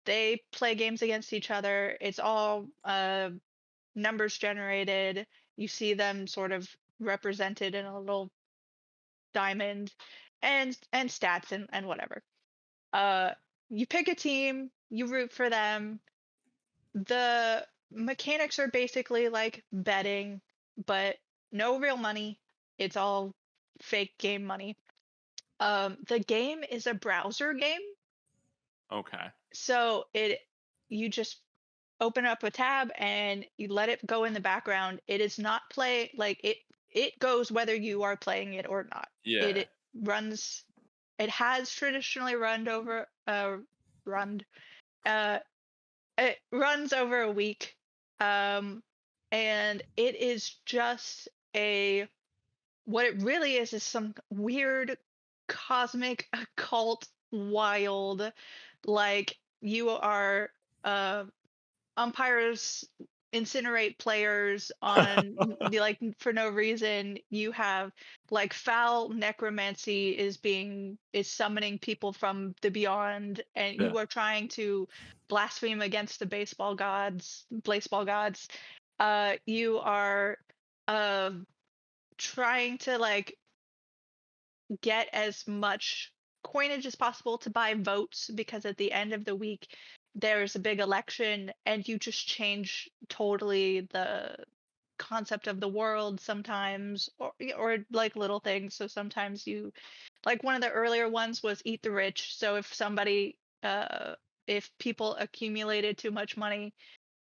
They play games against each other. It's all numbers generated. You see them sort of represented in a little diamond, and stats and whatever. You pick a team, you root for them. The mechanics are basically like betting, but no real money. It's all fake game money. The game is a browser game, Okay. so you just open up a tab and you let it go in the background. It is not play like it goes whether you are playing it or not. Yeah. It runs. It has traditionally run over run it runs over a week, and it is just what it really is some weird cosmic occult wild, like you are umpires incinerate players on like for no reason. You have like foul necromancy is summoning people from the beyond, and Yeah. you are trying to blaspheme against the baseball gods. You are trying to like get as much coinage as possible to buy votes, because at the end of the week there's a big election and you just change totally the concept of the world sometimes, or like little things. So sometimes you, like one of the earlier ones was eat the rich. So if people accumulated too much money,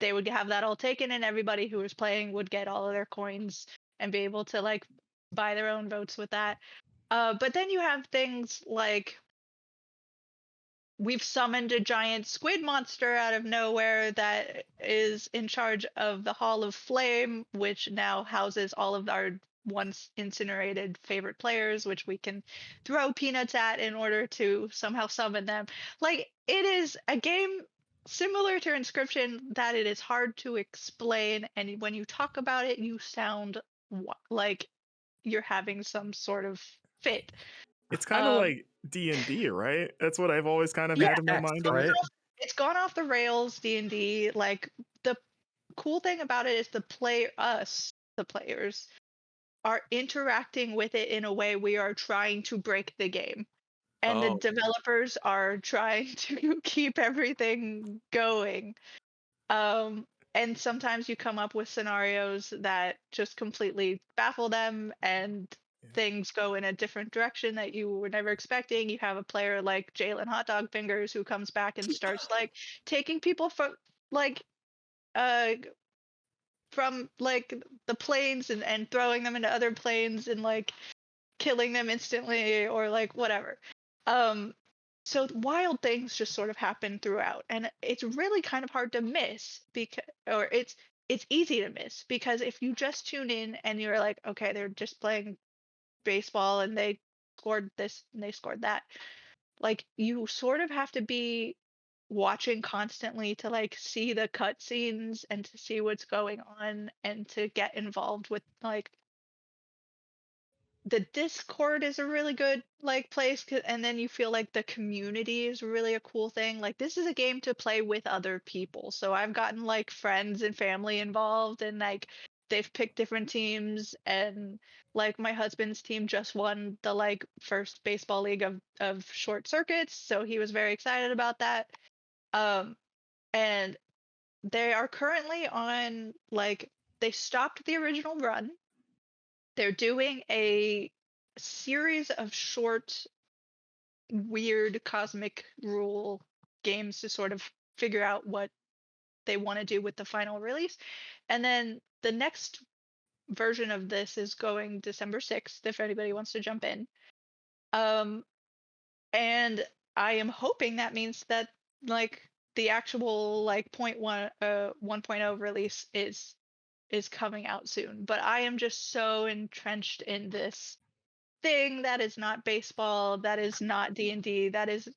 they would have that all taken, and everybody who was playing would get all of their coins and be able to like buy their own votes with that. But then you have things like we've summoned a giant squid monster out of nowhere that is in charge of the Hall of Flame, which now houses all of our once incinerated favorite players, which we can throw peanuts at in order to somehow summon them. Like, it is a game similar to Inscryption that it is hard to explain, and when you talk about it, you sound like you're having some sort of fit. It's kind of like D&D, right? That's what I've always kind of had in my mind. Right? It's gone off the rails, D&D. Like, the cool thing about it is the players, are interacting with it in a way we are trying to break the game. And the developers are trying to keep everything going. And sometimes you come up with scenarios that just completely baffle them, and things go in a different direction that you were never expecting. You have a player like Jalen Hot Dog Fingers who comes back and starts like taking people from like uh from like the planes and throwing them into other planes and like killing them instantly or like whatever. Um so wild things just sort of happen throughout, and it's really kind of hard to miss because or it's easy to miss because if you just tune in and you're like, okay, they're just playing baseball and they scored this and they scored that, like you sort of have to be watching constantly to like see the cutscenes and to see what's going on and to get involved with like the Discord is a really good like place, and then you feel like the community is really a cool thing. Like this is a game to play with other people. So I've gotten like friends and family involved, and like they've picked different teams, and like my husband's team just won the like first baseball league of short circuits, so he was very excited about that. Um and they are currently on like they stopped the original run. They're doing a series of short, weird cosmic rule games to sort of figure out what they want to do with the final release. And then the next version of this is going December 6th, if anybody wants to jump in. Um, and I am hoping that means that like the actual like 1.0 release is coming out soon. But I am just so entrenched in this thing that is not baseball, that is not D&D, that is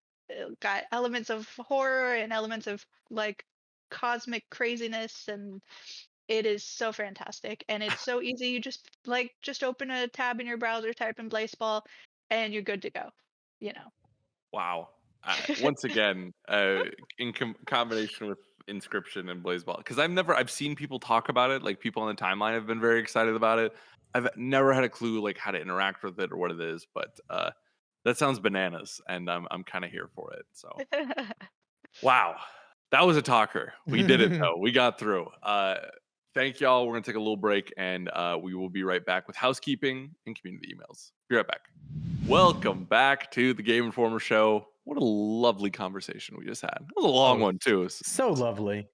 got elements of horror and elements of like cosmic craziness, and it is so fantastic and it's so easy. You just open a tab in your browser, type in baseball, and you're good to go, you know. Wow. Once again, in combination with Inscryption and Blazeball, because I've seen people talk about it. Like people on the timeline have been very excited about it. I've never had a clue like how to interact with it or what it is, but that sounds bananas, and I'm kind of here for it. So wow, that was a talker. We did it though. We got through. Thank y'all. We're gonna take a little break, and we will be right back with housekeeping and community emails. Be right back. Welcome back to the Game Informer Show. What a lovely conversation we just had. It was a long one too. So lovely.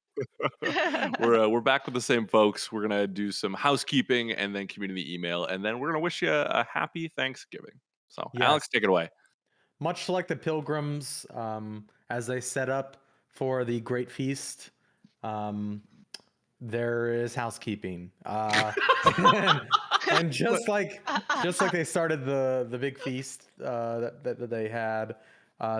We're back with the same folks. We're gonna do some housekeeping and then community email, and then we're gonna wish you a happy Thanksgiving. So, Yes. Alex, take it away. Much like the pilgrims, as they set up for the great feast, there is housekeeping, and just like they started the big feast that they had,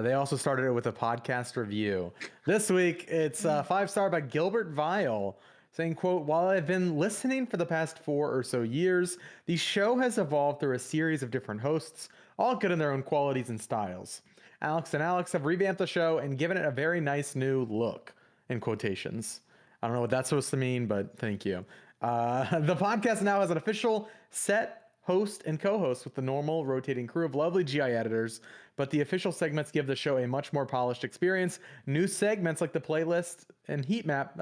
they also started it with a podcast review. This week, it's 5-star by Gilbert Vile, saying, quote, "While I've been listening for the past 4 or so years, the show has evolved through a series of different hosts, all good in their own qualities and styles. Alex and Alex have revamped the show and given it a very nice new look," in quotations. I don't know what that's supposed to mean, but thank you. The podcast now has an official set, host, and co-host with the normal rotating crew of lovely GI editors, but the official segments give the show a much more polished experience. New segments like the playlist and heat map.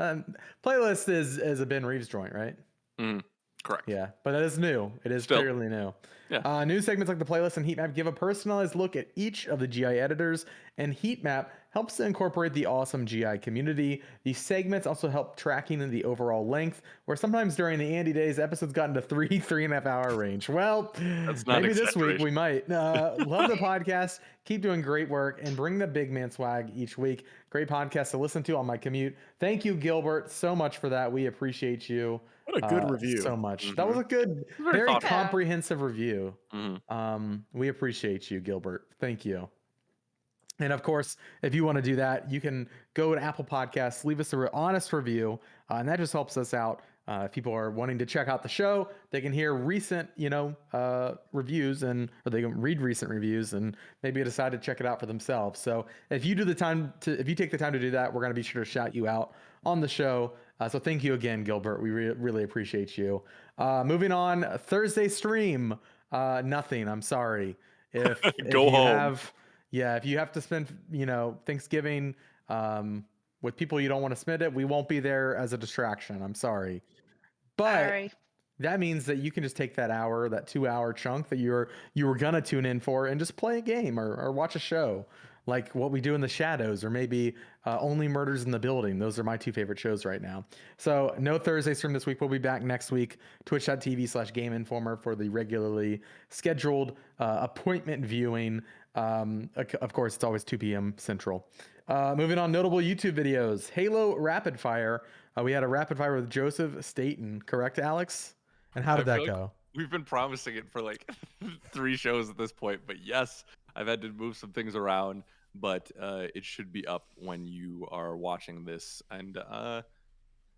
Playlist is a Ben Reeves joint, right? Correct. Yeah, but it is new. It is fairly new. Yeah. New segments like the playlist and heat map give a personalized look at each of the GI editors, and heat map helps to incorporate the awesome GI community. These segments also help tracking in the overall length, where sometimes during the Andy days, episodes got into 3.5 hour range. Well, That's not maybe this week we might. Love the podcast. Keep doing great work and bring the big man swag each week. Great podcast to listen to on my commute. Thank you, Gilbert, so much for that. We appreciate you. What a good review. So much. That was a good, very thoughtful. comprehensive review. We appreciate you, Gilbert. Thank you. And of course, if you want to do that, you can go to Apple Podcasts, leave us an honest review, and that just helps us out. If people are wanting to check out the show, they can hear recent, reviews, or they can read recent reviews and maybe decide to check it out for themselves. So if you take the time to do that, we're going to be sure to shout you out on the show. So thank you again, Gilbert. We really appreciate you. Moving on, Thursday stream. Nothing. I'm sorry. If Go home. If you have to spend, Thanksgiving with people you don't want to spend it, we won't be there as a distraction. I'm sorry. But Sorry. that means that you can just take that hour, that 2 hour chunk that you were gonna tune in for, and just play a game or watch a show, like what we do in the shadows, or maybe Only Murders in the Building. Those are my two favorite shows right now. So no Thursday stream this week. We'll be back next week. Twitch.tv/Game Informer for the regularly scheduled appointment viewing. Of course, it's always 2 p.m. Central. Moving on, notable YouTube videos. Halo Rapid Fire. We had a rapid fire with Joseph Staten, correct, Alex? And how did that go? We've been promising it for like 3 shows at this point, but yes, I've had to move some things around, but it should be up when you are watching this, and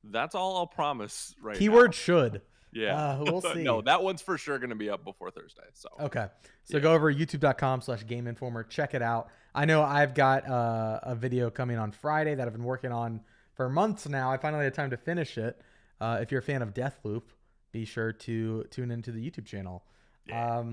that's all I'll promise right Keyword now. should. Yeah, we'll see. No, that one's for sure going to be up before Thursday. So okay, so go over youtube.com/Game Informer, check it out. I know I've got a video coming on Friday that I've been working on for months now. I finally had time to finish it. If you're a fan of Deathloop, be sure to tune into the YouTube channel. Yeah.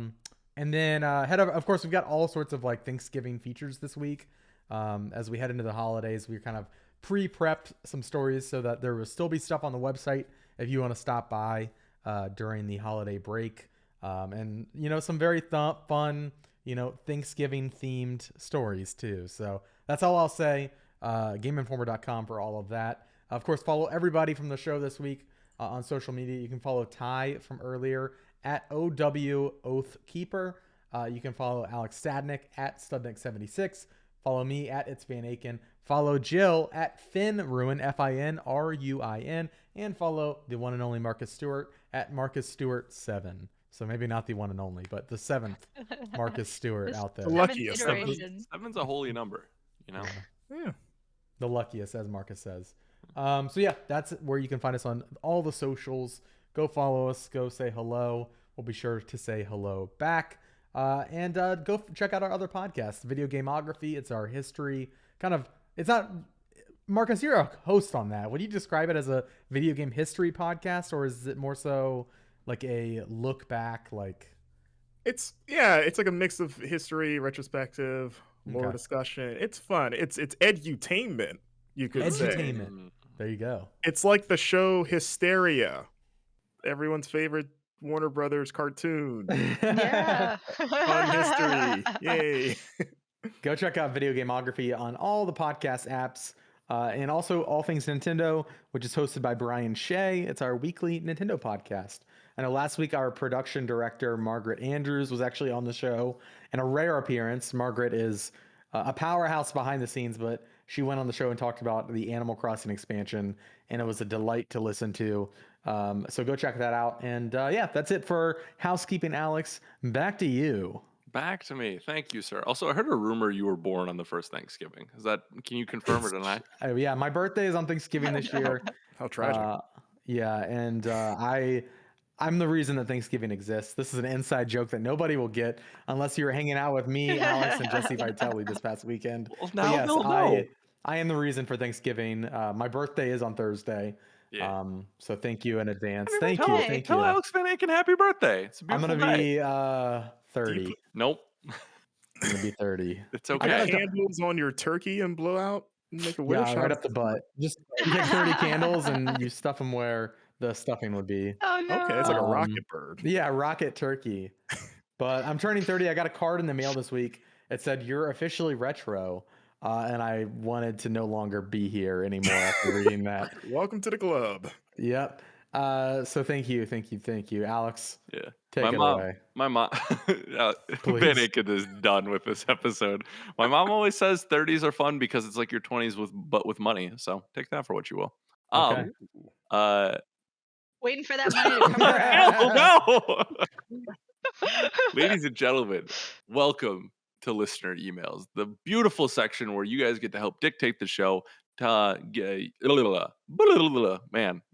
And then of course, we've got all sorts of like Thanksgiving features this week. As we head into the holidays, we're kind of pre-prepped some stories so that there will still be stuff on the website if you want to stop by during the holiday break. And, some very fun, Thanksgiving themed stories too. So that's all I'll say. GameInformer.com for all of that. Of course, follow everybody from the show this week on social media. You can follow Ty from earlier at OW Oathkeeper. You can follow Alex Stadnik at Stadnik76. Follow me at It's Van Aken. Follow Jill at Finruin, FINRUIN. And follow the one and only Marcus Stewart at Marcus Stewart 7. So maybe not the one and only, but the 7th Marcus Stewart out there. The luckiest. Seven's a holy number, Yeah. The luckiest, as Marcus says. So yeah, that's where you can find us on all the socials. Go follow us. Go say hello. We'll be sure to say hello back. And go check out our other podcasts, Video Gameography. It's our history. It's not... Marcus, you're a host on that. Would you describe it as a video game history podcast, or is it more so like a look back? It's like a mix of history, retrospective, lore Okay. discussion. It's fun. It's edutainment, you could say. Edutainment. There you go. It's like the show Hysteria, everyone's favorite Warner Brothers cartoon. Yeah. Fun history. Yay. Go check out Video Gameography on all the podcast apps. And also All Things Nintendo, which is hosted by Brian Shea. It's our weekly Nintendo podcast. I know last week our production director, Margaret Andrews, was actually on the show. And a rare appearance. Margaret is a powerhouse behind the scenes, but she went on the show and talked about the Animal Crossing expansion, and it was a delight to listen to. So go check that out. And that's it for housekeeping, Alex. Back to you. Back to me. Thank you, sir. Also, I heard a rumor you were born on the first Thanksgiving. Can you confirm or deny? Yeah, my birthday is on Thanksgiving this year. How tragic. And I'm the reason that Thanksgiving exists. This is an inside joke that nobody will get unless you're hanging out with me, Alex, and Jesse Vitelli this past weekend. Well, But now yes, they'll know. I am the reason for Thanksgiving. My birthday is on Thursday. Yeah. So thank you in advance. I mean, Thank you. Tell Alex Van Aken happy birthday. It's a I'm beautiful gonna day. be 30. Nope. I'm gonna be 30. It's Put okay. candles on your turkey and blow out and make a wish. Yeah, right up the butt. Just you take 30 candles and you stuff them where the stuffing would be. Oh no. Okay, it's like a Um, rocket bird. Yeah, rocket turkey. But I'm turning 30. I got a card in the mail this week. It said, "You're officially retro." And I wanted to no longer be here anymore after reading that. Welcome to the club. Yep. So thank you, Alex. Yeah. Take My it mom- away. My mom, Van Please. Aken is done with this episode. My mom always says 30s are fun because it's like your 20s with money. So take that for what you will. Okay. Waiting for that money to come around. Hell no! Ladies and gentlemen, welcome to listener emails, the beautiful section where you guys get to help dictate the show. Man,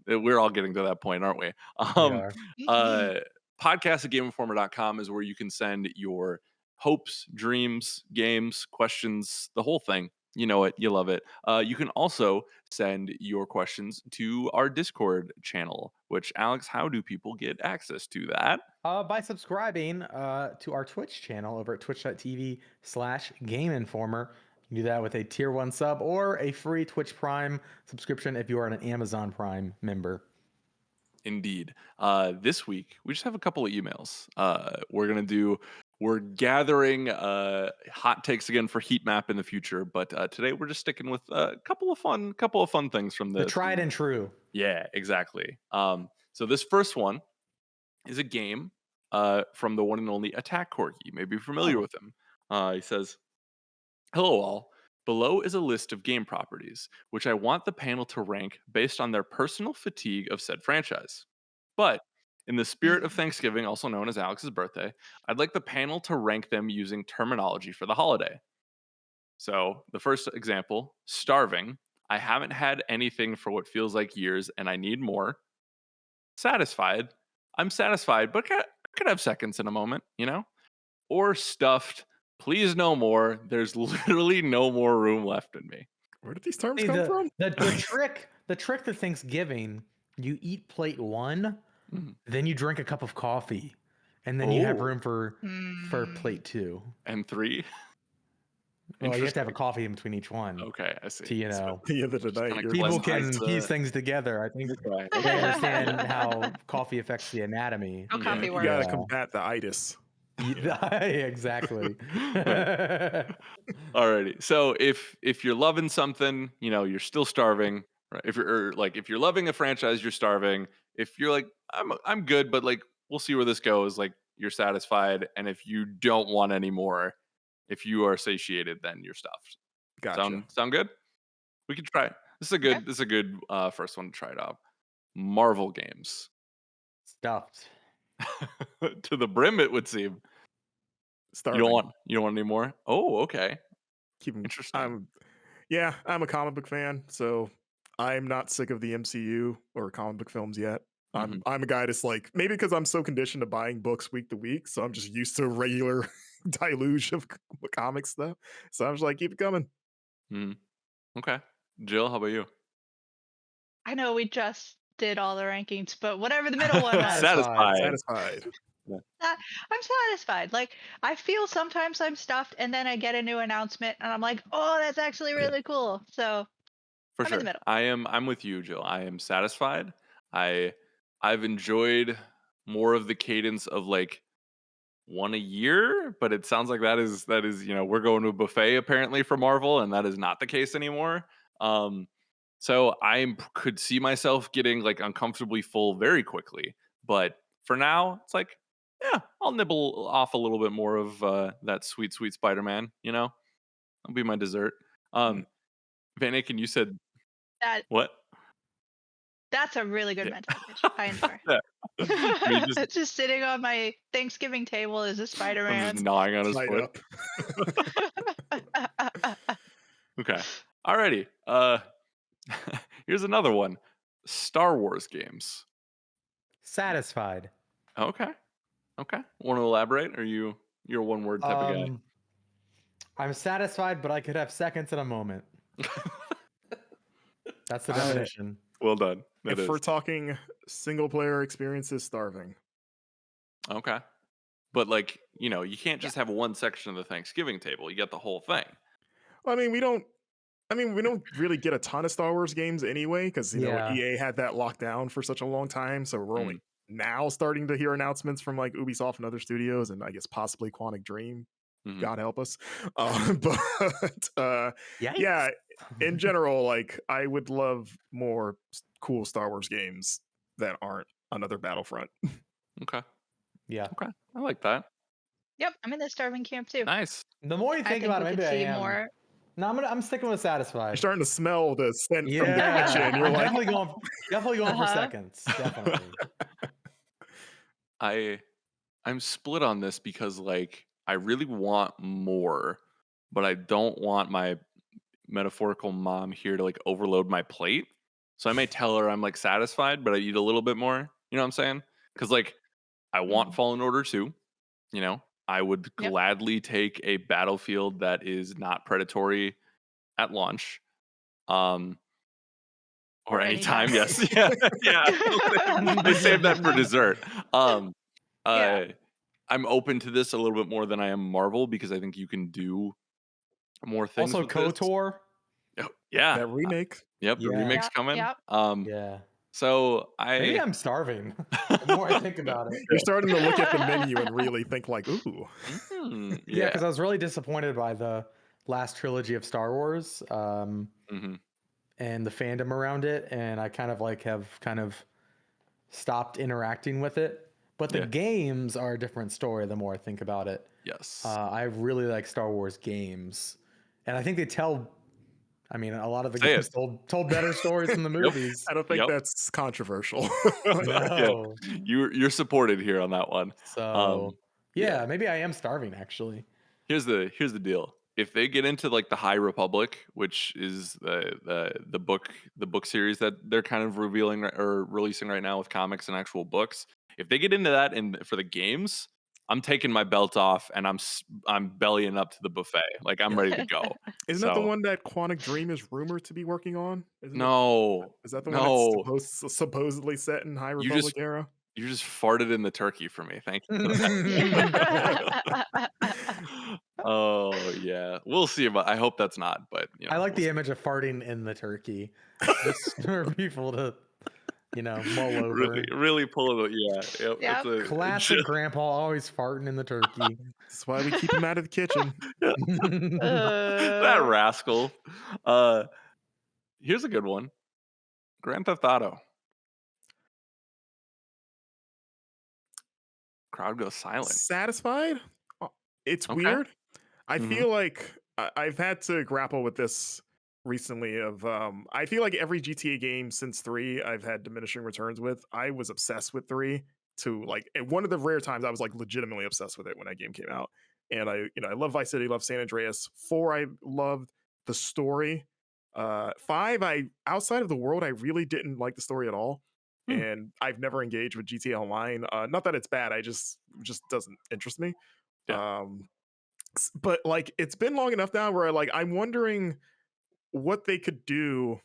we're all getting to that point, aren't we? We are. Podcast@GameInformer.com is where you can send your hopes, dreams, games, questions, the whole thing. You know it, you love it. You can also send your questions to our Discord channel, which, Alex, how do people get access to that? By subscribing to our Twitch channel over at twitch.tv/Game Informer. You can do that with a tier 1 sub or a free Twitch Prime subscription if you are an Amazon Prime member. Indeed. This week we just have a couple of emails. We're gathering hot takes again for heat map in the future, but today we're just sticking with a couple of fun things from The tried and true. Yeah, exactly. So this first one is a game from the one and only Attack Corgi. You may be familiar with him. He says, "Hello all. Below is a list of game properties, which I want the panel to rank based on their personal fatigue of said franchise. But in the spirit of Thanksgiving, also known as Alex's birthday, I'd like the panel to rank them using terminology for the holiday. So the first example, starving. I haven't had anything for what feels like years and I need more. Satisfied. I'm satisfied, but I could have seconds in a moment, you know? Or stuffed. Please no more. There's literally no more room left in me." Where did these terms See, come from? the trick to Thanksgiving, you eat plate 1, Mhm. then you drink a cup of coffee, and then you have Oh. room for plate 2. And 3. Well, you have to have a coffee in between each one Okay, I see. to, you know, The end of the Just night, kinda you're people cleanse can piece things together. I think Right. they understand how coffee affects the anatomy. How coffee you works. gotta Yeah. combat the itis. Exactly. Alrighty. So if you're loving something, you know, you're still starving. Right? If you're loving a franchise, you're starving. If you're like, I'm good, but like we'll see where this goes, like you're satisfied. And if you don't want any more, if you are satiated, then you're stuffed. Gotcha. Sound good? We could try it. This is a good first one to try it out. Marvel games. Stuffed. To the brim, it would seem. Starving. You don't want any more? Oh, okay. Keep 'em- Interesting. I'm a comic book fan, so I'm not sick of the MCU or comic book films yet. I'm a guy that's like, maybe because I'm so conditioned to buying books week to week, so I'm just used to regular deluge of comic stuff. So I'm just like, keep it coming. Okay. Jill, how about you? I know we just did all the rankings, but whatever the middle one was, Satisfied. Satisfied. I'm satisfied. Like, I feel sometimes I'm stuffed, and then I get a new announcement, and I'm like, oh, that's actually really cool. So For I'm sure. in the middle. I'm with you, Jill. I am satisfied. I've enjoyed more of the cadence of like one a year, but it sounds like that is we're going to a buffet apparently for Marvel, and that is not the case anymore. So I could see myself getting like uncomfortably full very quickly, but for now it's like, yeah, I'll nibble off a little bit more of that sweet Spider-Man. You know, that'll be my dessert. Van Aken, you said That what? That's a really good mental image. I enjoy. Yeah. I mean, Just sitting on my Thanksgiving table is a I'm Spider-Man. just gnawing on his Tied foot. up. Okay. Alrighty. Here's another one. Star Wars games. Satisfied. Okay. Want to elaborate? Or you're a one word type of guy? I'm satisfied, but I could have seconds in a moment. That's the definition. Well done. If we're talking single player experiences, starving. Okay. But like, you can't just have one section of the Thanksgiving table. You get the whole thing. Well, we don't really get a ton of Star Wars games anyway, because EA had that locked down for such a long time. So we're only now starting to hear announcements from like Ubisoft and other studios, and I guess possibly Quantic Dream. God help us. Yeah, in general, like I would love more cool Star Wars games that aren't another Battlefront. Okay. Yeah. Okay. I like that. Yep, I'm in the starving camp too. Nice. The more you think about it, we maybe could I see am. more. No, I'm sticking with satisfied. You're starting to smell the scent from the kitchen. You're I'm like, definitely going for seconds. Definitely. I'm split on this because like I really want more, but I don't want my metaphorical mom here to like overload my plate. So I may tell her I'm like satisfied, but I eat a little bit more. You know what I'm saying? Because like I want Fallen Order 2. I would gladly take a Battlefield that is not predatory at launch. Or anytime, yes. Yeah. They save that for dessert. I'm open to this a little bit more than I am Marvel because I think you can do more things. Also, with this. KOTOR. Oh, yeah. that remake. Yep, the remake's coming. Yep. Yeah. So Maybe I I'm starving. The more I think about it. You're starting to look at the menu and really think like, ooh. Mm, Yeah, because I was really disappointed by the last trilogy of Star Wars Mhm. and the fandom around it, and I kind of like have kind of stopped interacting with it. But the Yeah. games are a different story the more I think about it. Yes. I really like Star Wars games, and I think they tell. I mean, a lot of the Say games told better stories than the movies. I don't think Yep. that's controversial. No. You're supported here on that one. So yeah. yeah, maybe I am starving actually. Here's the deal. If they get into like the High Republic, which is the book series that they're kind of revealing or releasing right now with comics and actual books, if they get into that and for the games, I'm taking my belt off and I'm bellying up to the buffet. Like I'm ready to go. Isn't that the one that Quantic Dream is rumored to be working on? No, Is that the one that's no, supposedly set in High you Republic era? you just farted in the turkey for me. Thank you. Oh yeah, we'll see about. I hope that's not, but you know, I like we'll the see. image of farting in the turkey, just for people to, mull over. Really pull it. Yeah, yep, Yep. it's a Classic grandpa always farting in the turkey. That's why we keep him out of the kitchen. that rascal. Here's a good one. Grand Theft Auto. Crowd goes silent. Satisfied? It's Okay. weird. I Mhm. feel like I've had to grapple with this recently I feel like every GTA game since 3 I've had diminishing returns with. I was obsessed with 3 to like one of the rare times I was like legitimately obsessed with it when that game came out. And I love Vice City, love San Andreas. 4 I loved the story. 5 I outside of the world I really didn't like the story at all. Hmm. And I've never engaged with GTA Online. Not that it's bad, I just doesn't interest me. Yeah. But like it's been long enough now where I'm wondering what they could do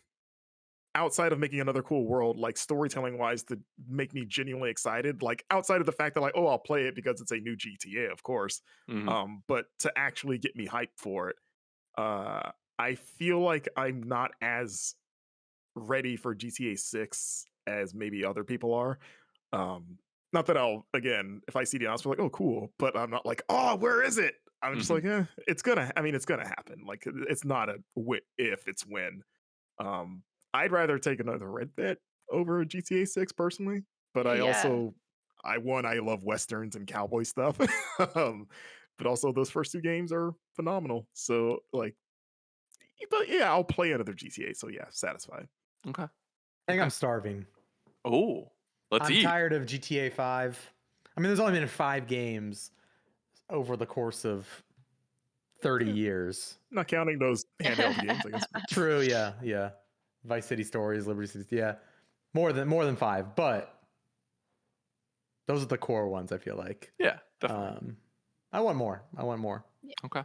outside of making another cool world, like storytelling wise, to make me genuinely excited. Like outside of the fact that like, oh, I'll play it because it's a new GTA, of course. Mhm. But to actually get me hyped for it, I feel like I'm not as ready for GTA 6 as maybe other people are. Um, Not that I'll again, if I see the announcement, like, oh, cool, but I'm not like, oh, where is it? I'm just Mhm. like, it's gonna happen. Like, it's not a if, it's when. Um, I'd rather take another Red Dead over GTA 6 personally, but I Yeah. also, I love westerns and cowboy stuff. um, but also those first two games are phenomenal. So like, but yeah, I'll play another GTA. So yeah, satisfied. Okay. I think I'm Okay. starving. Oh, let's I'm eat. tired of GTA 5. I mean, there's only been 5 games over the course of 30 Yeah. years. Not counting those handheld games, I guess. True, yeah. Vice City Stories, Liberty City, yeah. More than 5, but those are the core ones, I feel like. Yeah, definitely. I want more. Okay.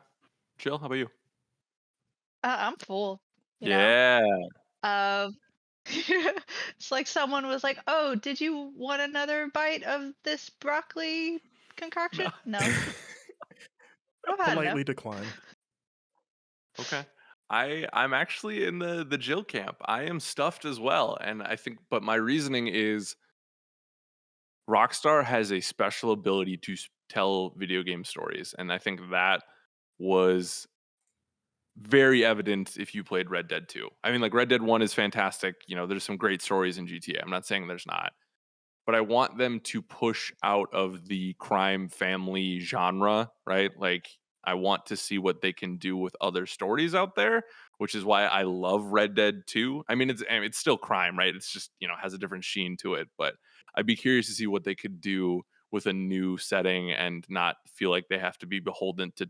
Jill, how about you? I'm full. You know? Yeah. It's like someone was like, "Oh, did you want another bite of this broccoli concoction?" No. I've had enough. Politely decline. Okay. I'm actually in the Jill camp. I am stuffed as well, and I think, but my reasoning is Rockstar has a special ability to tell video game stories, and I think that was very evident if you played Red Dead 2. I mean, like Red Dead 1 is fantastic. You know, there's some great stories in GTA. I'm not saying there's not, but I want them to push out of the crime family genre, right? Like I want to see what they can do with other stories out there, which is why I love Red Dead 2. I mean, it's still crime, right? It's just, has a different sheen to it, but I'd be curious to see what they could do with a new setting and not feel like they have to be beholden to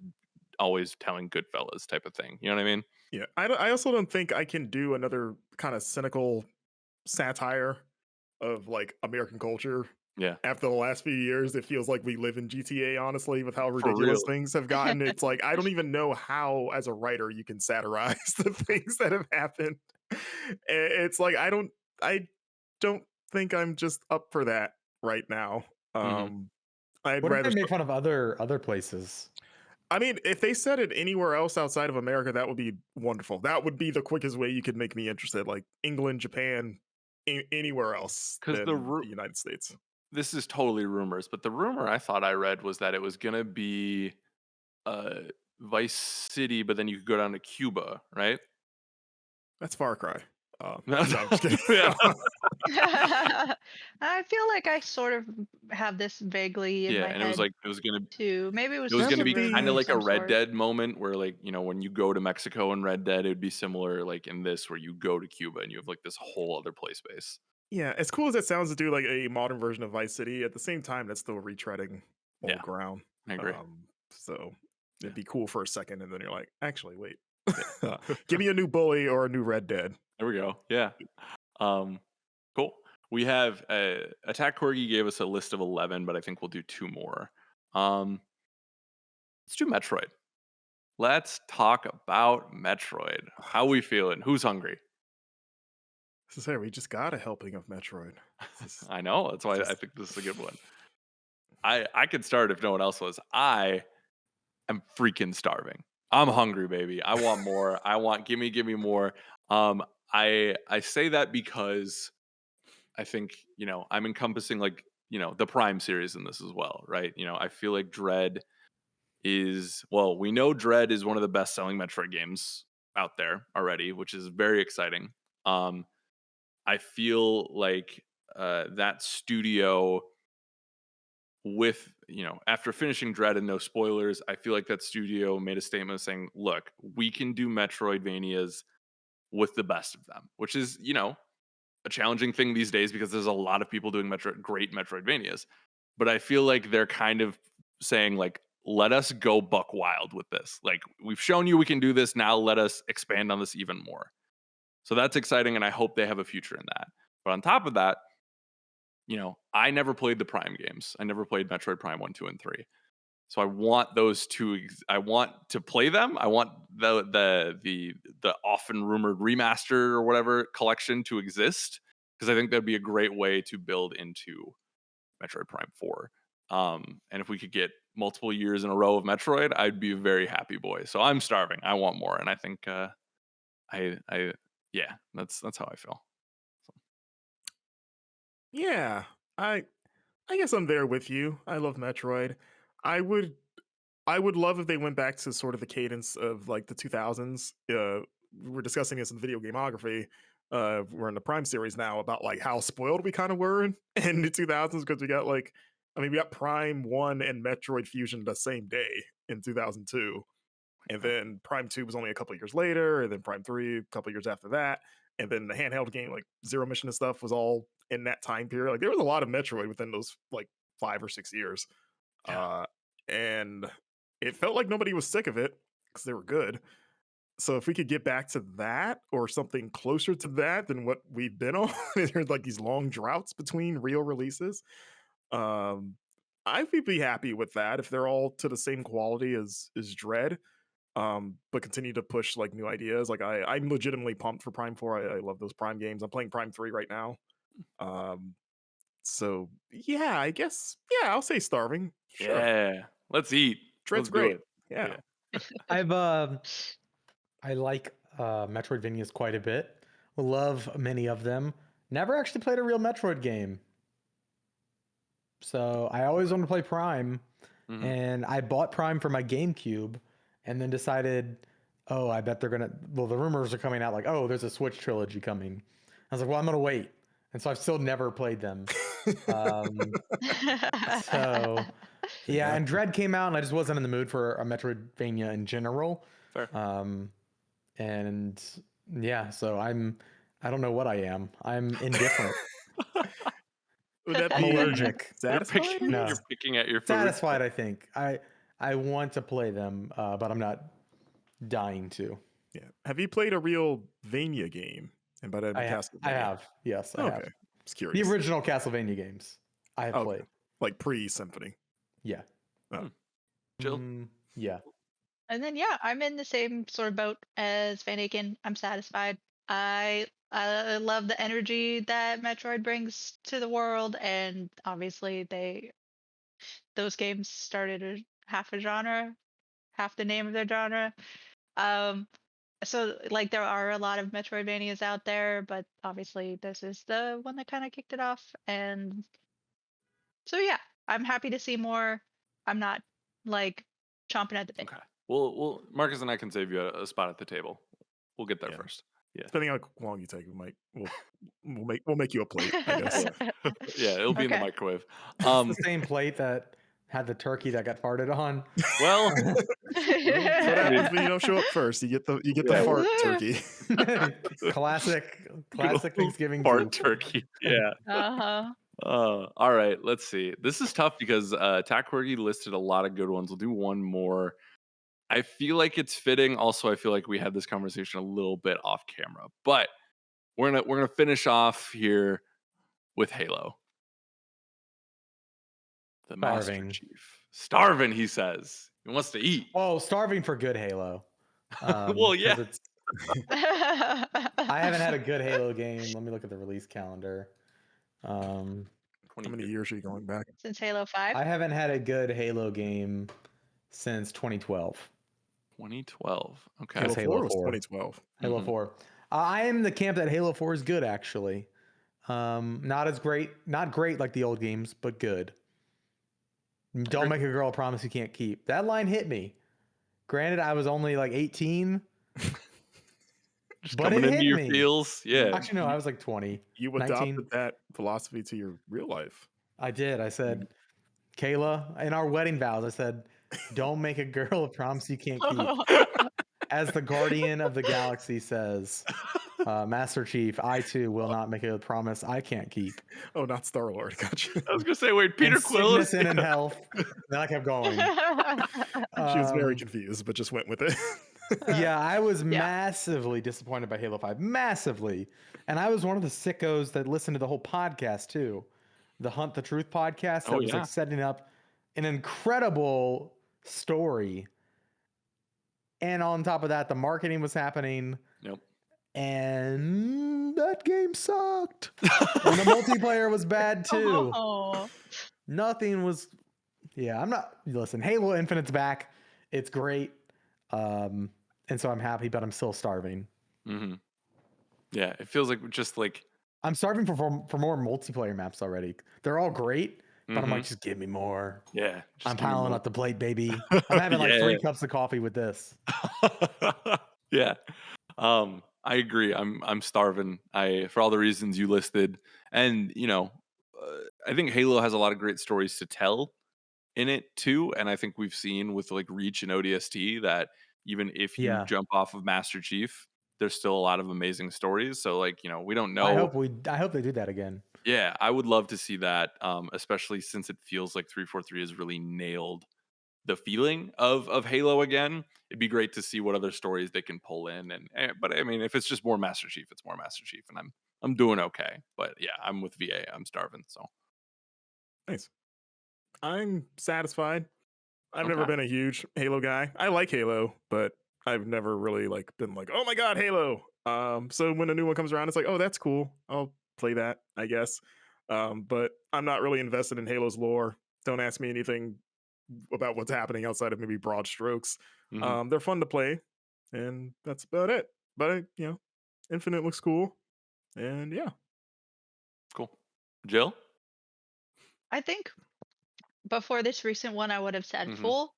always telling Goodfellas type of thing. You know what I mean? Yeah, I also don't think I can do another kind of cynical satire of like American culture. Yeah. After the last few years, it feels like we live in GTA, honestly, with how For ridiculous real. things have gotten. It's like, I don't even know how, as a writer, you can satirize the things that have happened. It's like, I don't think I'm just up for that right now. I'd What if rather, they make fun of other places? I mean, if they said it anywhere else outside of America, that would be wonderful. That would be the quickest way you could make me interested. Like England, Japan, anywhere else 'Cause than the United States. this is totally rumors, but the rumor I thought I read was that it was gonna be Vice City, but then you could go down to Cuba, right? That's Far Cry. No, No, I'm just kidding. yeah. I feel like I sort of have this vaguely in Yeah, my and it was head like it was gonna too. Maybe it was it was just That gonna a be would rumor kind of of be like a some Red sort. Dead moment where like, when you go to Mexico and Red Dead, it would be similar like in this where you go to Cuba and you have like this whole other play space. yeah, as cool as that sounds to do like a modern version of Vice City, at the same time, that's still retreading Yeah, old ground. I agree. So Yeah. it'd be cool for a second, and then you're like, actually, wait, Yeah. give me a new Bully or a new Red Dead. There we go. Yeah. Cool. We have Attack Corgi gave us a list of 11, but I think we'll do 2 more. Let's do Metroid. Let's talk about Metroid. How we feeling? Who's hungry? So say we just got a helping of Metroid. This is I know. That's why I just think this is a good one. I could start if no one else was. I am freaking starving. I'm hungry, baby. I want more. I want give me more. I say that because I think, I'm encompassing like, the Prime series in this as well, right? I feel like Dread we know Dread is one of the best selling Metroid games out there already, which is very exciting. I feel like that studio with, after finishing Dread and no spoilers, I feel like that studio made a statement saying, look, we can do Metroidvanias with the best of them, which is, a challenging thing these days because there's a lot of people doing great Metroidvanias. But I feel like they're kind of saying like, let us go buck wild with this. Like we've shown you we can do this. Now let us expand on this even more. So that's exciting, and I hope they have a future in that. But on top of that, I never played the Prime games. I never played Metroid Prime 1, 2, and 3. So I want those two. I want to play them. I want the often rumored remaster or whatever collection to exist because I think that'd be a great way to build into Metroid Prime 4. And if we could get multiple years in a row of Metroid, I'd be a very happy boy. So I'm starving. I want more, and I think yeah, that's how I feel. yeah. I guess I'm there with you. I love Metroid. I would I would love if they went back to sort of the cadence of like the 2000s. We're discussing this in video gameography. We're in the Prime series now about like how spoiled we kind of were in the 2000s because we got we got Prime 1 and Metroid Fusion the same day in 2002. And then Prime 2 was only a couple years later, and then Prime 3 a couple years after that. And then the handheld game like Zero Mission and stuff was all in that time period. Like there was a lot of Metroid within those like 5 or 6 years. Yeah. And it felt like nobody was sick of it because they were good. So if we could get back to that or something closer to that than what we've been on, there's like these long droughts between real releases. Um, I would be happy with that if they're all to the same quality as Dread. But continue to push like new ideas. Like I'm legitimately pumped for Prime 4. I love those Prime games. I'm playing Prime 3 right now. So yeah, I guess I'll say starving. Sure. Yeah, let's eat. Dread's Let's do great. it. Yeah. I like Metroidvanias quite a bit. Love many of them. Never actually played a real Metroid game. So I always wanted to play Prime, and I bought Prime for my GameCube, and then decided, oh, I bet they're gonna. Well, the rumors are coming out like, oh, there's a Switch trilogy coming. I was like, well, I'm gonna wait, and so I've still never played them. So yeah, and Dread came out, and I just wasn't in the mood for a Metroidvania in general. Fair. And yeah, so I don't know what I am. I'm indifferent. Would that I'm be allergic. satisfied? No. You're picking at your food. Satisfied, I think. I want to play them, but I'm not dying to. Yeah. Have you played a real Vania game? And by that, I mean Castlevania. I have. Yes, I have. Just curious. The original Castlevania games I have played. Like pre-Symphony. Yeah. Jill? Yeah. And then I'm in the same sort of boat as Van Aken. I'm satisfied. I love the energy that Metroid brings to the world, and obviously those games started half a genre, half the name of their genre. so like there are a lot of Metroidvanias out there, but obviously this is the one that kind of kicked it off. And so yeah, I'm happy to see more. I'm not like chomping at the bit. Okay. Well, Marcus and I can save you a spot at the table. We'll get there Yeah. first. Yeah. Depending on how long you take, we'll make you a plate, I guess. Yeah, it'll be in the Okay. microwave. It's the same plate that had the turkey that got farted on. Well, That's what happens when you don't show up first. You get the Yeah. fart turkey. classic old Thanksgiving fart goof. turkey. Yeah. Uh-huh. All right. Let's see. This is tough because Tackworky listed a lot of good ones. We'll do one more. I feel like it's fitting. Also, I feel like we had this conversation a little bit off camera, but we're gonna finish off here with Halo. The Master Starving. Chief. Starving, he says. He wants to eat. Oh, starving for good Halo. Well, 'cause yeah. I haven't had a good Halo game. Let me look at the release calendar. How many years are you going back? Since Halo 5. I haven't had a good Halo game since 2012. 2012. Okay. Halo Halo 4 was 4. 2012. Halo Mhm. 4. I am in the camp that Halo 4 is good, actually. Not as great, not great like the old games, but good. Don't make a girl a promise you can't keep. That line hit me. Granted, I was only like 18. Just But coming it into hit your me. feels. Yeah. Actually, no, I was like 20. You 19. adopted that philosophy to your real life. I did. I said, Kayla, in our wedding vows, I said, don't make a girl a promise you can't keep. As the guardian of the galaxy says, Master Chief, I too will not make a promise I can't keep. Oh, not Star Lord. Gotcha. I was gonna say, wait, Peter In Quill is sickness and in health. Then I kept going. She was very confused, but just went with it. Yeah, I was massively disappointed by Halo 5. Massively. And I was one of the sickos that listened to the whole podcast too. The Hunt the Truth podcast that was like setting up an incredible story. And on top of that, the marketing was happening. Yep. And that game sucked. And the multiplayer was bad too. Oh. Nothing was. Yeah, I'm not. Listen, Halo Infinite's back. It's great. And so I'm happy, but I'm still starving. Mm-hmm. Yeah, it feels like just like I'm starving for more multiplayer maps already. They're all great, but I'm like, just give me more. yeah. just I'm give me piling more. up the plate, baby. I'm having like 3 cups of coffee with this. Yeah. I agree. I'm starving. For all the reasons you listed, and I think Halo has a lot of great stories to tell in it too. And I think we've seen with like Reach and ODST that even if you jump off of Master Chief, there's still a lot of amazing stories. So like, we don't know. I hope they do that again. Yeah, I would love to see that, especially since it feels like 343 has really nailed the feeling of Halo again. It'd be great to see what other stories they can pull in. But I mean, if it's just more Master Chief, it's more Master Chief, and I'm doing okay. But yeah, I'm with VA. I'm starving. So nice. I'm satisfied. I've never been a huge Halo guy. I like Halo, but I've never really been like, oh my god, Halo. So when a new one comes around, it's like, oh, that's cool. I'll play that, I guess. But I'm not really invested in Halo's lore. Don't ask me anything about what's happening outside of maybe broad strokes. They're fun to play, and that's about it. But Infinite looks cool, and yeah, cool. Jill? I think before this recent one, I would have said Mhm. full.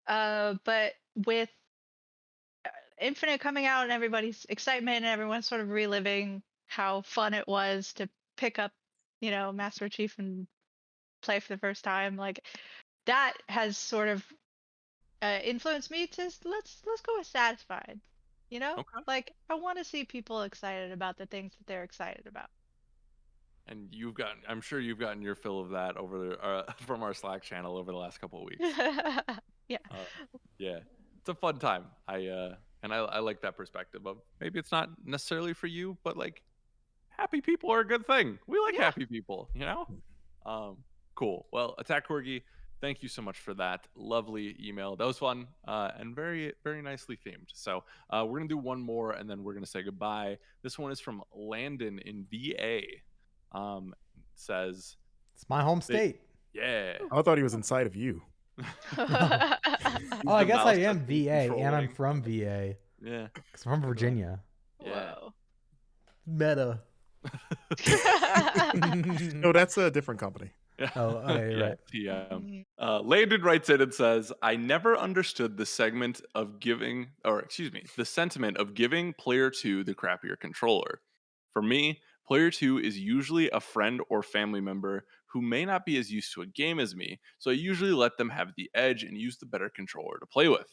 But with Infinite coming out and everybody's excitement and everyone's sort of reliving how fun it was to pick up, Master Chief and play for the first time, like that has sort of influenced me to let's go with satisfied. Like I want to see people excited about the things that they're excited about. And I'm sure you've gotten your fill of that over from our Slack channel over the last couple of weeks. Yeah. Yeah, it's a fun time. I like that perspective of maybe it's not necessarily for you, but like happy people are a good thing. We like happy people, Cool. Well, Attack Corgi, thank you so much for that lovely email. That was fun and very, very nicely themed. So we're going to do one more and then we're going to say goodbye. This one is from Landon in VA. Says, it's my home state. Yeah. I thought he was inside of you. Oh, I guess I am VA and I'm from VA. Yeah. Because I'm from Virginia. Yeah. Whoa. Meta. No, that's a different company. Oh, okay, you're right. TM. Landon writes in and says, I never understood the segment of giving, or excuse me, the sentiment of giving player 2 the crappier controller. For me, player 2 is usually a friend or family member who may not be as used to a game as me, so I usually let them have the edge and use the better controller to play with.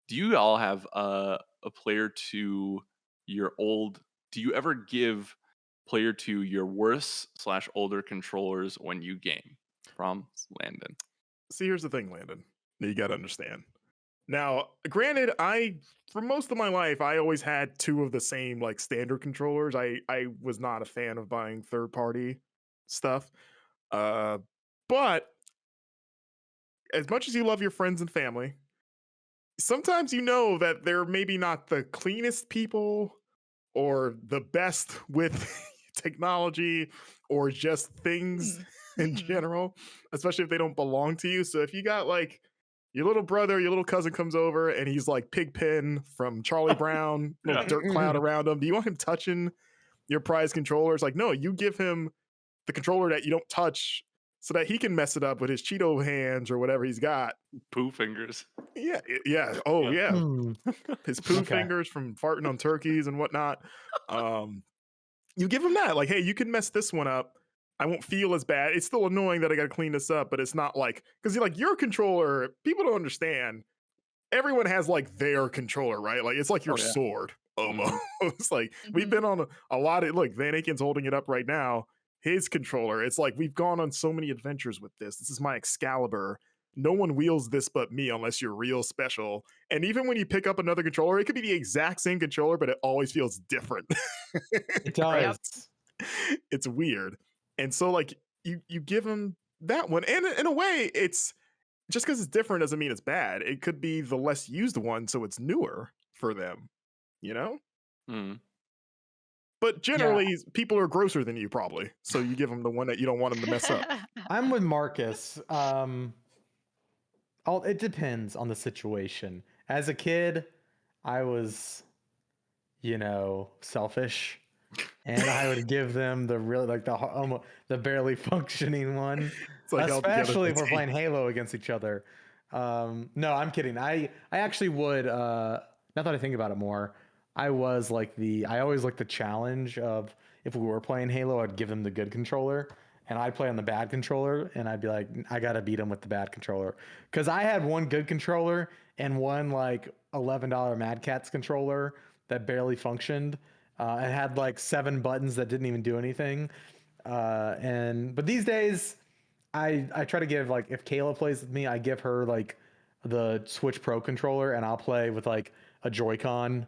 Do you all have a player 2 your old, do you ever give player 2 your worse / older controllers when you game? From Landon. See, here's the thing, Landon. You got to understand. Now, granted, for most of my life, I always had two of the same like standard controllers. I was not a fan of buying third party stuff. But as much as you love your friends and family, sometimes you know that they're maybe not the cleanest people or the best with technology or just things in general, especially if they don't belong to you. So if you got like your little brother, your little cousin comes over and he's like Pigpen from Charlie Brown, little dirt cloud around him. Do you want him touching your prized controller? It's like, no, you give him the controller that you don't touch so that he can mess it up with his Cheeto hands or whatever he's got. Poo fingers. Yeah, yeah. Oh, yeah. Hmm. His poo Okay. fingers from farting on turkeys and whatnot. You give him that. Like, hey, you can mess this one up. I won't feel as bad. It's still annoying that I got to clean this up, but it's not like, because you're like, your controller, people don't understand. Everyone has like their controller, right? Like, it's like your sword almost. It's like, we've been on a lot of, look, Van Aken's holding it up right now. His controller, it's like, we've gone on so many adventures with this. This is my Excalibur. No one wields this but me unless you're real special. And even when you pick up another controller, it could be the exact same controller, but it always feels different. It does. It's weird. And so like you give them that one. And in a way, it's just because it's different doesn't mean it's bad. It could be the less used one, so it's newer for them, you know? Mm. But generally, people are grosser than you probably. So you give them the one that you don't want them to mess up. I'm with Marcus. It depends on the situation. As a kid, I was, selfish, and I would give them the really like the barely functioning one. It's like Especially if we're playing Halo against each other. No, I'm kidding. I actually would. Now that I think about it more, I always like the challenge of if we were playing Halo, I'd give them the good controller. And I'd play on the bad controller, and I'd be like, I gotta beat him with the bad controller, because I had one good controller and one like $11 Mad Catz controller that barely functioned. It had like 7 buttons that didn't even do anything. But these days, I try to give, like, if Kayla plays with me, I give her like the Switch Pro controller, and I'll play with like a Joy-Con,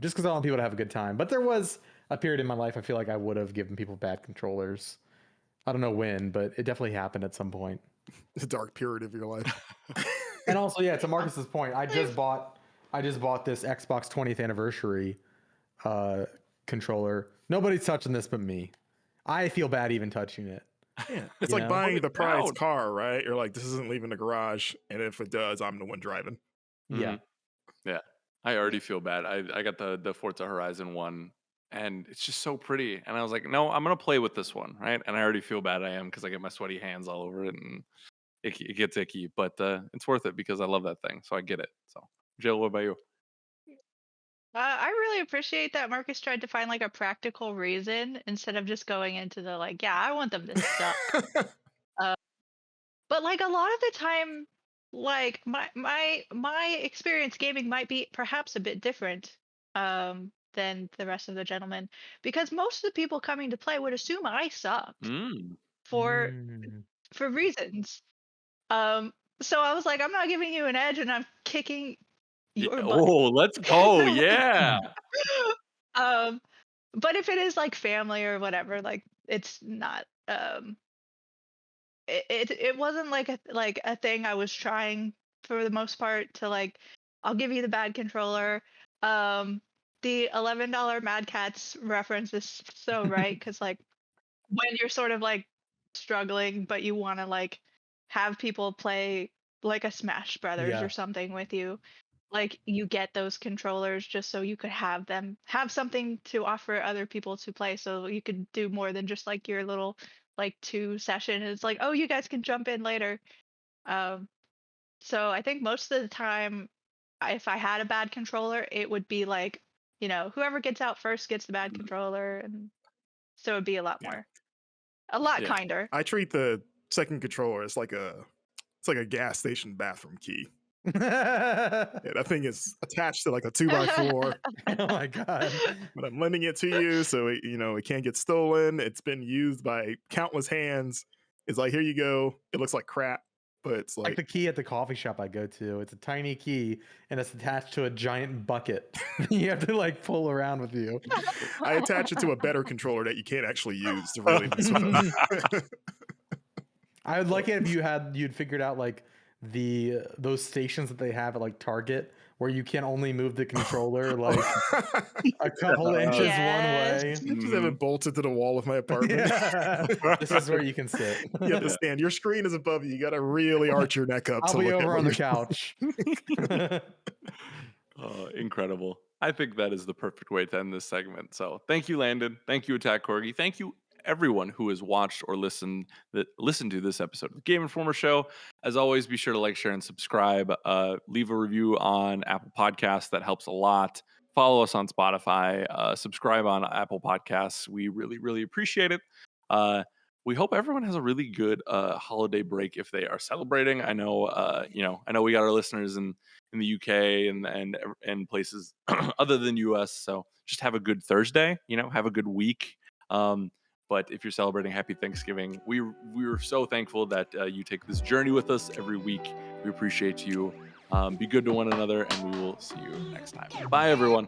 just because I want people to have a good time. But there was a period in my life I feel like I would have given people bad controllers. I don't know when, but it definitely happened at some point. The dark period of your life. And also, yeah, to Marcus's point, I just bought this Xbox 20th anniversary controller. Nobody's touching this but me. I feel bad even touching it. Yeah, it's like buying the prized car, right? You're like, this isn't leaving the garage, and if it does, I'm the one driving. Yeah. Yeah. I already feel bad. I got the Forza Horizon one, and it's just so pretty. And I was like, no, I'm gonna play with this one, right? And I already feel bad I am, because I get my sweaty hands all over it, and it gets icky. But it's worth it because I love that thing, so I get it. So, Jill, what about you? I really appreciate that Marcus tried to find like a practical reason instead of just going into the like, yeah, I want them to suck. But like a lot of the time, like my experience gaming might be perhaps a bit different than the rest of the gentlemen, because most of the people coming to play would assume I sucked for reasons. So I was like, I'm not giving you an edge, and I'm kicking your butt. Oh, let's go! Yeah. But if it is like family or whatever, like it's not. It wasn't like a thing I was trying for the most part to like. I'll give you the bad controller. The $11 Mad Catz reference is so right, because like when you're sort of like struggling, but you want to like have people play like a Smash Brothers or something with you. like you get those controllers just so you could have something to offer other people to play, so you could do more than just like your little like 2 session. It's like, oh, you guys can jump in later. Um, so I think most of the time, if I had a bad controller, it would be like, whoever gets out first gets the bad controller, and so it'd be a lot Yeah. kinder. I treat the second controller as like a gas station bathroom key. Yeah, that thing is attached to like a 2x4, Oh my god. but I'm lending it to you so it can't get stolen. It's been used by countless hands. It's like, here you go. It looks like crap, but it's Like like the key at the coffee shop I go to. It's a tiny key and it's attached to a giant bucket. You have to like pull around with you. I attach it to a better controller that you can't actually use to really mess with it. I would like it if you'd figured out like those stations that they have at like Target where you can only move the controller like a couple inches Yes. one way. Just have it bolted to the wall of my apartment. Yeah. This is where you can sit. You have to stand. Your screen is above you. You got to really arch your neck up. I'll to be look at over what on the you're- couch. Incredible. I think that is the perfect way to end this segment. So thank you, Landon. Thank you, Attack Corgi. Thank you, everyone who has watched or listened to this episode of the Game Informer Show. As always, be sure to like, share, and subscribe. Leave a review on Apple Podcasts. That helps a lot. Follow us on Spotify. Subscribe on Apple Podcasts. We really, really appreciate it. We hope everyone has a really good holiday break if they are celebrating. I know, I know we got our listeners in the UK and places other than US. So just have a good Thursday. Have a good week. But if you're celebrating, happy Thanksgiving. We're so thankful that you take this journey with us every week. We appreciate you. Be good to one another, and we will see you next time. Bye, everyone.